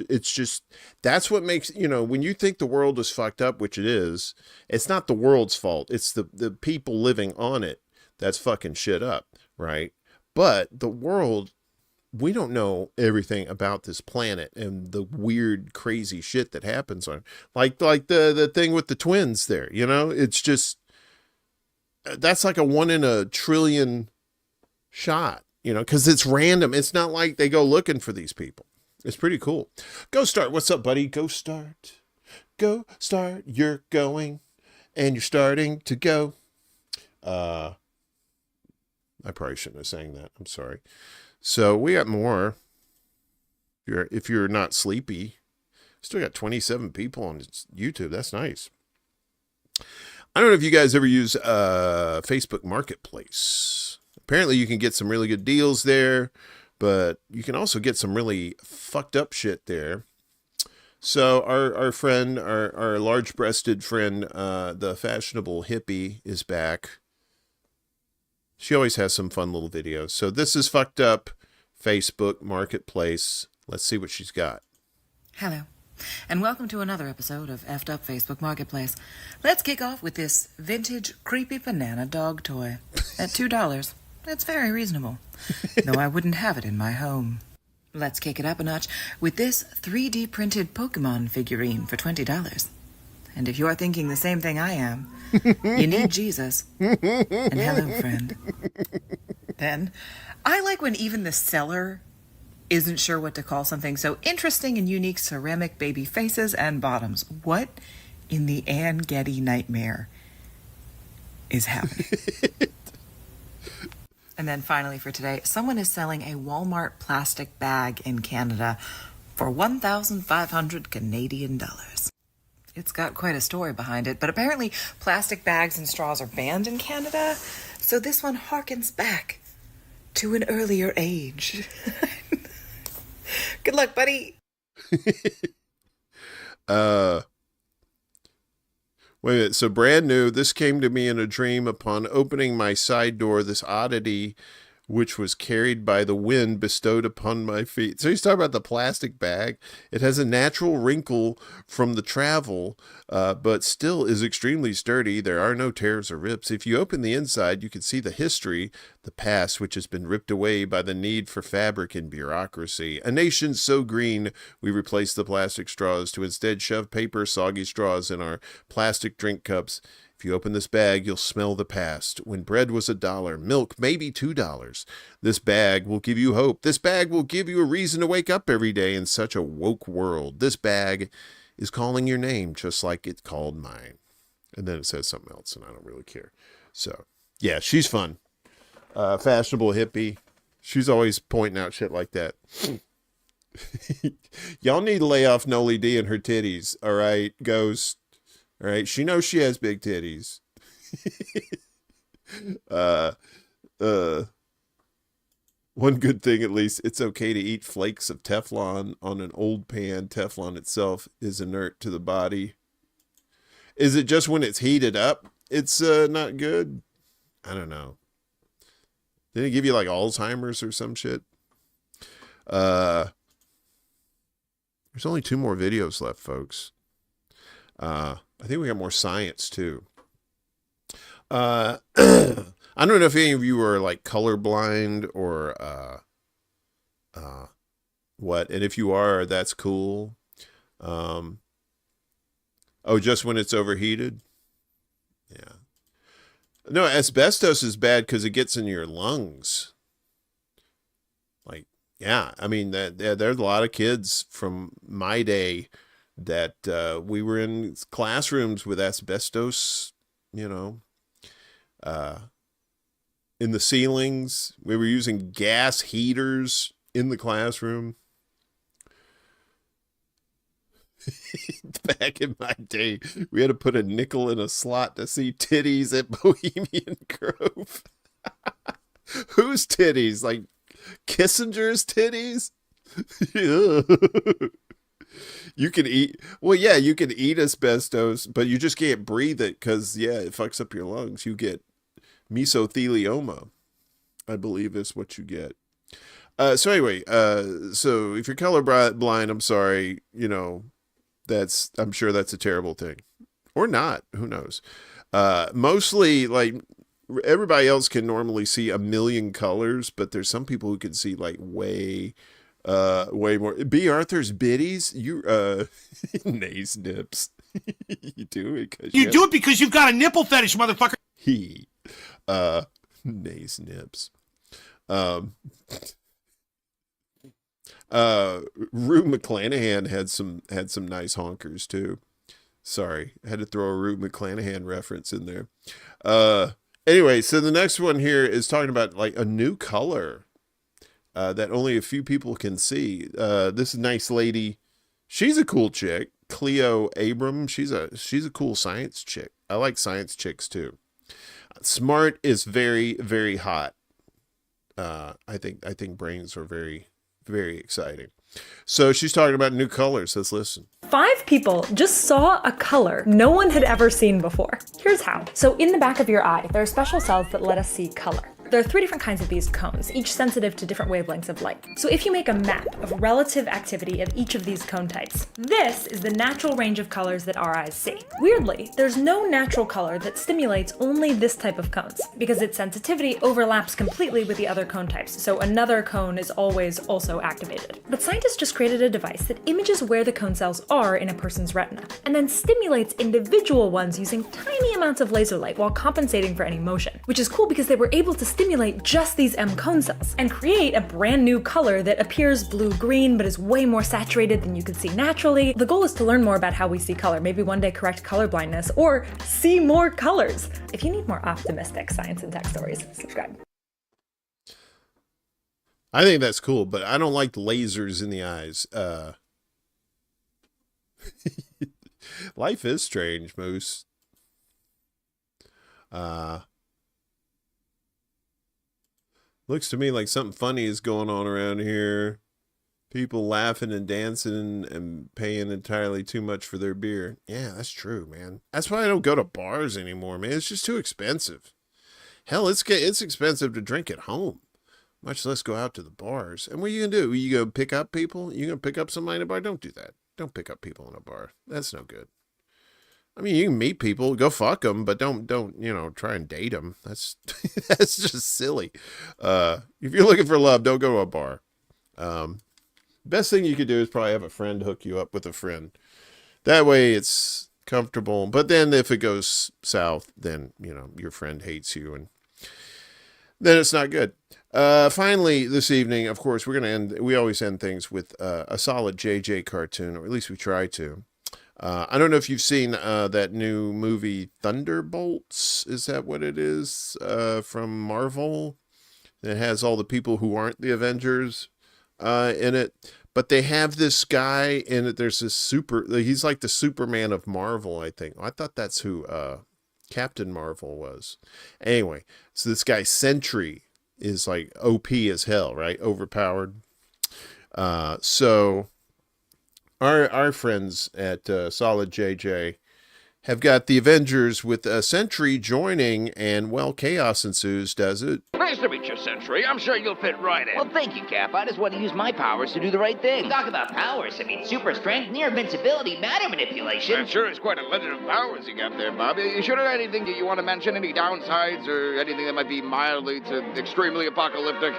It's just, that's what makes, you know, when you think the world is fucked up, which it is, it's not the world's fault. It's the people living on it that's fucking shit up, right? But the world, we don't know everything about this planet and the weird, crazy shit that happens on, like the thing with the twins there, you know, it's just, that's like a 1 in a trillion shot, you know, cause it's random. It's not like they go looking for these people. It's pretty cool. Go Start. What's up, buddy? Go Start. Go Start. You're going and you're starting to go. I probably shouldn't have sang that. I'm sorry. So we got more. If you're not sleepy, still got 27 people on YouTube. That's nice. I don't know if you guys ever use Facebook Marketplace. Apparently you can get some really good deals there, but you can also get some really fucked up shit there. So our friend, our large-breasted friend, the fashionable hippie, is back. She always has some fun little videos. So this is fucked up Facebook Marketplace. Let's see what she's got. Hello, and welcome to another episode of Effed Up Facebook Marketplace. Let's kick off with this vintage creepy banana dog toy at $2. It's very reasonable, though I wouldn't have it in my home. Let's kick it up a notch with this 3D printed Pokemon figurine for $20. And if you're thinking the same thing I am, you need Jesus. And hello, friend. Then, I like when even the seller isn't sure what to call something so interesting and unique. Ceramic baby faces and bottoms. What in the Ann Getty nightmare is happening? And then finally for today, someone is selling a Walmart plastic bag in Canada for 1,500 Canadian dollars. It's got quite a story behind it, but apparently plastic bags and straws are banned in Canada, so this one harkens back to an earlier age. Good luck, buddy. Wait a minute. So brand new. This came to me in a dream upon opening my side door. This oddity, which was carried by the wind, bestowed upon my feet. So he's talking about the plastic bag. It has a natural wrinkle from the travel, but still is extremely sturdy. There are no tears or rips. If you open the inside, you can see the history, the past, which has been ripped away by the need for fabric and bureaucracy. A nation so green, we replace the plastic straws to instead shove paper, soggy straws in our plastic drink cups. If you open this bag, you'll smell the past. When bread was $1, milk maybe $2. This bag will give you hope. This bag will give you a reason to wake up every day in such a woke world. This bag is calling your name just like it called mine. And then it says something else, and I don't really care. So, yeah, she's fun. Fashionable hippie. She's always pointing out shit like that. Y'all need to lay off Noli D and her titties, all right, Ghost? All right, she knows she has big titties. One good thing, at least, it's okay to eat flakes of Teflon on an old pan. Teflon itself is inert to the body. Is it just when it's heated up it's not good? I don't know. Did it give you like Alzheimer's or some shit? There's only 2 more videos left, folks. I think we got more science too. I don't know if any of you are like colorblind or what, and if you are, that's cool. Oh, just when it's overheated? Yeah. No, asbestos is bad because it gets in your lungs. Like, yeah, I mean, there's a lot of kids from my day that we were in classrooms with asbestos, you know, in the ceilings. We were using gas heaters in the classroom. Back in my day, we had to put a nickel in a slot to see titties at Bohemian Grove. Whose titties? Like Kissinger's titties? You can eat, well, yeah, you can eat asbestos, but you just can't breathe it because, yeah, it fucks up your lungs. You get mesothelioma, I believe is what you get. So anyway, so if you're colorblind, I'm sorry, you know, I'm sure that's a terrible thing. Or not, who knows? Mostly, like, everybody else can normally see a million colors, but there's some people who can see, like, way more. B. Arthur's biddies, you nays nips. You do it because you do it because you've got a nipple fetish, motherfucker. He nays nips. Rue McClanahan had some nice honkers too. Sorry, I had to throw a Rue McClanahan reference in there. Anyway, so the next one here is talking about like a new color that only a few people can see. This nice lady, she's a cool chick. Cleo Abram, she's a cool science chick. I like science chicks too. Smart is very, very hot. I think brains are very, very exciting. So she's talking about new colors. Let's listen. 5 people just saw a color no one had ever seen before. Here's how. So in the back of your eye, there are special cells that let us see color. There are 3 different kinds of these cones, each sensitive to different wavelengths of light. So if you make a map of relative activity of each of these cone types, this is the natural range of colors that our eyes see. Weirdly, there's no natural color that stimulates only this type of cones, because its sensitivity overlaps completely with the other cone types, so another cone is always also activated. But scientists just created a device that images where the cone cells are in a person's retina, and then stimulates individual ones using tiny amounts of laser light while compensating for any motion, which is cool because they were able to stimulate just these M cone cells and create a brand new color that appears blue-green but is way more saturated than you could see naturally. The goal is to learn more about how we see color, maybe one day correct color blindness or see more colors. If you need more optimistic science and tech stories, subscribe. I think that's cool, but I don't like lasers in the eyes. Life is strange, Moose. Looks to me like something funny is going on around here. People laughing and dancing and paying entirely too much for their beer. Yeah, that's true, man. That's why I don't go to bars anymore, man. It's just too expensive. Hell, it's expensive to drink at home, much less go out to the bars. And what are you gonna do? You go pick up people? You gonna pick up somebody in a bar? Don't do that. Don't pick up people in a bar. That's no good. I mean, you can meet people, go fuck them, but don't try and date them. That's just silly. If you're looking for love, don't go to a bar. Best thing you could do is probably have a friend hook you up with a friend. That way it's comfortable. But then if it goes south, then your friend hates you, and then it's not good. Finally, this evening, of course, we always end things with a solid JJ cartoon, or at least we try to. I don't know if you've seen that new movie Thunderbolts. Is that what it is? From Marvel. It has all the people who aren't the Avengers in it. But they have this guy in it. There's this he's like the Superman of Marvel, I think. I thought that's who Captain Marvel was. Anyway, so this guy Sentry is like OP as hell, right? Overpowered. So our friends at Solid JJ have got the Avengers with Sentry joining, and well, chaos ensues, does it? Nice to meet you, Sentry. I'm sure you'll fit right in. Well, thank you, Cap. I just want to use my powers to do the right thing. Talk about powers. I mean, super strength, near invincibility, matter manipulation. It sure is quite a legend of powers you got there, Bob. You sure have anything you want to mention? Any downsides or anything that might be mildly to extremely apocalyptic?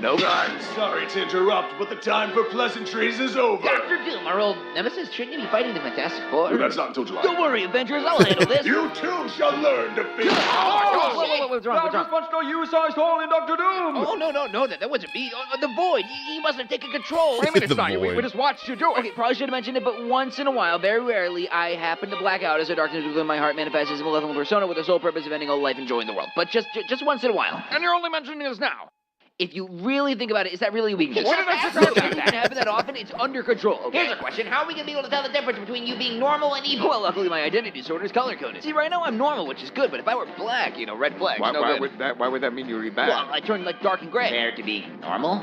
Nope. I'm sorry to interrupt, but the time for pleasantries is over. Dr. Doom, our old nemesis, shouldn't you be fighting the Fantastic Four? Well, that's not until July. Don't worry, Avengers, I'll handle this. You too shall learn to fear. What's wrong? Much no use, I stole in Dr. Doom. Oh, no, that wasn't me. The Void, he must have taken control. Wait a minute, Sonny, we just watched you do it. Okay, probably should have mentioned it, but once in a while, very rarely, I happen to black out as a darkness within my heart manifests as a malevolent persona with the sole purpose of ending all life, enjoying the world. But just once in a while. And you're only mentioning this now. If you really think about it, is that really a weakness? What did I say? It doesn't happen that often. It's under control. Okay. Here's a question. How are we going to be able to tell the difference between you being normal and evil? Well, luckily my identity disorder is color-coded. See, right now I'm normal, which is good, but if I were black, red flags, why would that mean you would be bad? Well, I turned like dark and gray. Compared to being normal?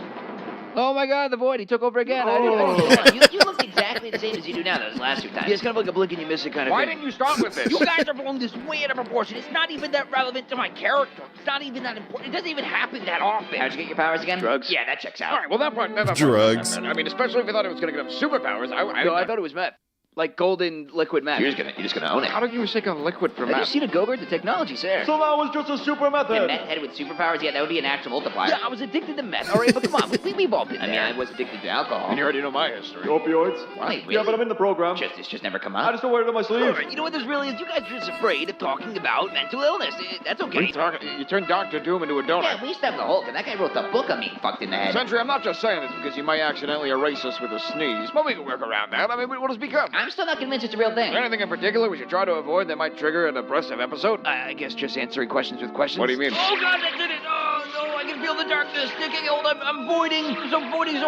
Oh my God, the Void, he took over again. You look exactly the same as you do now those last 2 times. Yeah, it's kind of like a blink and you miss it kind of Why thing. didn't you start with this? You guys are blowing this way out of proportion. It's not even that relevant to my character. It's not even that important. It doesn't even happen that often. How'd you get your powers again? Drugs. Yeah, that checks out. All right, well, that part. Drugs. I mean, especially if you thought it was going to give him superpowers. I thought it was meth. Like golden liquid meth. You're just gonna own it. How did you mistake a liquid for Have you meth? seen a Go-Gurt? The technology's there. So that was just a super method. A meth head with superpowers? Yeah, that would be an actual multiplier. Yeah, I was addicted to meth. All right, but come on, we've all been there. I mean, I was addicted to alcohol. And you already know my history. Opioids? Wait, really? Yeah, but I'm in the program. It's just never come I out. just don't wear it on my sleeve. All right, you know what this really is? You guys are just afraid of talking about mental illness. That's okay. What are you talking? You turned Dr. Doom into a donut. Yeah, we used to have the Hulk, and that guy wrote the book on being fucked in the head. Sentry, I'm not just saying this because you might accidentally erase us with a sneeze, but we can work around that. I mean, what has become? I'm still not convinced it's a real thing. Is there anything in particular we should try to avoid that might trigger a depressive episode? I guess just answering questions with questions. What do you mean? Oh, God, that did it. Oh, no, I can feel the darkness taking hold. I'm voiding so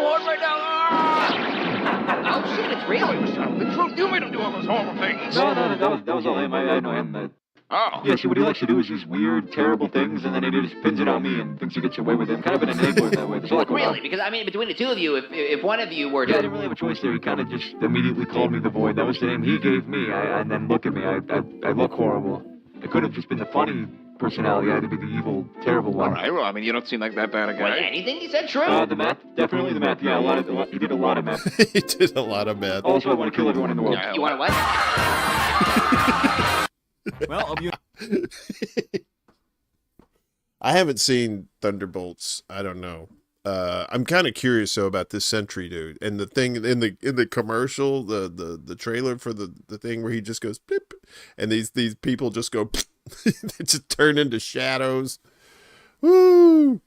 hard right now. Ah! Oh, shit, it's real. It was telling the truth. You made him do all those horrible things. No, that was all him. I know him. Oh. Yeah, see, what he likes to do is these weird, terrible things, and then he just pins it on me and thinks he gets away with it. Kind of an enabler that way. Look, really? Because, I mean, between the two of you, if one of you were to... Yeah, I didn't really have a choice there. He kind of just immediately called me the Void. That was the name he gave me. And then look at me. I look horrible. I could have just been the funny personality. I had to be the evil, terrible one. All right, well, I mean, you don't seem like that bad a guy. Was anything he said true? The math? Definitely the math. Yeah, he did a lot of math. He did a lot of math. Also, I want to kill everyone in the world. You want to what? Well, I'll be... I haven't seen Thunderbolts. I don't know. I'm kind of curious though about this Sentry dude and the thing in the commercial, the trailer for the thing where he just goes beep, and these people just go they just turn into shadows. Woo!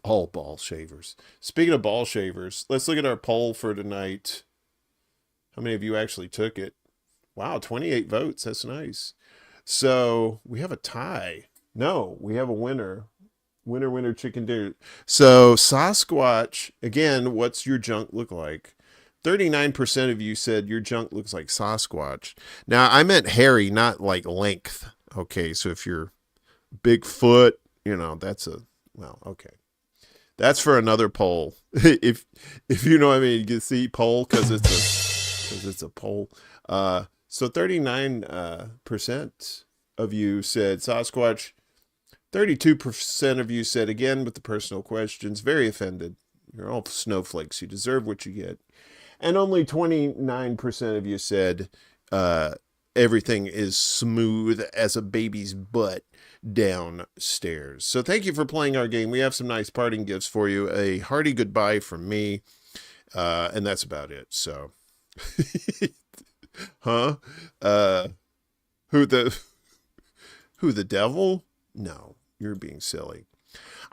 All ball shavers. Speaking of ball shavers, let's look at our poll for tonight. How many of you actually took it? Wow, 28 votes. That's nice. So we have a tie. No, we have a winner. Winner, chicken dinner. So Sasquatch, again, what's your junk look like? 39% of you said your junk looks like Sasquatch. Now, I meant hairy, not like length. Okay, so if you're Bigfoot, that's okay. That's for another poll. if you know what I mean, you can see poll because it's a poll. So 39% of you said Sasquatch. 32% of you said again with the personal questions. Very offended. You're all snowflakes. You deserve what you get. And only 29% of you said everything is smooth as a baby's butt downstairs. So thank you for playing our game. We have some nice parting gifts for you. A hearty goodbye from me. And that's about it. So... Huh? Who the devil? No, you're being silly.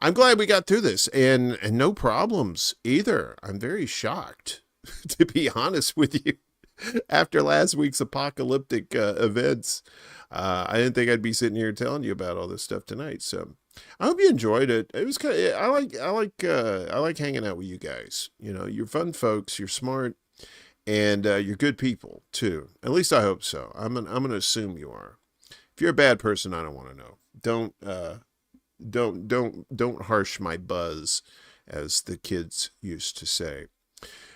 I'm glad we got through this and no problems either. I'm very shocked, to be honest with you. After last week's apocalyptic events, I didn't think I'd be sitting here telling you about all this stuff tonight. So I hope you enjoyed it. It was kind of, I like hanging out with you guys. You're fun folks. You're smart. And you're good people too. At least I hope so. I'm gonna assume you are. If you're a bad person, I don't want to know. Don't harsh my buzz, as the kids used to say.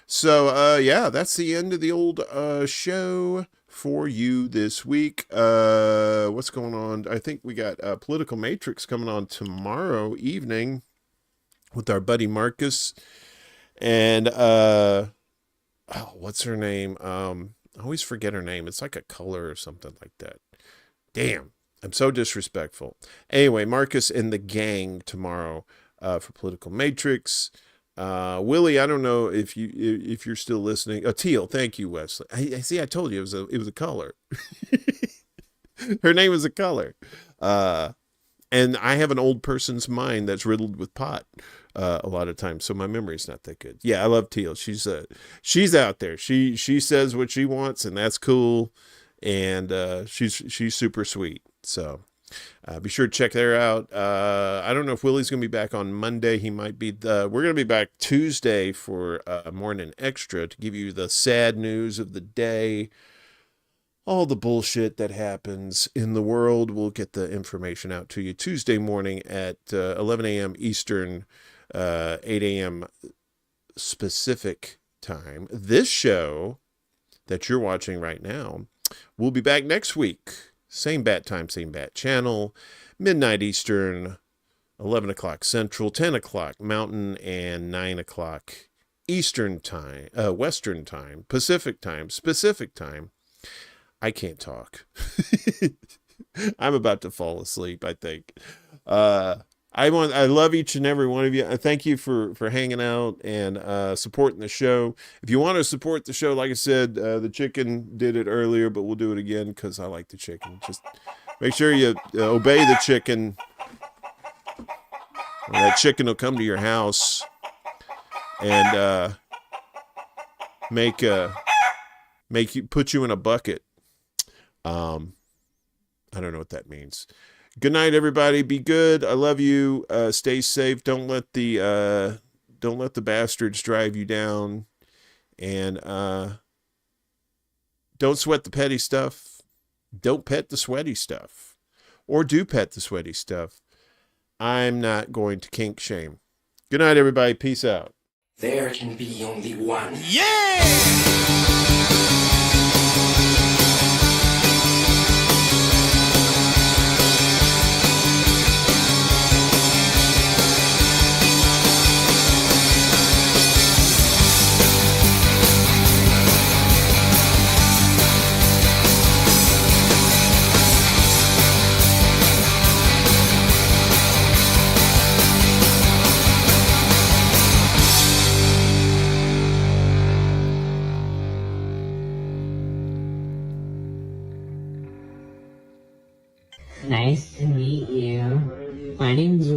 So yeah, that's the end of the old show for you this week. What's going on? I think we got Political Matrix coming on tomorrow evening with our buddy Marcus and what's her name? I always forget her name. It's like a color or something like that. Damn, I'm so disrespectful. Anyway, Marcus and the gang tomorrow for Political Matrix. Willie, I don't know if you're still listening. Teal, thank you, Wesley. I see. I told you it was a color. Her name is a color. And I have an old person's mind that's riddled with pot a lot of times, so my memory's not that good. Yeah, I love Teal. She's out there. She says what she wants, and that's cool. And she's super sweet. So be sure to check her out. I don't know if Willie's gonna be back on Monday. He might be. We're gonna be back Tuesday for Morning Extra to give you the sad news of the day. All the bullshit that happens in the world. We'll get the information out to you Tuesday morning at 11 a.m. Eastern, 8 a.m. Pacific time. This show that you're watching right now will be back next week. Same bat time, same bat channel, midnight Eastern, 11 o'clock Central, 10 o'clock Mountain, and 9 o'clock Eastern time, Western time, Pacific time, specific time. I can't talk. I'm about to fall asleep, I think. I love each and every one of you. I thank you for hanging out and supporting the show. If you want to support the show, like I said, the chicken did it earlier, but we'll do it again because I like the chicken. Just make sure you obey the chicken. Or that chicken will come to your house and make put you in a bucket. I don't know what that means. Good night, everybody. Be good. I love you. Stay safe. Don't let the bastards drive you down. And don't sweat the petty stuff. Don't pet the sweaty stuff. Or do pet the sweaty stuff. I'm not going to kink shame. Good night, everybody. Peace out. There can be only one. Yeah! Nice to meet you. My name's